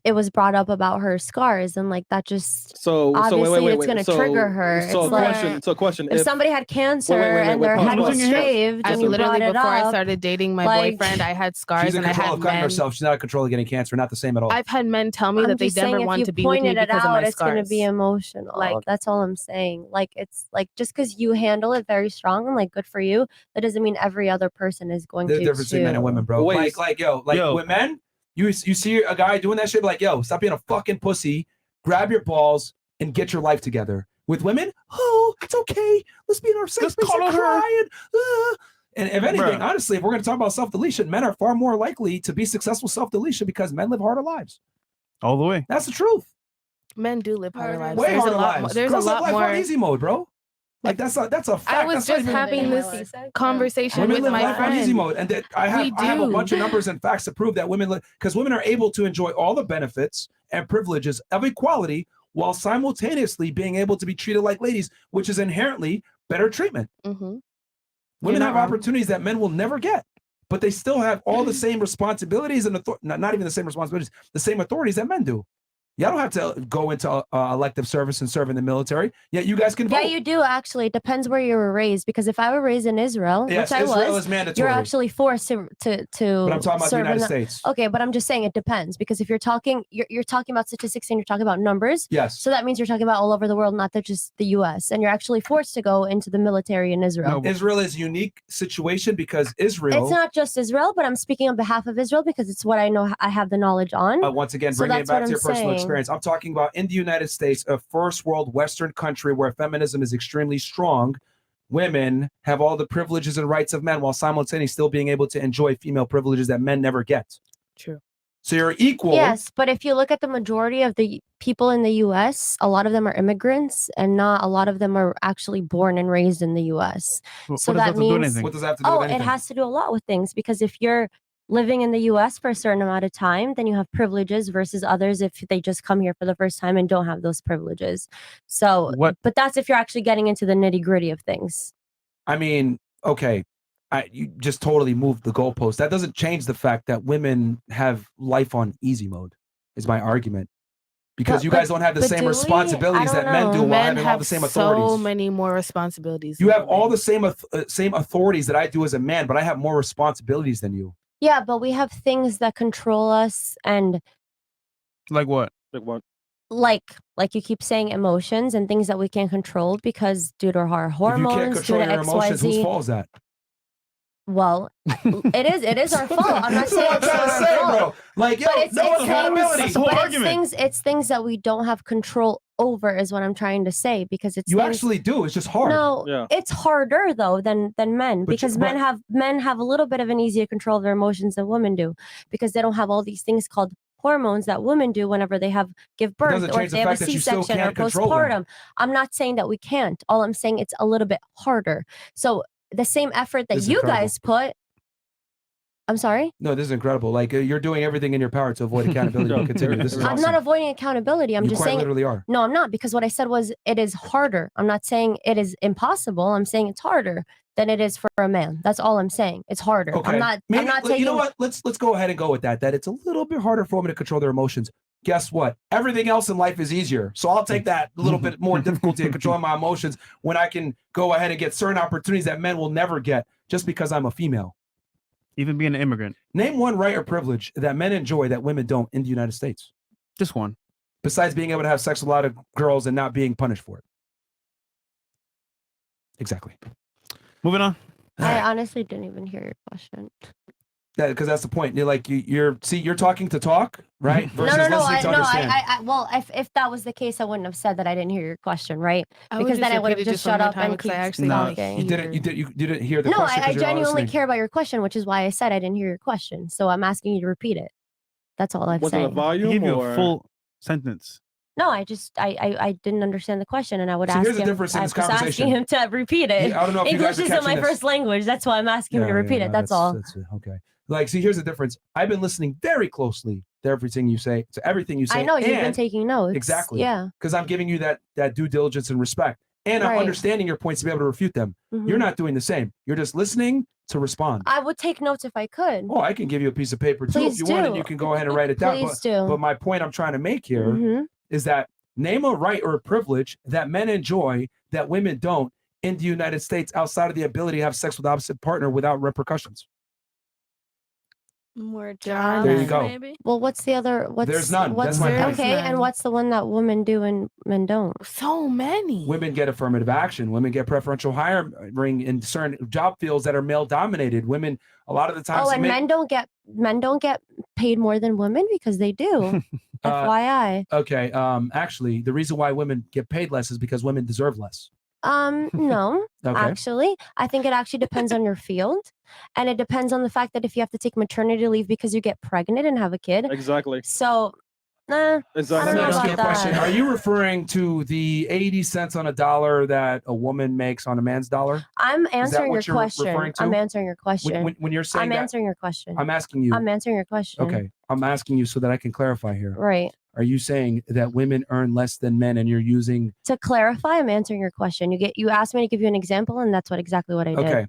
it was brought up about her scars, and like that just obviously wait. it's going to trigger her. So It's like, question. if somebody had cancer wait, and their pause, head pause. was shaved, I and you literally brought it before I up, started dating my like- boyfriend, I had scars She's in and I control had of cutting men. herself. She's not in control of getting cancer. Not the same at all. I've had men tell me I'm that they just saying, never if want you to be with me pointed it because of out, my it's going to scars. be emotional. Like- That's all I'm saying. Like, it's like, just because you handle it very strong and like good for you, that doesn't mean every other person is going There's a to difference between men and women, bro. Wait. Yo, with men, you see a guy doing that shit, like, yo, stop being a fucking pussy, grab your balls, and get your life together. With women, oh, it's okay. Let's be in our safe space and crying. And if anything, honestly, if we're going to talk about self-deletion, men are far more likely to be successful self-deletion because men live harder lives. All the way. That's the truth. Men do live harder lives. Way There's harder a lot. lives. There's Girls a live lot life more. on easy mode, bro. Like that's a fact. I was That's not just even- having this conversation Women with live my life on easy friend. mode, and that I have a do. bunch of numbers and facts to prove that women, because women are able to enjoy all the benefits and privileges of equality while simultaneously being able to be treated like ladies, which is inherently better treatment. Mm-hmm. Women have opportunities that men will never get, but they still have all the same responsibilities and not even the same responsibilities, the same authorities that men do. Y'all don't have to go into elective service and serve in the military. Yet you guys can vote. Yeah, you do actually. It depends where you were raised. Because if I were raised in Israel, Yes, which I Israel was, is mandatory. you're actually forced to. But I'm talking about the serve in United States. Okay, but I'm just saying it depends, because if you're talking about statistics and you're talking about numbers. Yes. So that means you're talking about all over the world, not just the U.S. And you're actually forced to go into the military in Israel. Israel is a unique situation because Israel. It's not just Israel, but I'm speaking on behalf of Israel because it's what I know. I have the knowledge on. Once again, So bringing it that's back what to your I'm personal saying. experience. I'm talking about in the United States, a first world Western country where feminism is extremely strong. Women have all the privileges and rights of men while simultaneously still being able to enjoy female privileges that men never get. True. So you're equal. Yes, but if you look at the majority of the people in the US, a lot of them are immigrants and not a lot of them are actually born and raised in the US. So that means What does that have to do with anything? it has to do a lot with things because if you're living in the US for a certain amount of time, then you have privileges versus others if they just come here for the first time and don't have those privileges. So but that's if you're actually getting into the nitty-gritty of things. I mean, okay, you just totally moved the goalpost. That doesn't change the fact that women have life on easy mode, is my argument. Because you guys don't have the same responsibilities that men do while Men having all have the same so authorities. many more responsibilities. You have all the same authorities that I do as a man, but I have more responsibilities than you. Yeah, but we have things that control us and like what? Like what? Like you keep saying emotions and things that we can't control because due to our hormones, If you can't due control to your emotions, whose XYZ. fault is that? Well, it is our fault. I'm not That's saying what it's I'm not trying to our say, fault. bro. Like, yo, But it's, no it's accountability. things, but it's things that we don't have control over is what I'm trying to say because it's You things, actually do. It's just hard. No, it's harder though than men But because you- men but- have a little bit of an easier control of their emotions than women do because they don't have all these things called hormones that women do whenever they give birth doesn't or change if the they have a fact that you still C-section or can't control them. postpartum. I'm not saying that we can't. All I'm saying it's a little bit harder. So the same effort that This is you incredible. guys put. I'm sorry? No, this is incredible. Like, you're doing everything in your power to avoid accountability to continue. This is I'm awesome. not avoiding accountability. I'm You just quite saying literally are. No, I'm not because what I said was it is harder. I'm not saying it is impossible. I'm saying it's harder than it is for a man. That's all I'm saying. It's harder. Okay. I'm not Maybe, I'm not like, taking you know what? Let's go ahead and go with that. That it's a little bit harder for women to control their emotions. Guess what? Everything else in life is easier. So I'll take that little bit more difficulty in controlling my emotions when I can go ahead and get certain opportunities that men will never get just because I'm a female. Even being an immigrant. Name one right or privilege that men enjoy that women don't in the United States. Just one. Besides being able to have sex with a lot of girls and not being punished for it. Exactly. Moving on. I honestly didn't even hear your question. Because that's the point. You're like you're talking to talk, right? Versus No, listening to understand. well, if that was the case, I wouldn't have said that I didn't hear your question, right? I would Because just then I would have repeat it just just one shut more up time and because keep I actually wanna talking. You didn't hear the No, question. I 'cause you're not genuinely listening. care about your question, which is why I said I didn't hear your question. So I'm asking you to repeat it. That's all I'm Was it saying. a volume He gave you or a full sentence. No, I didn't understand the question, and I would See, ask here's the him. difference in I'm this just asking conversation. him to repeat it. Yeah, I don't know if you English guys are isn't my catching this. first language. That's why I'm asking him to repeat it. no, That's all. That's it. Okay. Like, see, here's the difference. I've been listening very closely to everything you say, I know you've been and- taking notes. Exactly. Yeah. Because I'm giving you that due diligence and respect. And I'm Right. understanding your points to be able to refute them. You're Mhm. not doing the same. You're just listening to respond. I would take notes if I could. Oh, I can give you a piece of paper too Please if you want, and do. you can go ahead and write it down. Please but, do. but my point I'm trying to make here is Mhm. that name a right or a privilege that men enjoy that women don't in the United States outside of the ability to have sex with the opposite partner without repercussions. More John. There you jobs, go. maybe. Well, what's the other? What's There's none. What's That's my point. okay? There's And none. what's the one that women do and men don't? So many. Women get affirmative action. Women get preferential hiring in certain job fields that are male dominated. Women, a lot of the times, Oh, and men don't get paid more than women because they do. FYI. Okay. Actually, the reason why women get paid less is because women deserve less. No, Okay. actually, I think it actually depends on your field, and it depends on the fact that if you have to take maternity leave because you get pregnant and have a kid. Exactly. So, I Exactly. don't know Let me ask you about a question. that. Are you referring to the 80 cents on a dollar that a woman makes on a man's dollar? I'm Is that answering your what you're question. referring to? I'm answering your question. When you're saying I'm that, answering your question. I'm asking you. I'm answering your question. Okay. I'm asking you so that I can clarify here. Right. Are you saying that women earn less than men and you're using To clarify, I'm answering your question. You asked me to give you an example, and that's exactly what I did. Okay.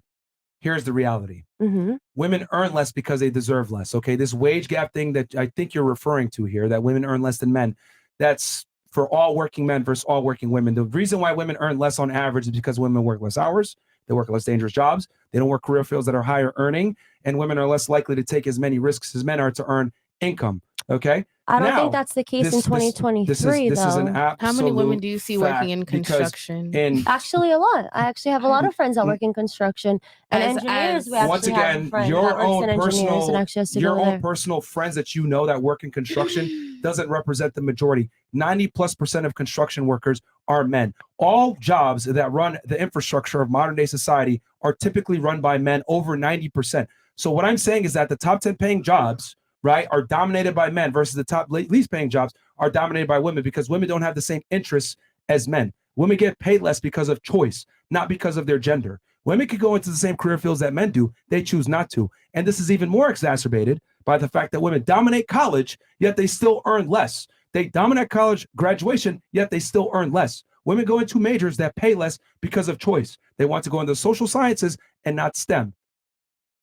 Here's the reality. Mm-hmm. Women earn less because they deserve less. Okay. This wage gap thing that I think you're referring to here, that women earn less than men, that's for all working men versus all working women. The reason why women earn less on average is because women work less hours, they work less dangerous jobs, they don't work career fields that are higher earning, and women are less likely to take as many risks as men are to earn income. Okay. I don't Now, think that's the case in this 2023, is an though. absolute How many women do you see working fact in because construction? in Actually, a lot. I actually have a lot of friends that work in construction and engineers. We actually once have a again, friend that your works own in engineers and personal actually has to your go own there. personal friends that you know that work in construction doesn't represent the majority. 90+% of construction workers are men. All jobs that run the infrastructure of modern day society are typically run by men, over 90%. So what I'm saying is that the top 10 paying jobs, right, are dominated by men versus the top least paying jobs are dominated by women because women don't have the same interests as men. Women get paid less because of choice, not because of their gender. Women could go into the same career fields that men do. They choose not to. And this is even more exacerbated by the fact that women dominate college, yet they still earn less. They dominate college graduation, yet they still earn less. Women go into majors that pay less because of choice. They want to go into social sciences and not STEM.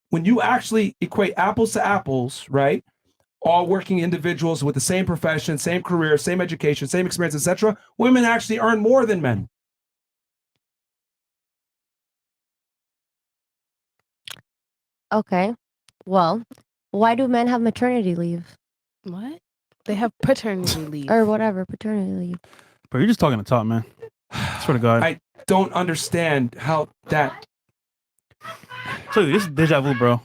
When you actually equate apples to apples, right? All working individuals with the same profession, same career, same education, same experience, etc., women actually earn more than men. Okay. Well, why do men have maternity leave? What? They have paternity leave. Or whatever, paternity leave. But you're just talking to top, man. Swear to God. I don't understand how that. So this is deja vu, bro.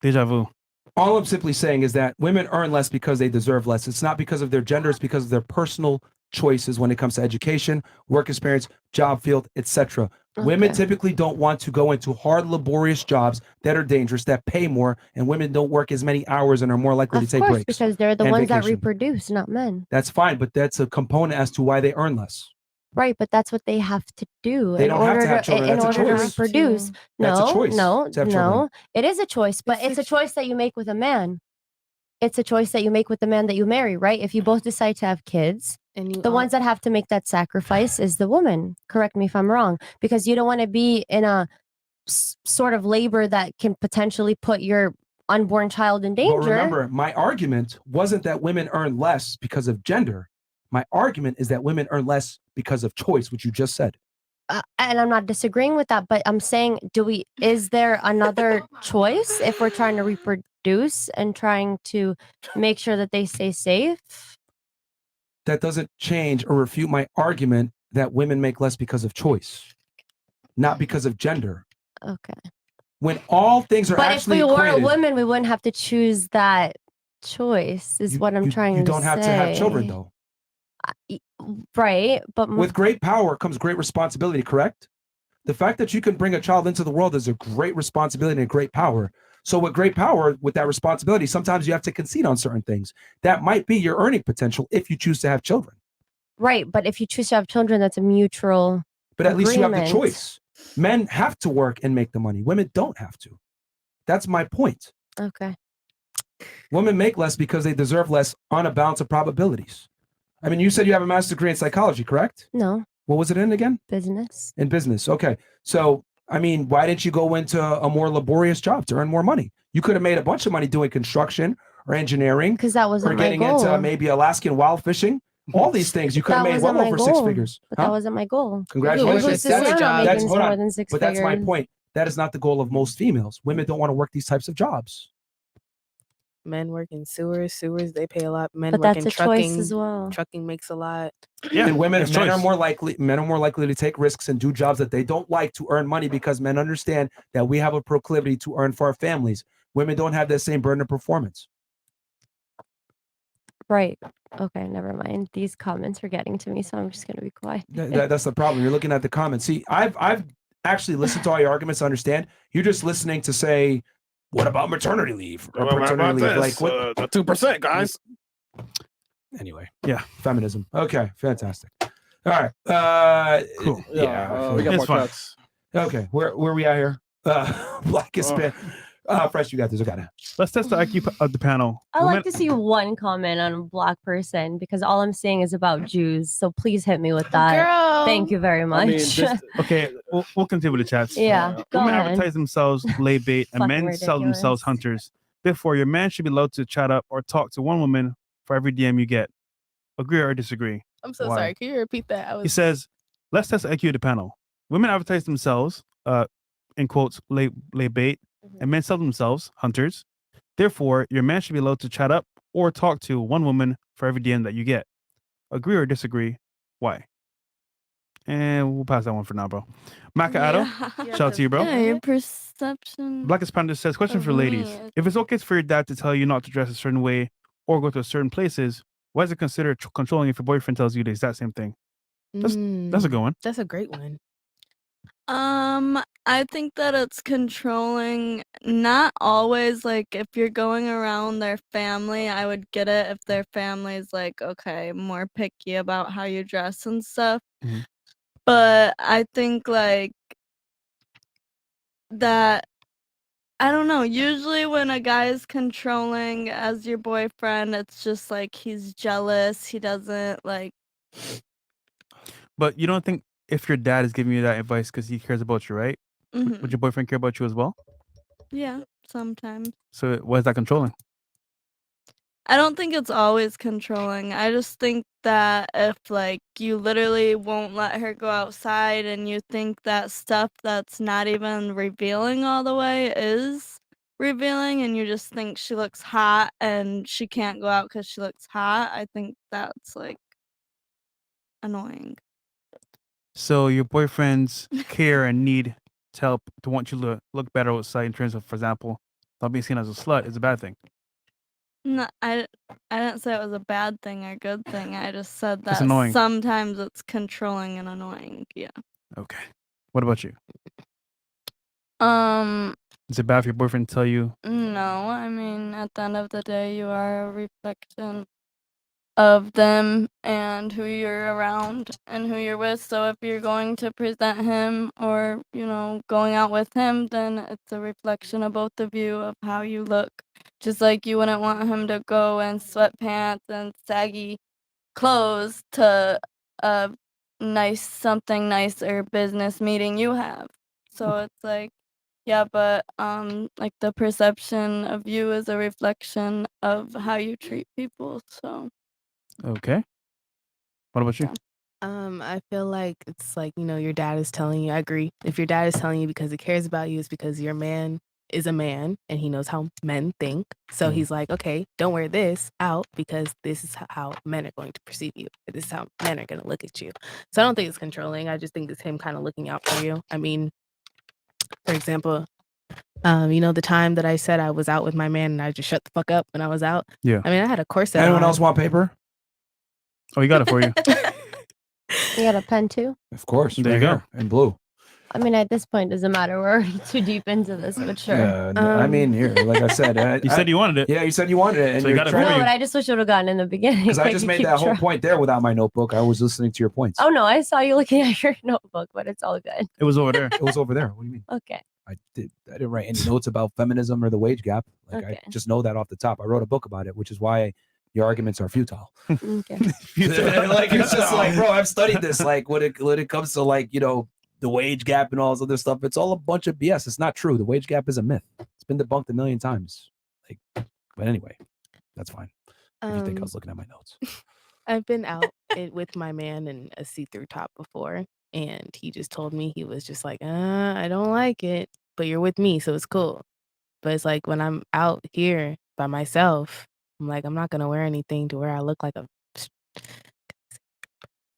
Deja vu. All I'm simply saying is that women earn less because they deserve less. It's not because of their gender, it's because of their personal choices when it comes to education, work experience, job field, etc. Women typically don't want to go into hard, laborious jobs that are dangerous, that pay more, and women don't work as many hours and are more likely to Of take course, breaks. because they're the and ones that vacation. reproduce, not men. That's fine, but that's a component as to why they earn less. Right, but that's what they have to do They in don't have order to have children. in That's a order to choice. reproduce. That's a No, choice no, to have children. no. It is a choice, but it's a choice that you make with a man. It's a choice that you make with the man that you marry, right? If you both decide to have kids, and you the ones that have to make that sacrifice is the woman. Correct me if I'm wrong, because you don't want to be in a sort of labor that can potentially put your unborn child in danger. But remember, my argument wasn't that women earn less because of gender. My argument is that women earn less because of choice, which you just said. And I'm not disagreeing with that, but I'm saying, is there another choice if we're trying to reproduce and trying to make sure that they stay safe? That doesn't change or refute my argument that women make less because of choice, not because of gender. Okay. When all things are But actually if we were a equated, woman, we wouldn't have to choose that choice, is what I'm trying to say. you don't have to have children, though. Right, but With great power comes great responsibility, correct? The fact that you can bring a child into the world is a great responsibility and great power. So with great power, with that responsibility, sometimes you have to concede on certain things. That might be your earning potential if you choose to have children. Right, but if you choose to have children, that's a mutual But at least you have the agreement. choice. Men have to work and make the money. Women don't have to. That's my point. Okay. Women make less because they deserve less on a balance of probabilities. I mean, you said you have a master's degree in psychology, correct? No. What was it in again? Business. In business. Okay. So, I mean, why didn't you go into a more laborious job to earn more money? You could have made a bunch of money doing construction or engineering. Because that wasn't or my getting goal. into maybe Alaskan wild fishing. All these things you could have That made wasn't well my over goal. 6 figures. But that wasn't my goal. Congratulations. Who's to say I'm not making hold more on. than 6 But that's my figures? point. That is not the goal of most females. Women don't want to work these types of jobs. Men work in sewers, they pay a lot. Men But work that's in a choice trucking, as well. trucking makes a lot. And men it's are choice. more likely to take risks and do jobs that they don't like to earn money because men understand that we have a proclivity to earn for our families. Women don't have that same burden of performance. Right. Okay, never mind. These comments are getting to me, so I'm just going to be quiet. That's the problem. You're looking at the comments. See, I've actually listened to all your arguments to understand. You're just listening to say, what about maternity leave or paternity leave? Like what? The 2%, guys. Anyway, yeah, feminism. Okay, fantastic. All right. Cool. Yeah, we got it's more fine. cuts. Okay, where we at here? Black is spin. Fresh, you got this. I got it. Let's test the IQ of the panel. I like to see one comment on a black person because all I'm seeing is about Jews. So please hit me with that. Girl. Thank you very much. Okay, we'll continue with the chats. Yeah, go Women ahead. advertise themselves lay bait, and Fucking men sell themselves ridiculous. hunters. Therefore, your man should be allowed to chat up or talk to one woman for every DM you get. Agree or disagree? I'm so Why? sorry. Can you repeat that? He says, let's test the IQ of the panel. Women advertise themselves, in quotes, lay bait, and men sell themselves, hunters. Therefore, your man should be allowed to chat up or talk to one woman for every DM that you get. Agree or disagree? Why? And we'll pass that one for now, bro. Maka shout out to you, bro. Yeah, your perception. Blackest Panda says, question of for ladies. me is- If it's okay for your dad to tell you not to dress a certain way or go to certain places, why is it considered controlling if your boyfriend tells you the exact same thing? That's a good one. That's a great one. I think that it's controlling, not always. Like, if you're going around their family, I would get it if their family's like, okay, more picky about how you dress and stuff. Mhm. But I think like that, I don't know, usually when a guy is controlling as your boyfriend, it's just like he's jealous, he doesn't like. But you don't think if your dad is giving you that advice because he cares about you, right? Mhm. Would your boyfriend care about you as well? Yeah, sometimes. So why is that controlling? I don't think it's always controlling. I just think that if like you literally won't let her go outside and you think that stuff that's not even revealing all the way is revealing and you just think she looks hot and she can't go out because she looks hot, I think that's like annoying. So your boyfriend's care and need to help to want you to look better outside in terms of, for example, not being seen as a slut is a bad thing. No, I didn't say it was a bad thing or good thing. I just said It's that annoying. sometimes it's controlling and annoying. Yeah. Okay. What about you? Um, Is it bad for your boyfriend to tell you? No, I mean, at the end of the day, you are a reflection of them and who you're around and who you're with. So if you're going to present him or, going out with him, then it's a reflection of both of you of how you look. Just like you wouldn't want him to go in sweatpants and saggy clothes to a something nicer business meeting you have. So it's like, yeah, but like the perception of you is a reflection of how you treat people. So Okay. What about you? I feel like it's like, your dad is telling you, I agree. If your dad is telling you because he cares about you, it's because your man is a man and he knows how men think. So he's like, okay, don't wear this out because this is how men are going to perceive you. This is how men are going to look at you. So I don't think it's controlling. I just think it's him kind of looking out for you. I mean, for example, the time that I said I was out with my man and I just shut the fuck up when I was out. Yeah. I mean, I had a corset Anyone on. else want paper? Oh, he got it for you. You got a pen too? Of course. There you right go. here, in blue. I mean, at this point, doesn't matter. We're already too deep into this, but sure. I mean, here, like I said, You said you wanted it. Yeah, you said you wanted it, and So you you're got it for No, you. but I just wish I would have gotten in the beginning. because I like just you made keep that whole trying. point there without my notebook. I was listening to your points. Oh no, I saw you looking at your notebook, but it's all good. It was over there. It was over there. What do you mean? Okay. I didn't write any notes about feminism or the wage gap. Like Okay. I just know that off the top. I wrote a book about it, which is why your arguments are futile. Okay. Like it's just like, bro, I've studied this. Like when it comes to like the wage gap and all this other stuff, it's all a bunch of BS. It's not true. The wage gap is a myth. It's been debunked a million times. Like, but anyway, that's fine. If you think I was looking at my notes. I've been out with my man in a see-through top before, and he just told me, he was just like, I don't like it, but you're with me, so it's cool. But it's like when I'm out here by myself, I'm like, I'm not gonna wear anything to where I look like a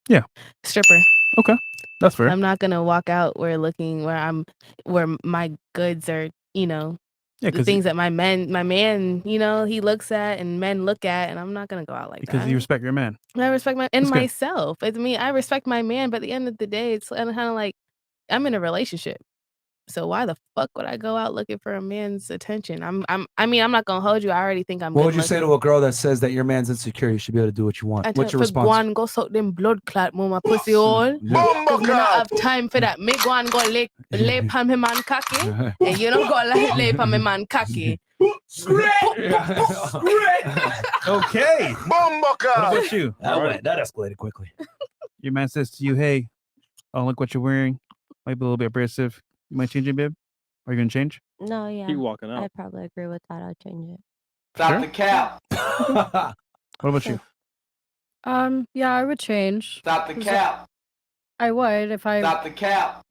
Yeah. stripper. Okay. That's fair. I'm not gonna walk out where my goods are, Yeah, the 'cause things that my man, he looks at and men look at, and I'm not gonna go out like because that. you respect your man. I respect That's good. myself. I mean, I respect my man, but at the end of the day, it's kind of like I'm in a relationship. So why the fuck would I go out looking for a man's attention? I mean, I'm not gonna hold you. I already think I'm What good would you say looking. to a girl that says that your man's insecure? You should be able to do what you want. I What's tell your her, go response? and go suck them blood clot, mama pussy hole. Cause me not have time for that. Me go and go lay pan me man cocky, and you don't go lay pan me man cocky. Okay. What about you? That escalated quickly. Your man says to you, "Hey, I don't like what you're wearing. Might be a little bit abrasive. You might change it, babe. Are you gonna change?" No, yeah. Keep walking out. I probably agree with that. I'll change it. Sure? the cap. What about you? Yeah, I would change. Stop the cap. I would if Stop the cap.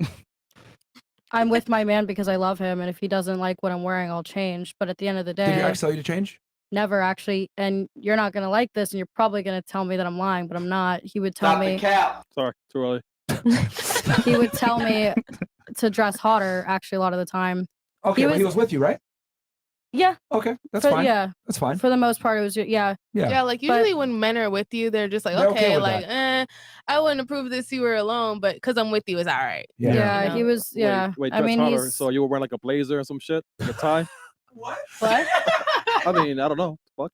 I'm with my man because I love him, and if he doesn't like what I'm wearing, I'll change. But at the end of the Did your day, ex tell you to change? never actually. And you're not gonna like this, and you're probably gonna tell me that I'm lying, but I'm not. He would tell Stop the me. cap. Sorry, too early. He would tell me to dress hotter. Actually, a lot of the time. Okay, but he was with you, right? Yeah. Okay, that's For- fine. Yeah. That's fine. For the most part, it was yeah. Yeah, like usually when men are with you, they're just like, They're okay okay, with like, I wouldn't approve of this if you were alone, but because I'm with you, it's all right. Yeah. Yeah, You know? he was. Yeah, Wait, I dress mean, hotter. he's. So you were wearing like a blazer or some shit, like a tie? What? I mean, I don't know. Fuck.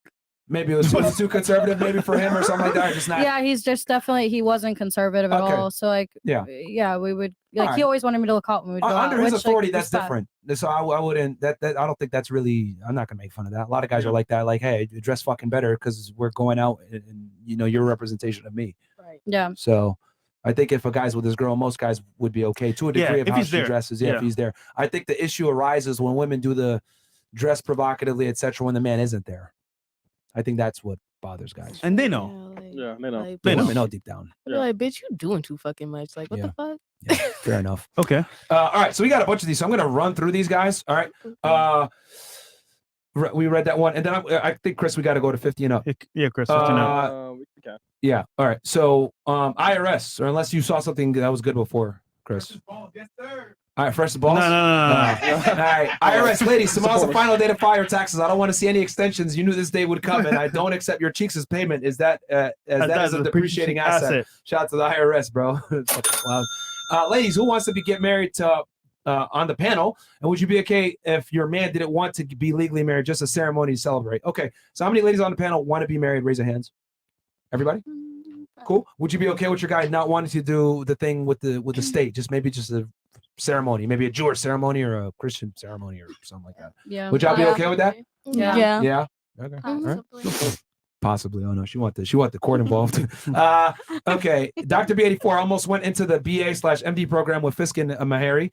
Maybe it was too conservative, maybe for him or something like that. Or just not. Yeah, he's just definitely he wasn't conservative at Okay. all. So like, Yeah. yeah, we would like Alright. he always wanted me to look hot when we would go out. Under his which, authority, like, that's respect. different. So I wouldn't. That I don't think that's really. I'm not gonna make fun of that. A lot of guys are like that. Like, hey, dress fucking better because we're going out, and you know you're a representation of me. Right. Yeah. So I think if a guy's with his girl, most guys would be okay to a Yeah, degree of if how he's she there. dresses. Yeah, Yeah. if he's there. I think the issue arises when women do the dress provocatively, etc., when the man isn't there. I think that's what bothers guys. And they know. Yeah, they know. Like, They know. women know deep down. I'd be like, bitch, you doing too fucking much. Like, what Yeah. the fuck? Yeah, fair enough. Okay. All right, so we got a bunch of these. So I'm going to run through these guys. All right. We read that one, and then I think Chris, we got to go to 50 and up. Yeah, Chris. 50 and up. Okay. Yeah. All right. So IRS, or unless you saw something that was good before, Chris. All right, fresh the balls. No. All right, IRS, ladies. Tomorrow's the final day to file your taxes. I don't want to see any extensions. You knew this day would come, and I don't accept your cheeks as payment. Is that as that is a depreciating asset? Shout out to the IRS, bro. Fucking clown. Ladies, who wants to get married to on the panel? And would you be okay if your man didn't want to be legally married, just a ceremony to celebrate? Okay. So how many ladies on the panel want to be married? Raise your hands. Everybody? Cool. Would you be okay with your guy not wanting to do the thing with the state? Just maybe just a ceremony, maybe a Jewish ceremony or a Christian ceremony or something like that. Yeah. Would y'all be okay with that? Yeah. Yeah. Yeah. Okay. All right. Possibly. Oh no, she want the court involved. Okay. Dr. B84 almost went into the BA/MD program with Fisk and Meharry.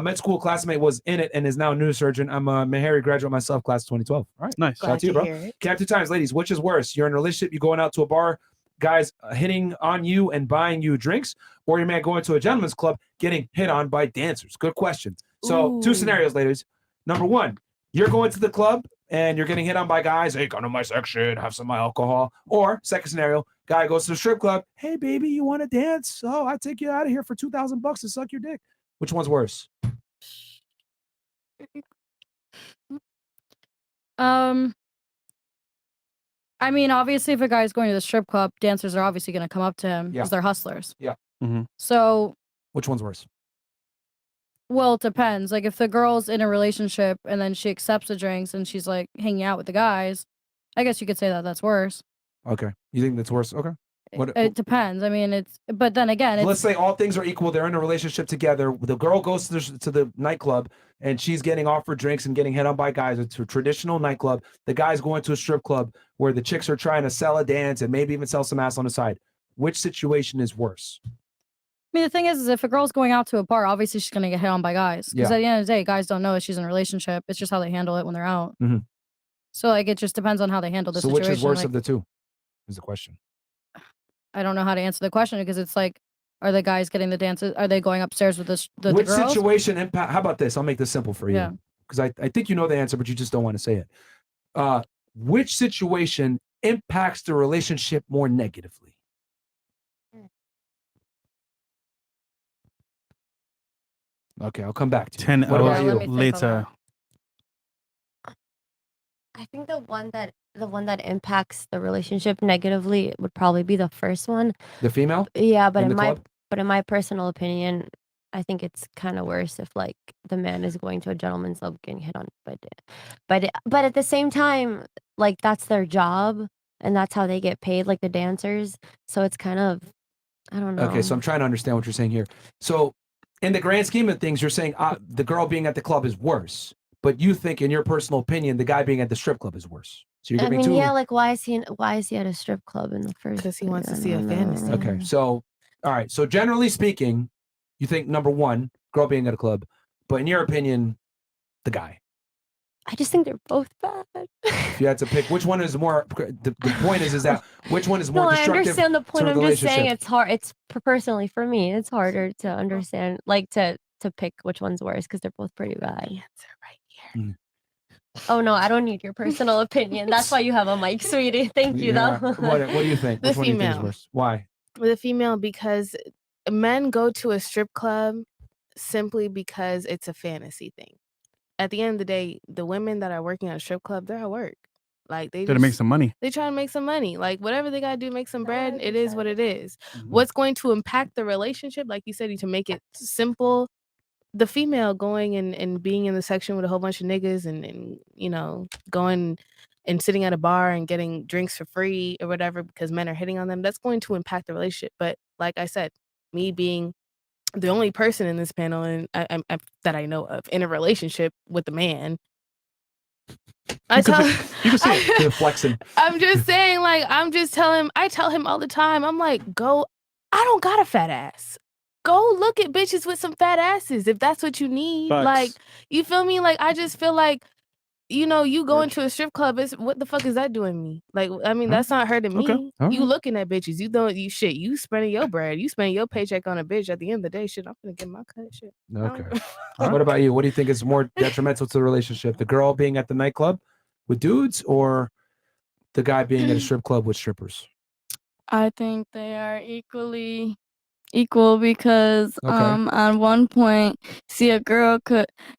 Med school classmate was in it and is now a neurosurgeon. I'm a Meharry graduate myself, class of 2012. All right. Nice. Shout out to you, bro. Count 2 times, ladies. Which is worse? You're in a relationship, you're going out to a bar, guys hitting on you and buying you drinks, or your man going to a gentleman's club getting hit on by dancers? Good question. So 2 scenarios, ladies. Number 1, you're going to the club and you're getting hit on by guys. Hey, come to my section, have some of my alcohol. Or second scenario, guy goes to the strip club. Hey, baby, you want to dance? Oh, I'll take you out of here for $2,000 to suck your dick. Which one's worse? I mean, obviously, if a guy's going to the strip club, dancers are obviously going to come up to him because Yeah. they're hustlers. Yeah. So, Which one's worse? well, it depends. Like, if the girl's in a relationship and then she accepts the drinks and she's like hanging out with the guys, I guess you could say that that's worse. Okay. You think that's worse? Okay. What, It depends. I mean, but then again, let's it's say all things are equal. They're in a relationship together. The girl goes to the nightclub and she's getting offered drinks and getting hit on by guys. It's a traditional nightclub. The guy's going to a strip club where the chicks are trying to sell a dance and maybe even sell some ass on the side. Which situation is worse? I mean, the thing is if a girl's going out to a bar, obviously she's going to get hit on by guys. Because Yeah. at the end of the day, guys don't know if she's in a relationship. It's just how they handle it when they're out. Mhm. So, like, it just depends on how they handle the So situation. which is worse like, of the two? Is the question. I don't know how to answer the question because it's like, are the guys getting the dances? Are they going upstairs with the Which girls? situation impact? How about this? I'll make this simple for you. Yeah. Because I think you know the answer, but you just don't want to say it. Which situation impacts the relationship more negatively? Okay, I'll come back to you. 10 What about hours you? Let me think on later. I think the one that impacts the relationship negatively would probably be the first one. The female? Yeah, but In in the my club? personal opinion, I think it's kind of worse if like the man is going to a gentleman's club getting hit on but at the same time, like that's their job and that's how they get paid, like the dancers. So it's kind of, I don't know. Okay, so I'm trying to understand what you're saying here. So, in the grand scheme of things, you're saying the girl being at the club is worse, but you think, in your personal opinion, the guy being at the strip club is worse. So you're I giving mean, two. yeah, like why is he at a strip club in the first? Because he wants to place? see I a don't fantasy. know. Okay, so all right. So generally speaking, you think number one, girl being at a club, but in your opinion, the guy. I just think they're both bad. If you had to pick, which one is more? The point is that which one is more No, I destructive? understand the point. to I'm the just saying relationship? it's hard. It's personally for me, it's harder to understand, like to pick which one's worse because they're both pretty bad. Answer right here. Oh no, I don't need your personal opinion. That's why you have a mic, sweetie. Thank you, Yeah. though. What do you think? The Which one do you think is female. worse? Why? With a female, because men go to a strip club simply because it's a fantasy thing. At the end of the day, the women that are working at a strip club, they're at work. Like they Gotta make just some money. they try to make some money. Like whatever they gotta do, make some bread. It is what it is. Mhm. What's going to impact the relationship, like you said, to make it simple, the female going and being in the section with a whole bunch of niggas and you know, going and sitting at a bar and getting drinks for free or whatever because men are hitting on them, that's going to impact the relationship. But like I said, me being the only person in this panel and that I know of in a relationship with a man, I tell You can see it. They're flexing. I'm just saying, like, I tell him all the time, I'm like, go, I don't got a fat ass. Go look at bitches with some fat asses if that's what you need. Facts. Like, you feel me? Like, I just feel like, you know, you going to a strip club, it's what the fuck is that doing me? Like, I mean, that's not hurting me. Okay. All You right. looking at bitches, you shit, you spending your bread, you spending your paycheck on a bitch. At the end of the day, shit, I'm gonna get my cut. Shit. I don't- Okay. What about you? What do you think is more detrimental to the relationship? The girl being at the nightclub with dudes or the guy being at a strip club with strippers? I think they are equal because Okay. on one point, see, a girl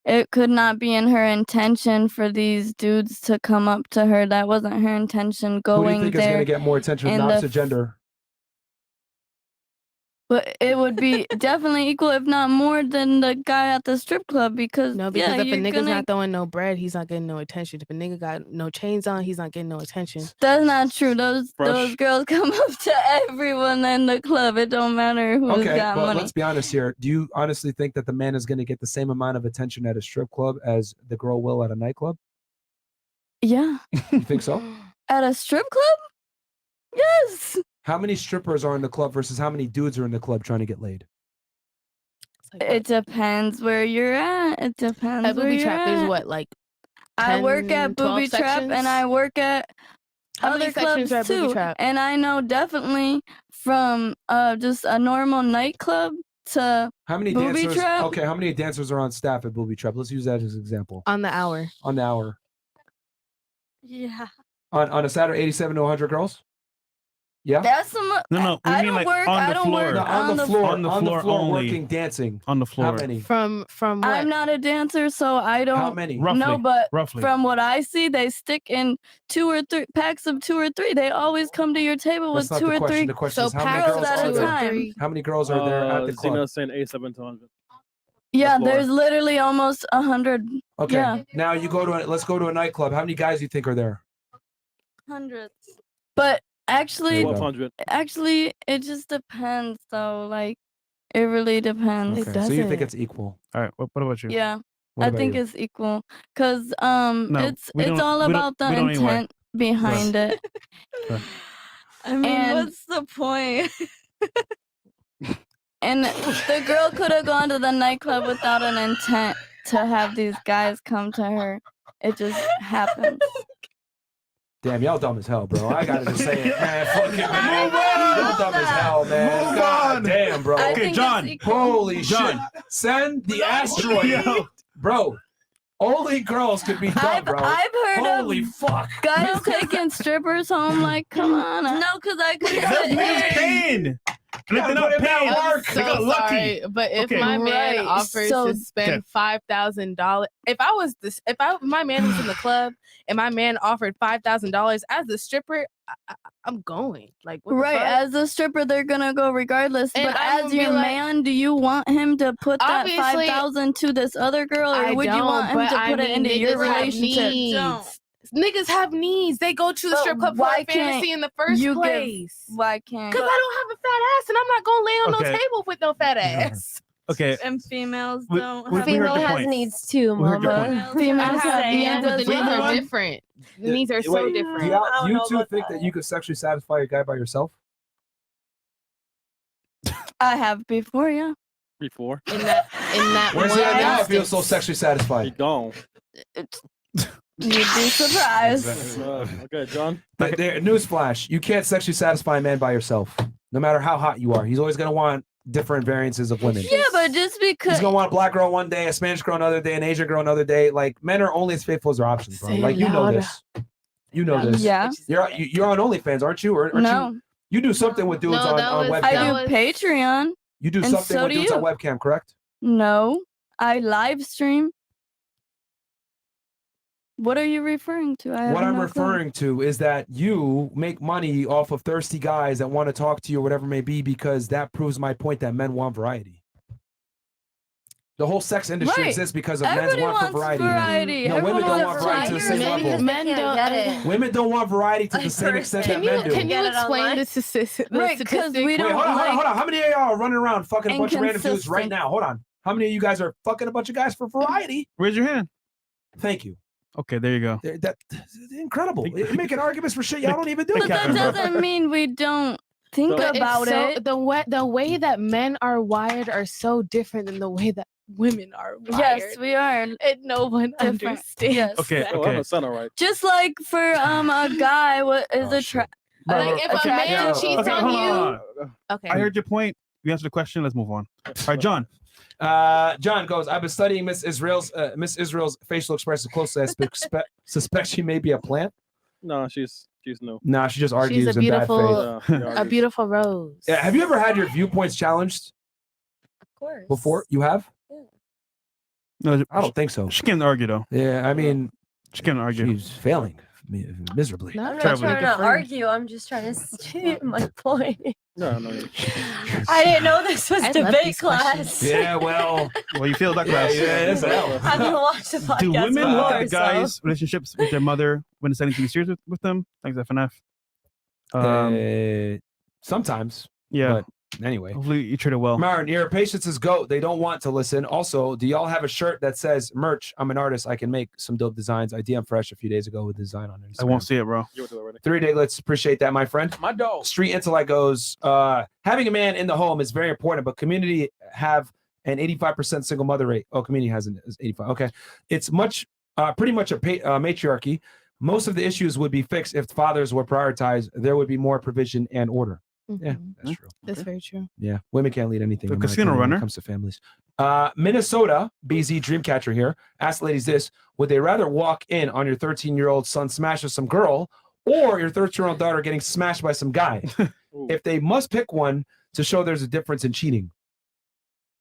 it could not be in her intention for these dudes to come up to her. That wasn't her intention Who do you going think is going there. to get more attention with in the the opposite gender? But it would be definitely equal, if not more, than the guy at the strip club because No, because yeah, if a you're nigga's gonna. not throwing no bread, he's not getting no attention. If a nigga got no chains on, he's not getting no attention. That's not true. Those Fresh. girls come up to everyone in the club. It don't matter who's Okay, got but money. let's be honest here. Do you honestly think that the man is going to get the same amount of attention at a strip club as the girl will at a nightclub? Yeah. You think so? At a strip club? Yes. How many strippers are in the club versus how many dudes are in the club trying to get laid? It depends where you're at. It depends At where Booby you're Trap, there's at. what, like I work 10, at 12 Booby Trap and sections? I work at How many other sections clubs are at Booby too. Trap? And I know definitely from just a normal nightclub to How many Booby dancers? Trap. Okay, how many dancers are on staff at Booby Trap? Let's use that as an example. On the hour. On the hour. Yeah. On a Saturday, 87 to 100 girls? Yeah? That's some. No, we I mean don't like work. on I the don't floor. work No, on the floor. On the On the floor floor only. working, dancing. On the floor. How many? From what? I'm not a dancer, so I don't. How many? Roughly. No, but Roughly. from what I see, they stick in 2 or 3 packs of 2 or 3. They always come to your table That's with not 2 the or question. 3 The question So is how many packs girls of at are a two or there? time. three. How many girls are there at the club? Zena's saying 87 to 100. Yeah, floor. there's literally almost 100. Okay. Yeah, Now you go to let's go to a nightclub. How many guys do you think are there? hundreds. But There you go. 1200. actually, it just depends, though. Like, it really depends. It Okay. So you think doesn't. it's equal? All right. What about you? Yeah, What I about think you? it's equal. Cause No, it's we don't- all we don't- about the we don't anyway. intent behind it. I mean, And- what's the point? And the girl could have gone to the nightclub without an intent to have these guys come to her. It just happens. Damn, y'all dumb as hell, bro. I gotta just say it, man. Fuck it, man. Y'all dumb as hell, man. Move God on. damn, bro. I Okay, think John. it's equal. Holy John. shit. Send the asteroid. Yo. Bro, only girls could be dumb, bro. I've heard Holy of fuck. guys taking strippers home. Like, come on. No, because I could They're paying. And if they're not Put in that paying, work. they got lucky. Sorry, but if Okay. my man Right, offers so- to spend $5,000, if my man was in the club and my man offered $5,000 as a stripper, I'm going. Like, what the Right, fuck? as a stripper, they're gonna go regardless. And But I'm as gonna your be like- man, do you want him to put that Obviously, 5,000 to this other girl, or I would you don't, want him but to I put it mean, into your niggas have relationship? needs. Niggas have needs. They go to the But strip club for why a fantasy can't in the first you give- place. Why can't? Because I don't have a fat ass, and I'm not gonna lay on Okay. no table with no fat ass. Okay. And females We- don't we- have we heard Female the has point. needs too, We heard your mama. point. females have Yeah, needs but the as needs well. are different. The needs are so Wait, different. do you two think that you could sexually satisfy a guy by yourself? I have before, yeah. Before. In that Where's one he at now? I instance. feel so sexually He satisfied. gone. You'd be surprised. Okay, John. But there, newsflash: you can't sexually satisfy a man by yourself, no matter how hot you are. He's always gonna want different variances of women. Yeah, but just because He's gonna want a black girl one day, a Spanish girl another day, an Asian girl another day. Like men are only as faithful as their options, bro. Say it Like you know louder. this. You know this. Yeah. You're on OnlyFans, aren't you? Or aren't No. you do something with dudes No, on that was- webcam. I do Patreon. You do and something so with do dudes on you. webcam, correct? No, I live stream. What are you referring to? I have What I'm no clue. referring to is that you make money off of thirsty guys that want to talk to you or whatever it may be, because that proves my point that men want variety. The whole sex industry Right. exists because of Everybody men's want for wants variety. variety. No, women Everyone don't wants want variety to the same variety. level. Men don't. Women don't want variety to the same extent that men do. Can you explain the statistic? Right, 'cause we Wait, don't hold on. like How many of y'all are running around fucking a bunch of random dudes right inconsistent. now? Hold on. How many of you guys are fucking a bunch of guys for variety? Raise your hand. Thank you. Okay, there you go. That's incredible. You're making arguments for shit y'all don't even do. But that doesn't mean we don't think But it's about so- it. The way that men are wired are so different than the way that women are wired. Yes, we are. And no one Different. understands. Yes. Okay, that. okay. All right. Just like for a guy, what is Oh, a trap? Like if a man cheats Okay, on hold you, on. okay. I heard your point. You answered the question. Let's move on. All right, John. John goes, I've been studying Miss Israel's facial expressions closely. I suspect she may be a plant. No, she's new. Nah, she just argues She's a in bad beautiful, faith. a beautiful rose. Yeah, have you ever had your viewpoints challenged Of course. before? You have? No, I don't think so. She can't argue though. Yeah, I mean, she can't argue. She's failing miserably. I'm not Traveling. trying to argue. I'm just trying to state my point. No, no. I didn't know this was I love debate these class. questions. Yeah, well, Well, you feel that class. yeah, it's hell. I haven't watched the podcast Do women look before, at the guys' relationships with their mother when deciding to be serious with them? Thanks, FNF. Sometimes. Yeah. But anyway. Hopefully you treat it well. Marin, your patience is goat. They don't want to listen. Also, do y'all have a shirt that says merch? I'm an artist. I can make some dope designs. I DM Fresh a few days ago with design on it. I won't see it, bro. 3 Daglets. Appreciate that, my friend. My dog. Street Intellect goes, having a man in the home is very important, but community have an 85% single mother rate. Oh, community has an 85. Okay. It's pretty much a matriarchy. Most of the issues would be fixed if fathers were prioritized. There would be more provision and order. Yeah, that's true. That's very true. Yeah, women can't lead anything. The in my casino opinion, when runner. it comes to families. Minnesota, BZ Dreamcatcher here. Ask ladies this: would they rather walk in on your 13-year-old son smashing some girl, or your 13-year-old daughter getting smashed by some guy? If they must pick one to show there's a difference in cheating,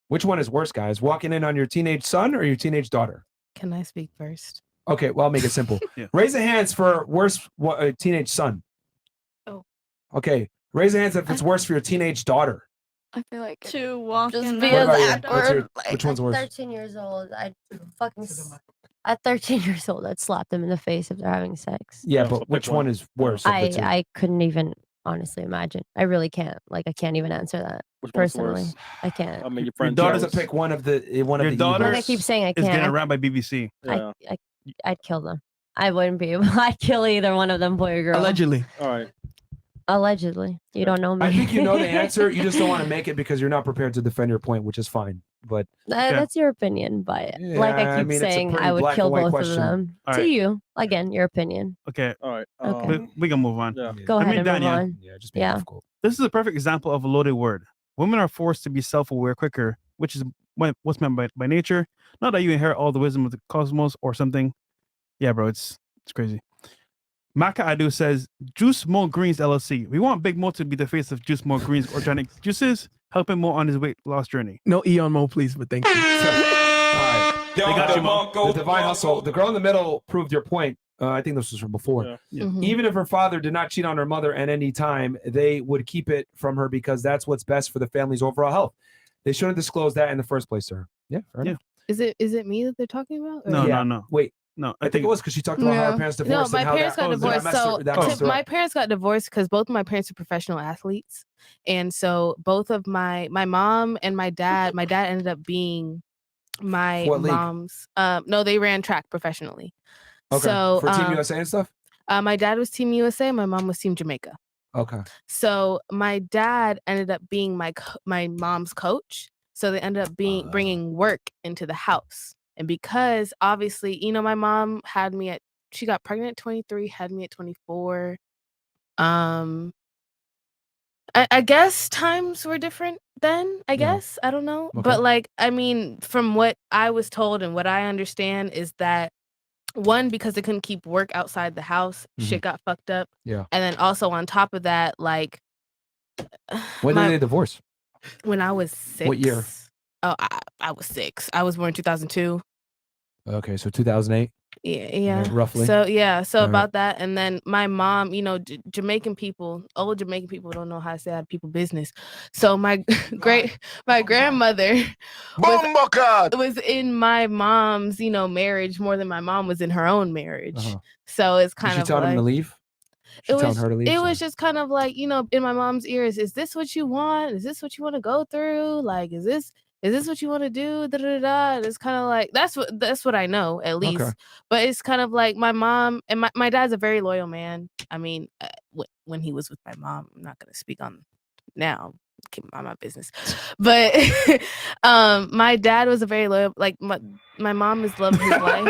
which one is worse, guys? Walking in on your teenage son or your teenage daughter? Can I speak first? Okay, well, I'll make it simple. Yeah. Raise the hands for worse teenage son. Oh. Okay, raise the hands if it's worse for your teenage daughter. I feel like to walk Just in be What as about you? awkward. Which one's worse? 13 years old. At 13 years old, I'd slap them in the face if they're having sex. Yeah, so but pick which one. one is worse? of the two? I couldn't even honestly imagine. I really can't. Like, I can't even answer that Which one's personally. worse? I can't. I mean, your Your friend daughter's to Jones. pick one of the Your the daughter Like I evils. keep saying, I Is getting can't. around by BBC. Yeah. I'd kill them. I wouldn't be able. I'd kill either one of them, boy or girl. Allegedly. All right. Allegedly. You don't know me. I think you know the answer. You just don't want to make it because you're not prepared to defend your point, which is fine. But That's your opinion, but like Yeah, I keep mean, it's a saying, pretty I would black kill and white both question. of them. All To right. you, again, your opinion. Okay. All right. Okay. We can move on. Yeah. Go I ahead mean, and move Danya, on. yeah, just being Yeah. difficult. This is a perfect example of a loaded word. Women are forced to be self-aware quicker, which is what's meant by nature. Not that you inherit all the wisdom of the cosmos or something. Yeah, bro, it's crazy. Maka Adu says, Juice Mo Greens LLC. We want Big Mo to be the face of Juice Mo Greens Organic Juices, helping Mo on his weight loss journey. No Eon Mo, please, but thank you. All right. They got you, Mo. The divine hustle. The girl in the middle proved your point. I think this was from before. Yeah. Yeah. Mhm. Even if her father did not cheat on her mother at any time, they would keep it from her because that's what's best for the family's overall health. They shouldn't disclose that in the first place, sir. Yeah, fair Yeah. enough. Is it me that they're talking about? or- No, Yeah. no. Wait, No, I think it was because she talked about how her Yeah. parents No, divorced. my and how parents that, got divorced. So that messed her my up. parents got divorced because both of my parents are professional athletes, and so both of my mom and my dad ended up being my What league? mom's. No, they ran track professionally. Okay. So For Team USA and stuff. my dad was Team USA, my mom was Team Jamaica. Okay. So my dad ended up being my mom's coach. So they ended up bringing work into the house. And because obviously, my mom she got pregnant at 23, had me at 24. I guess times were different then. I Yeah. guess I don't know, Okay. but like I mean, from what I was told and what I understand is that one, because they couldn't keep work outside the house, shit got fucked up, Yeah. and then also on top of that, like When did they divorce? when I was 6. What year? Oh, I was 6. I was born in 2002. Okay, so 2008. Yeah. roughly. So yeah, so All right. about that, and then my mom, you know, Jamaican people, old Jamaican people don't know how to say out of people business. So my my grandmother was in my mom's, you know, marriage more than my mom was in her own marriage. Uh-huh. So it's Did kind she of tell like him to leave? She it telling was her to leave. it so- was just kind of like, you know, in my mom's ears, is this what you want? Is this what you want to go through? Like, is this what you want to do? Da, da, da, da. And it's kind of like that's what I know at least. Okay. But it's kind of like my mom and my dad's a very loyal man. I mean, when he was with my mom, I'm not gonna speak on now. Keep my business. But my dad was a very loyal. Like my mom has loved his life.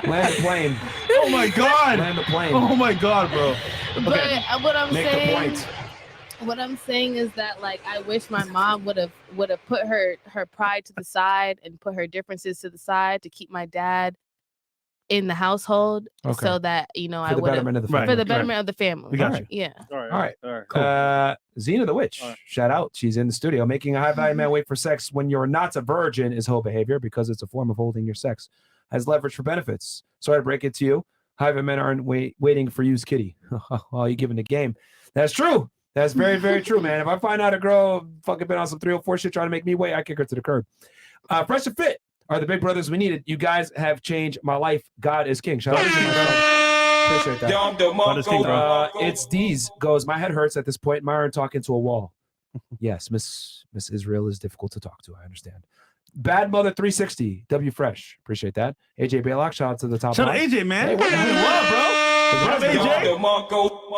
Land the plane. Oh my god. Land the plane. Oh my god, bro. But what I'm Make the saying, point. what I'm saying is that like I wish my mom would have put her pride to the side and put her differences to the side to keep my dad in the household, Okay. so that you know For I the would have betterment of the Right. family. for the betterment of the family. We got Alright. you. Yeah. All right. All right. All right. Cool. Xena the Witch. All right. Shout out. She's in the studio. Making a high value man wait for sex when you're not a virgin is hoe behavior because it's a form of holding your sex. Has leverage for benefits. Sorry to break it to you. High value men aren't waiting for you's kitty. Oh, you giving the game. That's true. That's very, very true, man. If I find out a girl fucking been on some 304 shit trying to make me wait, I kick her to the curb. Fresh and Fit are the big brothers we needed. You guys have changed my life. God is king. Shout out to my son. Appreciate that. God is king, bro. It's D's goes. My head hurts at this point. Myron talking to a wall. Yes, Miss Israel is difficult to talk to. I understand. Bad Mother 360. W Fresh. Appreciate that. AJ Baylock. Shout out to the top. Shout out line. AJ, man. Hey, what the hell? What up, bro? What up, AJ?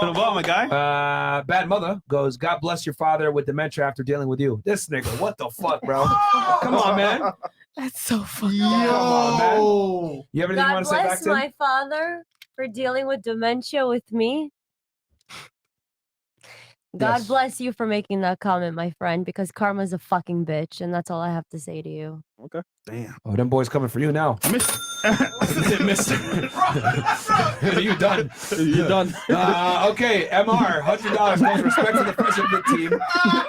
Been a while, my guy. Bad Mother goes. God bless your father with dementia after dealing with you. This nigga. What the fuck, bro? Come on, man. That's so fucked Come on, man. Yo. You have anything you God want to say back bless to him? my father for dealing with dementia with me. God Yes. bless you for making that comment, my friend, because karma's a fucking bitch, and that's all I have to say to you. Okay. Damn. Oh, them boys coming for you now. Mister. You done. You're done. Okay, MR, $100 goes respect to the president of the team.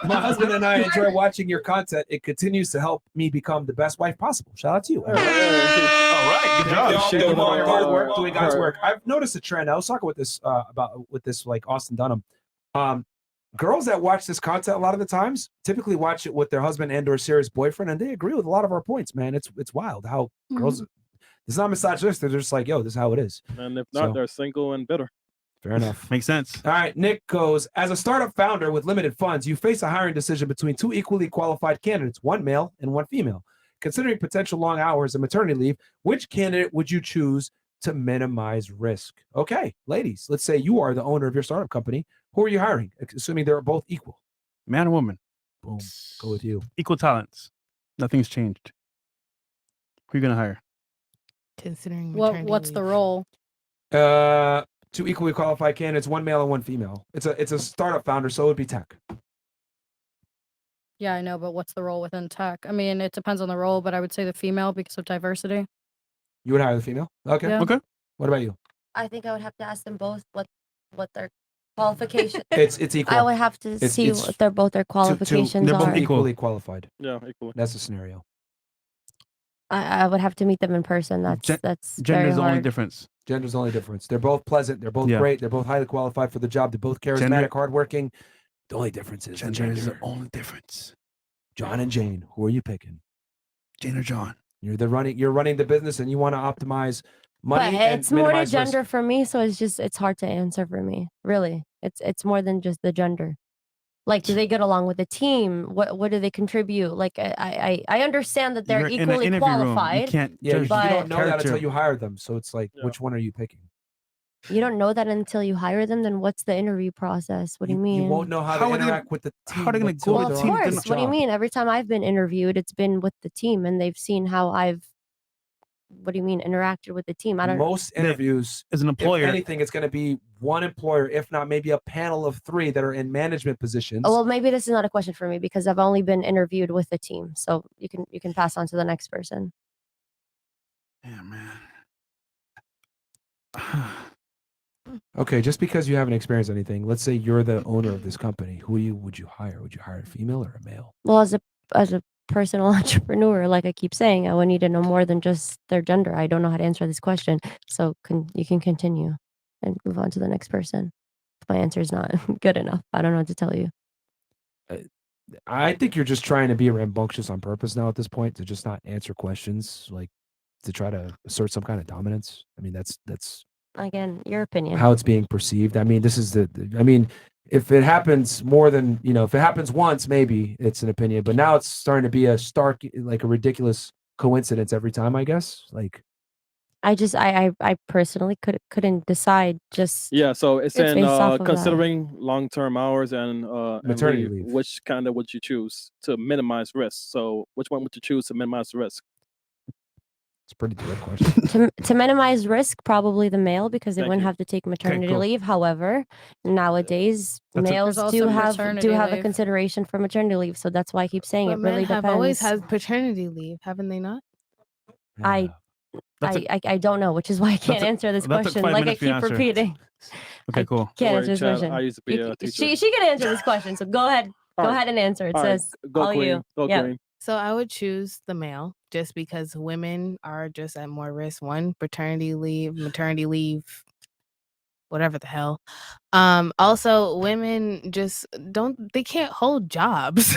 My husband and I enjoy watching your content. It continues to help me become the best wife possible. Shout out to you. All right. Good job. Thank you for your hard work, All doing God's right. work. I've noticed a trend. I was talking with this like Austin Dunham. Girls that watch this content a lot of the times typically watch it with their husband and or serious boyfriend, and they agree with a lot of our points, man. It's wild how girls. It's not misogynistic. They're just like, yo, this is how it is. And if not, So- they're single and bitter. Fair enough. Makes sense. All right, Nick goes, as a startup founder with limited funds, you face a hiring decision between two equally qualified candidates, one male and one female. Considering potential long hours and maternity leave, which candidate would you choose to minimize risk? Okay, ladies, let's say you are the owner of your startup company. Who are you hiring? Assuming they're both equal. Man and woman. Boom. Go with you. Equal talents. Nothing's changed. Who you gonna hire? Considering What's the role? Two equally qualified candidates, one male and one female. It's a startup founder, so it would be tech. Yeah, I know, but what's the role within tech? I mean, it depends on the role, but I would say the female because of diversity. You would hire the female? Okay. Yeah. Okay. What about you? I think I would have to ask them both what their qualifications. It's equal. I would have to see what their qualifications they're are. both equally qualified. Yeah, equally. That's the scenario. I would have to meet them in person. That's very Gender's the only hard. difference. Gender's the only difference. They're both pleasant. They're both Yeah. great. They're both highly qualified for the job. They're both charismatic, Gender- hardworking. The only difference is Gender is the only difference. John and Jane. Who are you picking? Jane or John? You're running the business, and you want to optimize money. But and it's more to minimize risk. gender for me, so it's hard to answer for me. Really, it's more than just the gender. Like, do they get along with the team? What do they contribute? Like, I understand that they're You're in an equally interview room. You qualified. can't Yeah, you judge don't know that character. until you hire them. So it's like, which one are you picking? You don't know that until you hire them. Then what's the interview process? What do you mean? You won't know how How to are they interact with the team. how are they gonna until go Well, to of the team? they're on course. the What do you job. mean? Every time I've been interviewed, it's been with the team, and they've seen how I've What do you mean interacted with the team? I don't. Most interviews, as an employer, if anything, it's going to be one employer, if not maybe a panel of 3 that are in management positions. Oh, well, maybe this is not a question for me because I've only been interviewed with the team. So you can pass on to the next person. Yeah, man. Okay, just because you haven't experienced anything, let's say you're the owner of this company. Who would you hire? Would you hire a female or a male? Well, as a personal entrepreneur, like I keep saying, I would need to know more than just their gender. I don't know how to answer this question. So you can continue and move on to the next person. If my answer is not good enough, I don't know what to tell you. I think you're just trying to be rambunctious on purpose now at this point to just not answer questions, like to try to assert some kind of dominance. I mean, that's Again, your opinion. how it's being perceived. I mean, this is I mean, if it happens more than, if it happens once, maybe it's an opinion, but now it's starting to be a stark, like a ridiculous coincidence every time, I guess. Like, I personally couldn't decide just Yeah, so it's based saying off of that. considering long-term hours and Maternity leave, leave. which kind of would you choose to minimize risk? So which one would you choose to minimize the risk? It's a pretty direct question. To minimize risk, probably the male because they Thank wouldn't you. have to take maternity cool. leave. However, nowadays males There's do also have maternity a leave. consideration for maternity leave. So that's why I keep saying But it men really have depends. always had paternity leave, haven't they not? I don't know, which is why I can't answer this that took question. 5 Like I minutes for you keep to answer. repeating. Okay, cool. Can't Don't worry, answer this Chad, question. I used to be a teacher. She can answer this question. So go ahead. All Go right. ahead and answer. It All right, says go all Queen. you. Go Yeah. Queen. So I would choose the male just because women are just at more risk. One, paternity leave, maternity leave, whatever the hell. Also, women just they can't hold jobs.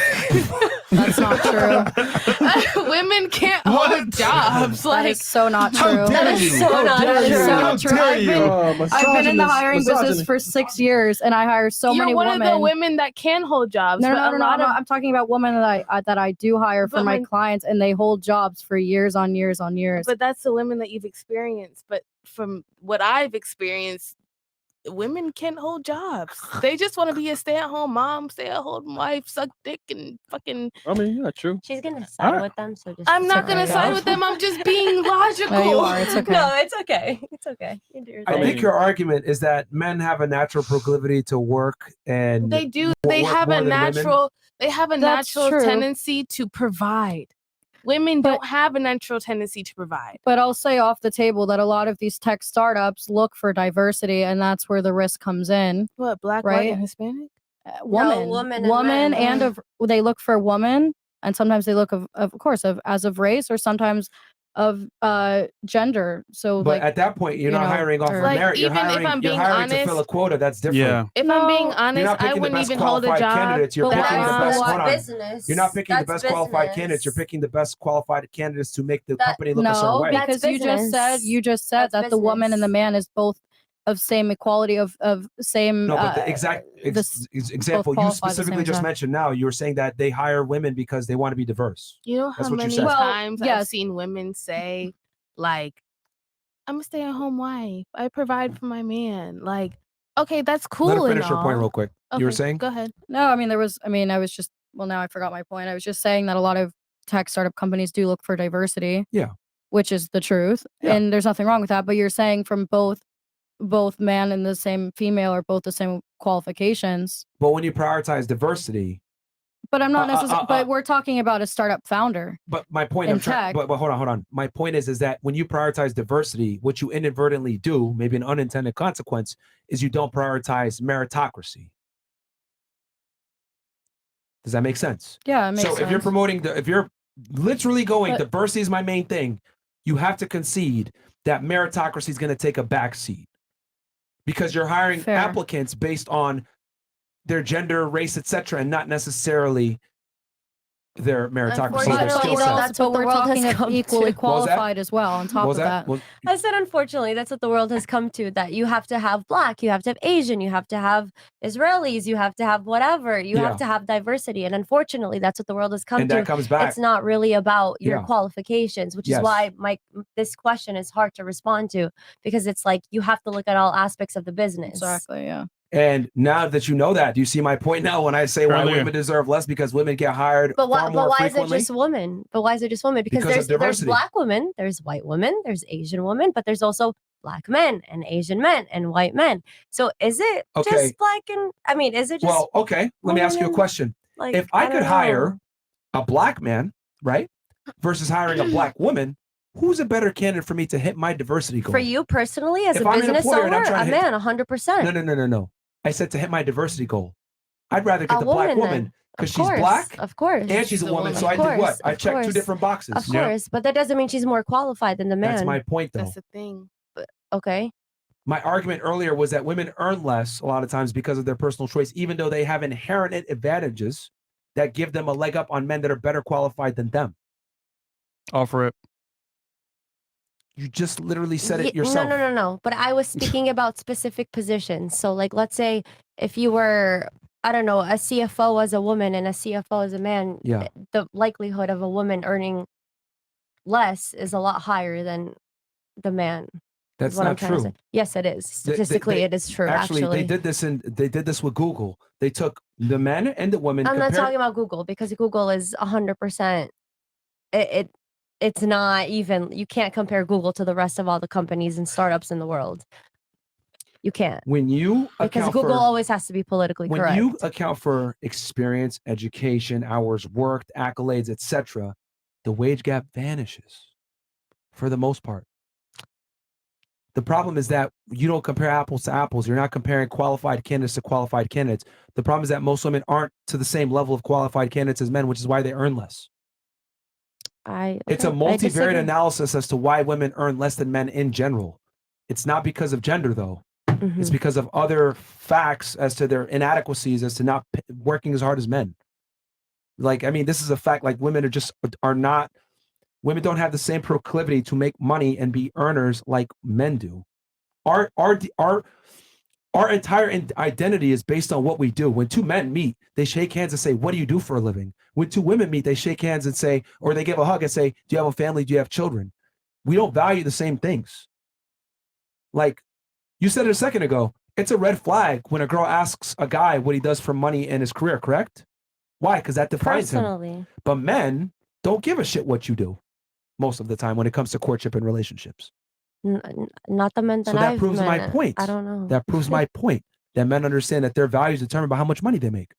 That's not true. Women can't hold jobs. That Like, is so not How true. dare That is you? so How not dare That is you? so true. not true. I've been in the hiring business misogyny. for 6 years, and I hire so you're many one women. of the women that can hold jobs. No, but no, a no, no, lot no. of I'm talking about women that I do hire for But my my- clients, and they hold jobs for years on years on years. But that's the women that you've experienced. But from what I've experienced, women can't hold jobs. They just want to be a stay-at-home mom, stay-at-home wife, suck dick, and fucking. I mean, yeah, true. She's gonna side with them. So just. I'm not sorry, gonna side guys. with them. I'm just being logical. No, you are. It's okay. No, it's okay. It's okay. You do your I thing. think your argument is that men have a natural proclivity to work, and They do. wo- They work have more a than women. natural. They have a That's natural true. tendency to provide. Women But- don't have a natural tendency to provide. But I'll say off the table that a lot of these tech startups look for diversity, and that's where the risk comes in. What, black, white, Right? and Hispanic? Woman, woman and men. and of they look for woman, and sometimes they look of course as of race, or sometimes of gender. So But like at that point, you're you not know, hiring off of or- Like, merit. You're even if hiring, I'm you're being hiring to fill a honest- quota. That's different. Yeah. If I'm being No. honest, You're not I picking the wouldn't best even hold a qualified job. candidates. You're But picking the that's best. not Hold on. business. You're not picking the That's best qualified business. candidates. You're picking the best qualified candidates to make the That- company look a certain No, way. That's because you just said business. that That's the woman and the business. man is both of same equality of same. No, but the exact example you qualified the specifically same just exact- mentioned now, you were saying that they hire women because they want to be diverse. You know That's how what you many said. Well, times I've yes. seen women say, like, I'm a stay-at-home wife. I provide for my man. Like, okay, that's cool. Let her and finish her point all. real quick. You were Okay, saying? Go ahead. No, I mean I was just now I forgot my point. I was just saying that a lot of tech startup companies do look for diversity. Yeah. Which is the truth. Yeah. And there's nothing wrong with that. But you're saying from both man and the same female or both the same qualifications. But when you prioritize diversity, But I'm not necessarily but we're talking about a startup founder. but my point, In I'm trying, tech. but hold on. My point is that when you prioritize diversity, what you inadvertently do, maybe an unintended consequence, is you don't prioritize meritocracy. Does that make sense? Yeah, it makes So sense. if you're promoting if you're literally going, But- diversity is my main thing, you have to concede that meritocracy is going to take a back seat because you're hiring Fair. applicants based on their gender, race, etc., and not necessarily their meritocracy, their skill set. That's what the we're world talking has of come equally to. What was that? qualified as well on top What was of that? that. Well, I said, unfortunately, that's what the world has come to. That you have to have black, you have to have Asian, you have to have Israelis, you have to have whatever. You Yeah. have to have diversity, and unfortunately, that's what the world has come And to. that comes back. It's not really about your Yeah. qualifications, which Yes. is why this question is hard to respond to because it's like you have to look at all aspects of the business. Exactly, yeah. And now that you know that, do you see my point now when I say why Earlier. women deserve less because women get hired But why? far more But why is it frequently? just women? But why is it just women? Because Because of there's diversity. black women, there's white women, there's Asian women, but there's also black men and Asian men and white men. So is it Okay. just black and? I mean, is it just? Well, okay. Let me ask you a women? question. Like, If I don't could hire know. a black man, right, versus hiring a black woman, who's a better candidate for me to hit my diversity goal? For you personally, as If a I'm an business employer and I'm owner, trying a to hit- man, 100%. No. I said to hit my diversity goal. I'd rather get A the black woman, woman then. because Of she's course, black of course, and she's a woman. So Of I did what? course, I of checked two course. different boxes. Of course, but that doesn't mean she's more qualified than the man. That's my point, though. That's the thing. Okay. My argument earlier was that women earn less a lot of times because of their personal choice, even though they have inherent advantages that give them a leg up on men that are better qualified than them. Offer it. You just literally said it Ye- yourself. No. But I was speaking about specific positions. So, like, let's say if you were, I don't know, a CFO as a woman and a CFO as a man, Yeah. the likelihood of a woman earning less is a lot higher than the man. That's is what I'm not trying to true. say. Yes, it is. Statistically, it is true. Actually, they did this with Google. They took the men and the women. I'm not compared- talking about Google because Google is 100%. It's not even. You can't compare Google to the rest of all the companies and startups in the world. You can't. When you Because account Google for, always has to be politically when correct. you account for experience, education, hours worked, accolades, etc., the wage gap vanishes for the most part. The problem is that you don't compare apples to apples. You're not comparing qualified candidates to qualified candidates. The problem is that most women aren't to the same level of qualified candidates as men, which is why they earn less. It's a multivariate disagree. analysis as to why women earn less than men in general. It's not because of gender, though. Mm-hmm. It's because of other facts as to their inadequacies as to not working as hard as men. Like, I mean, this is a fact. Like, women women don't have the same proclivity to make money and be earners like men do. Our entire identity is based on what we do. When two men meet, they shake hands and say, "What do you do for a living?" When two women meet, they shake hands and say, or they give a hug and say, "Do you have a family? Do you have children?" We don't value the same things. Like you said it a second ago, it's a red flag when a girl asks a guy what he does for money in his career, correct? Why? Because that defines him. Personally. But men don't give a shit what you do most of the time when it comes to courtship and relationships. Not the men that So that I've proves my met. point. I don't know. That proves my point that men understand that their value is determined by how much money they make.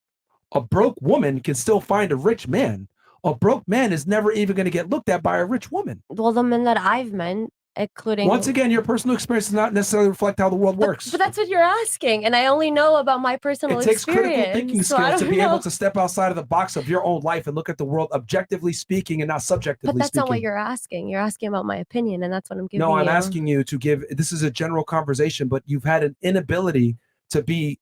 A broke woman can still find a rich man. A broke man is never even going to get looked at by a rich woman. Well, the men that I've met, including Once again, your personal experience does not necessarily reflect how the world works. But that's what you're asking, and I only know about my personal It takes experience. critical thinking so I skills to don't be know. able to step outside of the box of your own life and look at the world objectively speaking and not subjectively But that's speaking. not what you're asking. You're asking about my opinion, and that's what I'm giving No, I'm you. asking you to give. This is a general conversation, but you've had an inability to be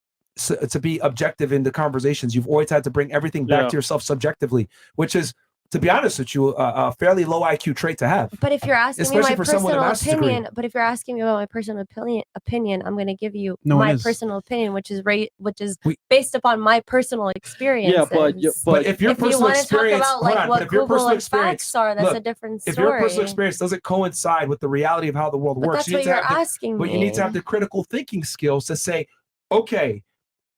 objective in the conversations. You've always had to bring everything back to yourself subjectively, which is, to be honest with you, a fairly low IQ trait to have. But if you're asking me Especially my for someone with a personal master's degree. opinion, but if you're asking me about my personal opinion, I'm going to give you No, it my is. personal opinion, which is based upon my personal experiences. But if your if you personal want to talk experience, about like hold on, what but if your Google personal and experience, facts are, that's a look, different story. if your personal experience doesn't coincide with the reality of how the world But works, that's you need what to you're have asking but you need to have me. the critical thinking skills to say, okay,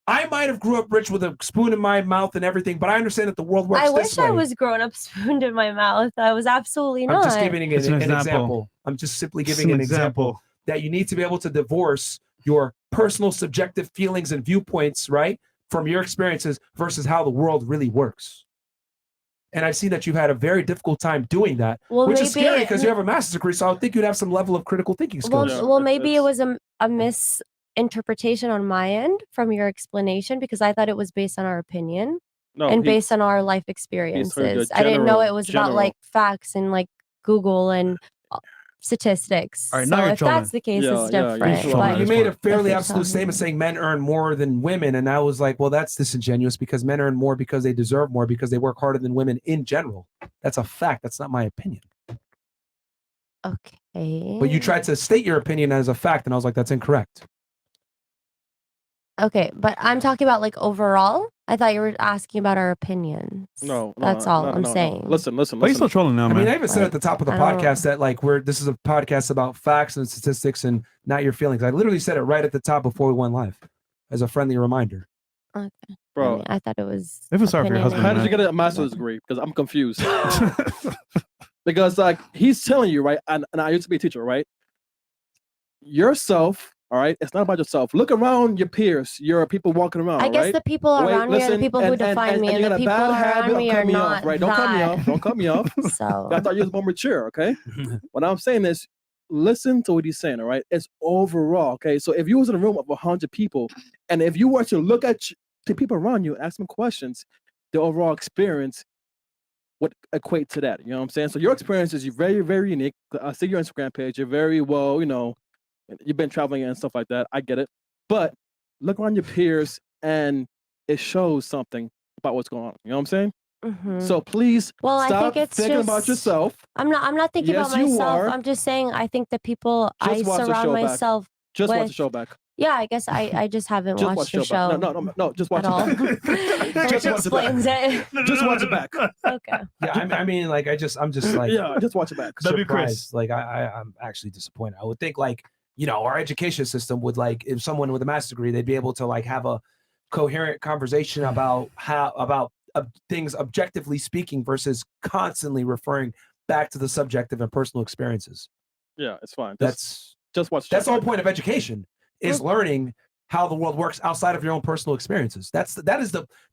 I might have grew up rich with a spoon in my mouth and everything, but I understand that the world works I this wish way. I was grown up spooned in my mouth. I was absolutely I'm not. just giving It's an an example. example. I'm just simply It's giving an an example example. that you need to be able to divorce your personal subjective feelings and viewpoints, right, from your experiences versus how the world really works. And I've seen that you've had a very difficult time doing that, Well, which is scary maybe- because you have a master's degree. So I would think you'd have some level of critical thinking Well, skills. maybe it was a misinterpretation on my end from your explanation because I thought it was based on our opinion No, and he- based on our life he's heard the experiences. I didn't know general- it was about general- like facts and like Google and statistics. All right, so now you're if that's trolling. the case, Yeah, it's yeah, you're different. trolling. but You made a if fairly you're absolute talking- statement saying men earn more than women, and I was like, well, that's disingenuous because men earn more because they deserve more because they work harder than women in general. That's a fact. That's not my opinion. Okay. But you tried to state your opinion as a fact, and I was like, that's incorrect. Okay, but I'm talking about like overall. I thought you were asking about our opinions. No, that's all I'm saying. Listen. But you're still trolling now, I man. mean, I even said at the top of the I don't- podcast that like this is a podcast about facts and statistics and not your feelings. I literally said it right at the top before we went live. as a friendly reminder. Okay. Bro, I thought it was. I feel sorry for your husband. how did you man. get a master's degree? Because I'm confused. Because like he's telling you, right? And I used to be a teacher, right? Yourself, all right? It's not about yourself. Look around your peers, your people walking around. I guess right? the people around me are the people who define me, and and you the got a people bad habit around of me are cutting me not off, right? Don't cut me that. off. Don't cut me off. So I thought you was more mature, okay? What I'm saying is, listen to what he's saying, all right? It's overall, okay? So if you was in a room of 100 people, and if you were to look at the people around you, ask them questions, the overall experience would equate to that. You know what I'm saying? So your experience is very, very unique. I see your Instagram page. You're very well, you know, you've been traveling and stuff like that. I get it. But look around your peers and it shows something about what's going on. You know what I'm saying? Mhm. So please Well, I stop think it's thinking about just- yourself. I'm not thinking Yes, about you myself. are. I'm just saying I think the people I Just watch the surround show back. myself Just with. watch the show back. Yeah, I guess I just haven't Just watch watched the the show back. show. No, just watch at all. it back. That Just watch it back. explains it. Just watch it back. Okay. Yeah, I mean, like, I'm just like, Yeah, just watch it back. That'd be Chris. surprised. Like, I'm actually disappointed. I would think, like, you know, our education system would, like, if someone with a master's degree, they'd be able to, like, have a coherent conversation about things objectively speaking versus constantly referring back to the subjective and personal experiences. Yeah, it's fine. That's just watch. the whole point of education is learning how the world works outside of your own personal experiences. I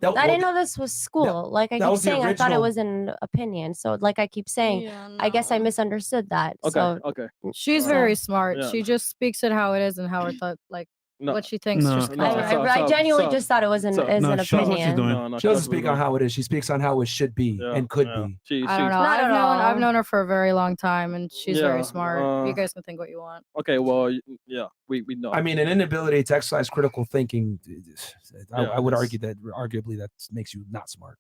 didn't know this was school. Like I that keep was the saying, I thought it original- was an opinion. So like I keep saying, I guess I misunderstood that. Okay, So okay. She's So- very smart. Yeah. She just speaks it how it is and how it thought, like No. what she thinks. No. Just No, comes out. I genuinely just thought it was an so- is No, an she knows what she's opinion. doing. No, She doesn't speak on how it is. She speaks on how it should be Yeah, and could yeah. be. I don't know. Not at I've all. known her for a very long time, and she's Yeah, very smart. You uh, guys can think what you want. Okay, well, yeah, we know. I mean, an inability to exercise critical thinking. I Yeah, would it's- argue that arguably that makes you not smart.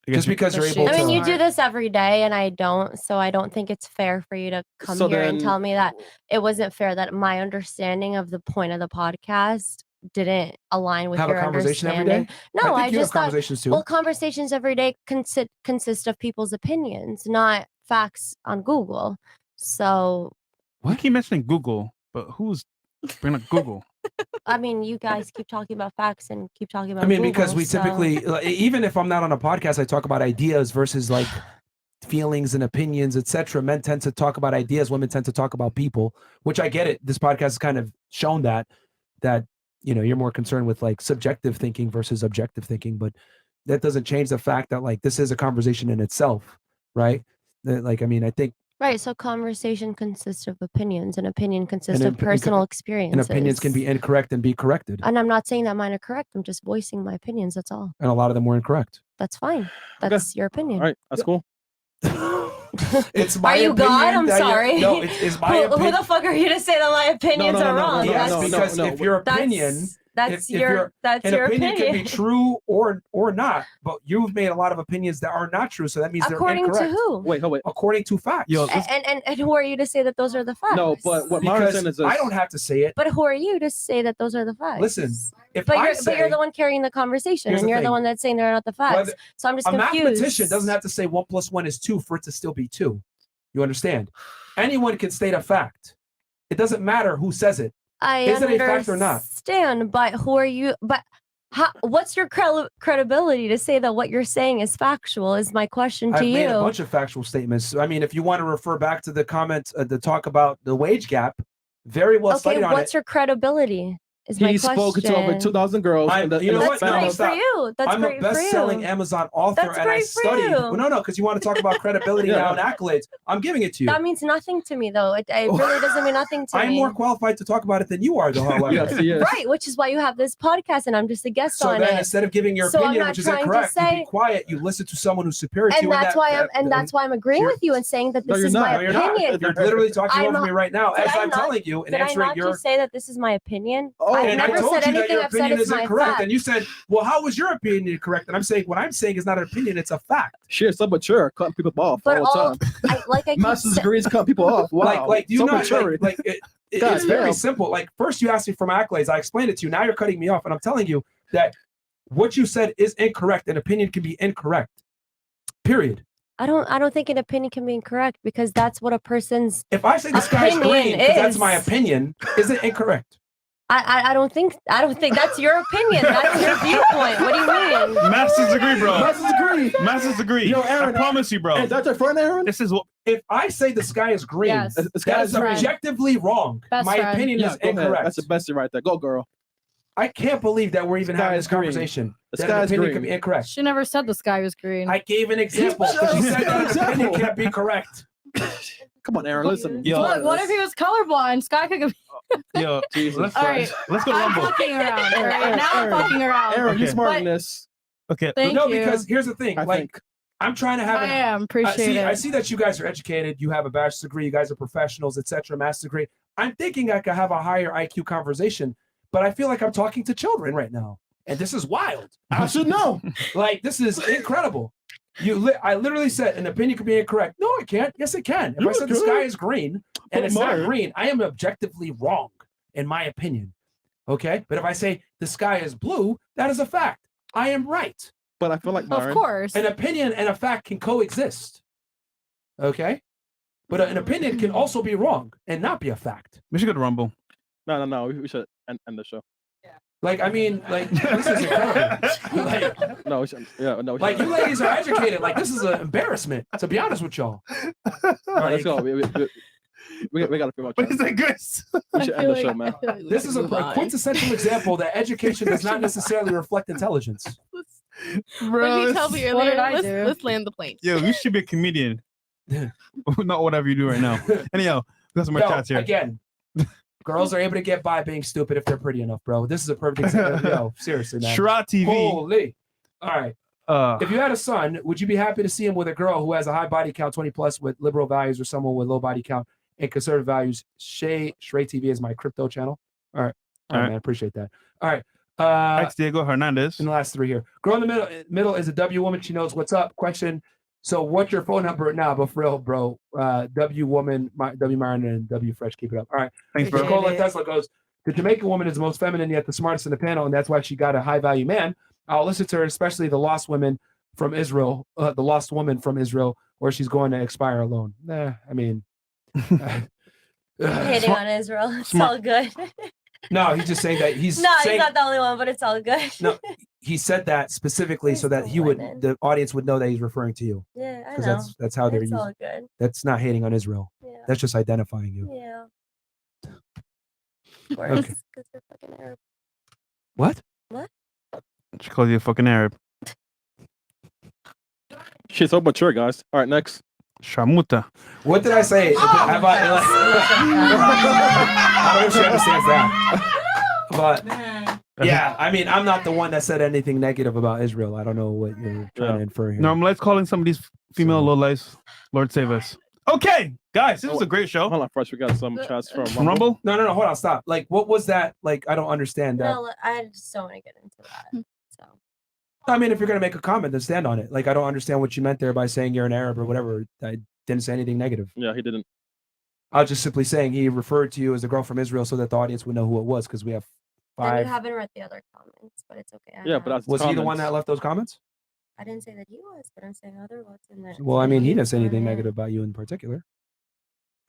I guess Just because you're But able she- to. I mean, you Smart. do this every day, and I don't. So I don't think it's fair for you to come So here and then- tell me that it wasn't fair. That my understanding of the point of the podcast didn't align with have a your conversation every understanding. day. No, I I think you just have thought. conversations too. Well, conversations every day consist of people's opinions, not facts on Google. So Why keep mentioning Google? But who's bringing up Google? I mean, you guys keep talking about facts and keep talking about. I mean, because Google, we so- typically, like, even if I'm not on a podcast, I talk about ideas versus like feelings and opinions, etc. Men tend to talk about ideas. Women tend to talk about people, which I get it. This podcast has kind of shown that you know, you're more concerned with like subjective thinking versus objective thinking, but that doesn't change the fact that like this is a conversation in itself, right? Like, I mean, I think Right. So conversation consists of opinions, and opinion consists And of op- and personal and experiences. opinions can be incorrect and be corrected, And I'm not saying that mine are correct. I'm just voicing my opinions. That's all. and a lot of them were incorrect. That's fine. That's your opinion. All right, that's cool. It's my Are you opinion God? I'm that you're- sorry. No, it's my who opinion. the fuck are you to say that my opinions are wrong? Yes, no, because no, if your opinion, That's if your that's an your opinion opinion. can be true or not, but you've made a lot of opinions that are not true, so that means According they're to incorrect. who? Wait. According to facts. And who are you to say that those are the facts? No, but what my Because understanding is this. I don't have to say it. But who are you to say that those are the facts? Listen, if But I you're say, but you're the one carrying the conversation, Here's and the you're the thing. one that's saying they're not the facts. Whether- So I'm just a confused. mathematician doesn't have to say 1 + 1 is 2 for it to still be 2. You understand? Anyone can state a fact. It doesn't matter who says it. I Is it a fact or not? understand, but who are you? But what's your credibility to say that what you're saying is factual? Is my question to I've you. made a bunch of factual statements. I mean, if you want to refer back to the comments, the talk about the wage gap, very well Okay, studied on what's it. your credibility? Is my He question. spoke to over 2,000 girls. I'm- in the- you in know the what? That's No, span great of- stop. for you. That's I'm great a best-selling for you. Amazon author, That's and I great for studied. you. Well, no, because you want to talk about credibility Yeah. now and accolades. I'm giving it to you. That means nothing to me, though. It really doesn't mean nothing to I'm me. more qualified to talk about it than you are, though. However, Yes, he is. Right, which is why you have this podcast, and I'm just a guest so on then it. instead of giving your So I'm opinion, not which is trying to incorrect, you say- be quiet. You listen to someone who's superior to And you. that's why I'm agreeing you're- with you and saying that No, this you're is not. my No, you're not. opinion. You're literally talking I'm over me right now, did as I I'm not- telling you and Did I answering not your. just say that this is my opinion? Oh, I've And I never told said you that anything. your I've said opinion it's is my incorrect, fact. and you said, "Well, how was your opinion correct?" And I'm saying, what I'm saying is not an opinion; it's a fact. She's so mature, cutting people off But all the time. I keep Master's sa- degrees cutting people off. Wow. Like you so know, mature. like God it's very damn. simple. Like first you asked me for my accolades, I explained it to you. Now you're cutting me off, and I'm telling you that what you said is incorrect. An opinion can be incorrect. Period. I don't think an opinion can be incorrect because that's what a person's If I say the sky's opinion green, 'cause that's is. my opinion, is it incorrect? I don't think that's your opinion. That's your viewpoint. What do you mean? Masters agree, bro. Masters agree. Masters agree. Yo, Aaron, I promise you, bro. Hey, that's your friend, Aaron? This is what. If I say the sky is green, Yes. The that sky is is green. objectively wrong. Best My friend. opinion Yeah, is go ahead. incorrect. That's the bestie right there. Go, girl. I can't believe that we're even Sky having is this green. conversation. The That sky an is opinion green. can be incorrect. She never said the sky was green. I gave an example. But she said that an opinion can't be correct. Come on, Aaron. Listen. Yo. What if he was colorblind? Sky could be. Yo, Jesus let's, All right. let's go to I'm Rumble. fucking around. All right? Aaron, Now I'm Aaron. fucking around. Aaron, you Okay. smart But- in this. Okay. Thank No, you. because here's the thing. I Like, think. I'm trying to have I am. Appreciate I it. see that you guys are educated. You have a bachelor's degree. You guys are professionals, etc. Master's degree. I'm thinking I could have a higher IQ conversation, but I feel like I'm talking to children right now, and this is wild. I should know. Like, this is incredible. I literally said an opinion could be incorrect. No, it can't. Yes, it can. If I said the sky is green and it's not green, I am objectively wrong in my opinion. Okay, but if I say the sky is blue, that is a fact. I am right. But I feel like Of course. An opinion and a fact can coexist. Okay? But an opinion can also be wrong and not be a fact. We should go to Rumble. No. We should end the show. Like, I mean, like, this is incredible. Like, No, we should. Yeah, no. We like, you should. ladies are educated. Like, this is an embarrassment, to be honest with y'all. All right, let's go. We got to figure out. What is that, Chris? We should end the show, man. This is a quintessential example that education does not necessarily reflect intelligence. Let me tell you What did earlier. I Let's, do? let's land the plane. Yo, you should be a comedian. Not whatever you do right now. Anyhow, we got some more Yo, chats here. again, girls are able to get by being stupid if they're pretty enough, bro. This is a perfect example. Yo, seriously, man. Shrat TV. Holy. All right. Uh, If you had a son, would you be happy to see him with a girl who has a high body count, 20 plus, with liberal values, or someone with low body count and conservative values? Shrey TV is my crypto channel. All right. All right, man. Appreciate that. All right. Ex Diego Hernandez. In the last three here. Girl in the middle is a W woman. She knows what's up. Question. So what's your phone number now? But for real, bro. W woman, W Myron, and W Fresh. Keep it up. All right. Thanks, bro. Nicola Tesla goes, the Jamaican woman is the most feminine yet the smartest in the panel, and that's why she got a high value man. I'll listen to her, especially the lost women from Israel, the lost woman from Israel, where she's going to expire alone. I mean, Hating on Israel. It's all good. no, he's just saying that he's No, saying, he's not the only one, but it's all good. no, he said that specifically so that he would, the audience would know that he's referring to you. Yeah, I know. Because that's how they're It's using. all good. That's not hating on Israel. Yeah. That's just identifying you. Yeah. Okay. Because they're fucking Arab. What? What? She called you a fucking Arab. She's so mature, guys. All right, next. Shamuta. What did I say? Have I don't know if she understands that. But yeah, I mean, I'm not the one that said anything negative about Israel. I don't know what you're trying to infer here. No, let's call in some of these female lowlifes. Lord save us. Okay, guys, this was a great show. Hold on, first we got some chats from Rumble. No, hold on, stop. Like, what was that? Like, I don't understand that. No, I just don't want to get into that. So I mean, if you're gonna make a comment, then stand on it. Like, I don't understand what you meant there by saying you're an Arab or whatever. I didn't say anything negative. Yeah, he didn't. I was just simply saying he referred to you as a girl from Israel so that the audience would know who it was, because we have then 5. you haven't read the other comments, but it's okay. Yeah, but that's Was he the one that left those comments? I didn't say that he was, but I'm saying other ones in there. Well, I mean, he didn't say anything negative about you in particular.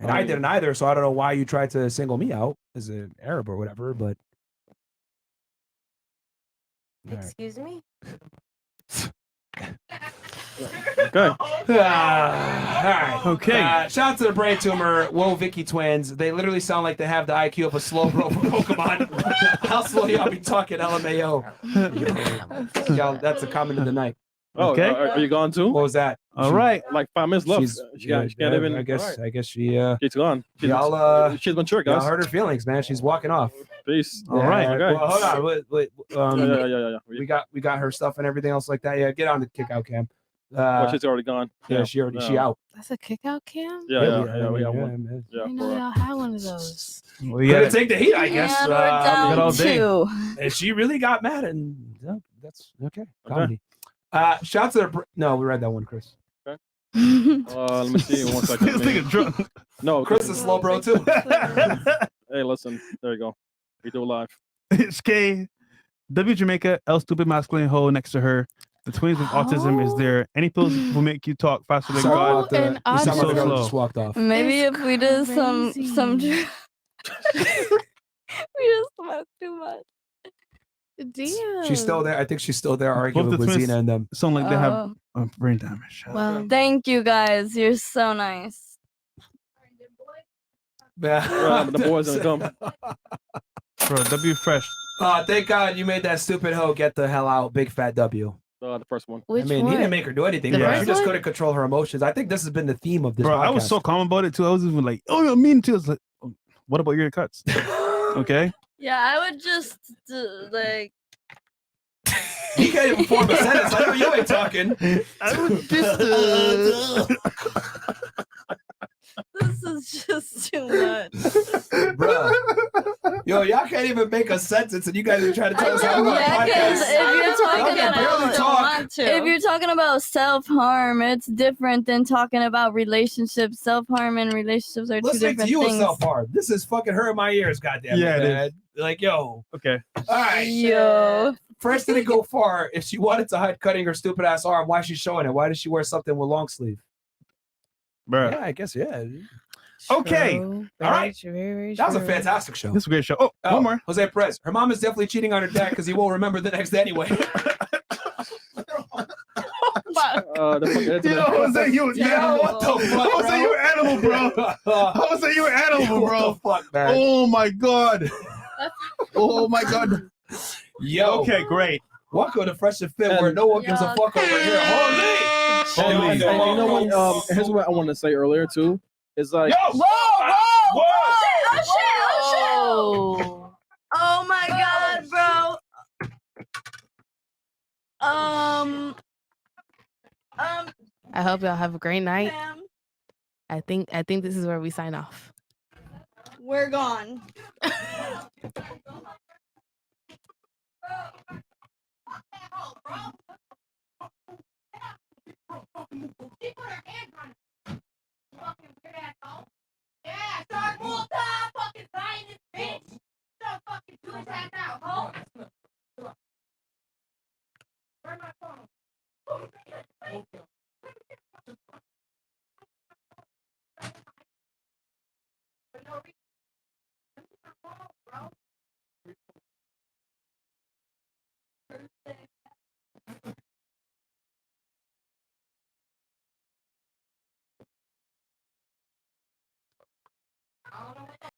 And I didn't either, so I don't know why you tried to single me out as an Arab or whatever, but. All right. Excuse me? Okay. All right. Okay. Shout out to the brain tumor, Whoa Vicky twins. They literally sound like they have the IQ of a slow bro from Pokemon. How slow y'all be talking, LMAO? Y'all, that's a comment of the night. Oh, Okay. are you gone too? What was that? All right. Like 5 minutes left. She's- She can't even. I guess. All right. I guess she. She's gone. She's mature, Y'all guys. hurt her feelings, man. She's walking off. Peace. All right. Okay. Well, hold on. Wait. Yeah. We got her stuff and everything else like that. Yeah, get on the kick out cam. Well, she's already gone. Yeah, she out. That's a kick out cam? Yeah, we got one. man. Yeah, I for know real. y'all had one of those. We Gotta got take the heat, I guess. And we're I mean, down all day. 2. and she really got mad, and that's okay. Comedy. Shouts to the. No, we read that one, Chris. Let me see. 1 second. this nigga drunk. No, Chris is slow, bro, too. Hey, listen. There you go. We do live. It's K. W Jamaica, L stupid masculine hoe next to her. The twins with autism is there. Any pills will make you talk faster than Sorry God. about that. and You sound like so the girl that slow. just walked off. Maybe It's if we did some crazy. We just smoked too much. Damn. She's still there. I think she's still there arguing Both the with twins Zena and them. sound like they have Oh. brain damage. Well, thank you guys. You're so nice. The boys gonna come. Bro, W fresh. Thank God you made that stupid hoe get the hell out. Big fat W. The first one. I mean, he didn't make her do anything. The Bro. first She just one? couldn't control her emotions. I think this has been the theme of this Bro, podcast. I was so calm about it too. I was even like, oh, you're mean too. I was like, oh, what about your cuts? Okay. Yeah, I would just like. You can't even form a sentence. I know you ain't talking. I would just. This is just too much. Bro. Yo, y'all can't even make a sentence and you guys are trying to tell us how to run a Yeah, because podcast. if you're Y'all talking can barely about talk. if you're talking about self-harm, it's different than talking about relationships. Self-harm and relationships are two Listening different to you is things. self-harm. This is fucking hurting my ears, goddamn Yeah, it, it man. Like, yo. Okay. All right. Yo. First didn't go far. If she wanted to hide cutting her stupid ass arm, why is she showing it? Why does she wear something with long sleeve? Bro. Yeah, I guess, yeah. Okay. True. All right. Very That was a true. fantastic show. This is a great show. Oh, one more. Jose Perez. Her mom is definitely cheating on her dad because he won't remember the next day anyway. Jose, you an animal. What the fuck, Jose, bro? you an animal, bro. Jose, you an animal, bro. What the fuck, man? Oh my god. Oh my god. Yo. Okay, great. Welcome to Fresh and Fit, where no one gives a fuck over here. Holy. And you know what? Here's what I want to say earlier too. Is like, Whoa! Oh shit! Oh my god, bro. I hope y'all have a great night. I think this is where we sign off. We're gone. Yeah, start full time fucking Zionist bitch. Start fucking doing that now, ho. Where's my phone?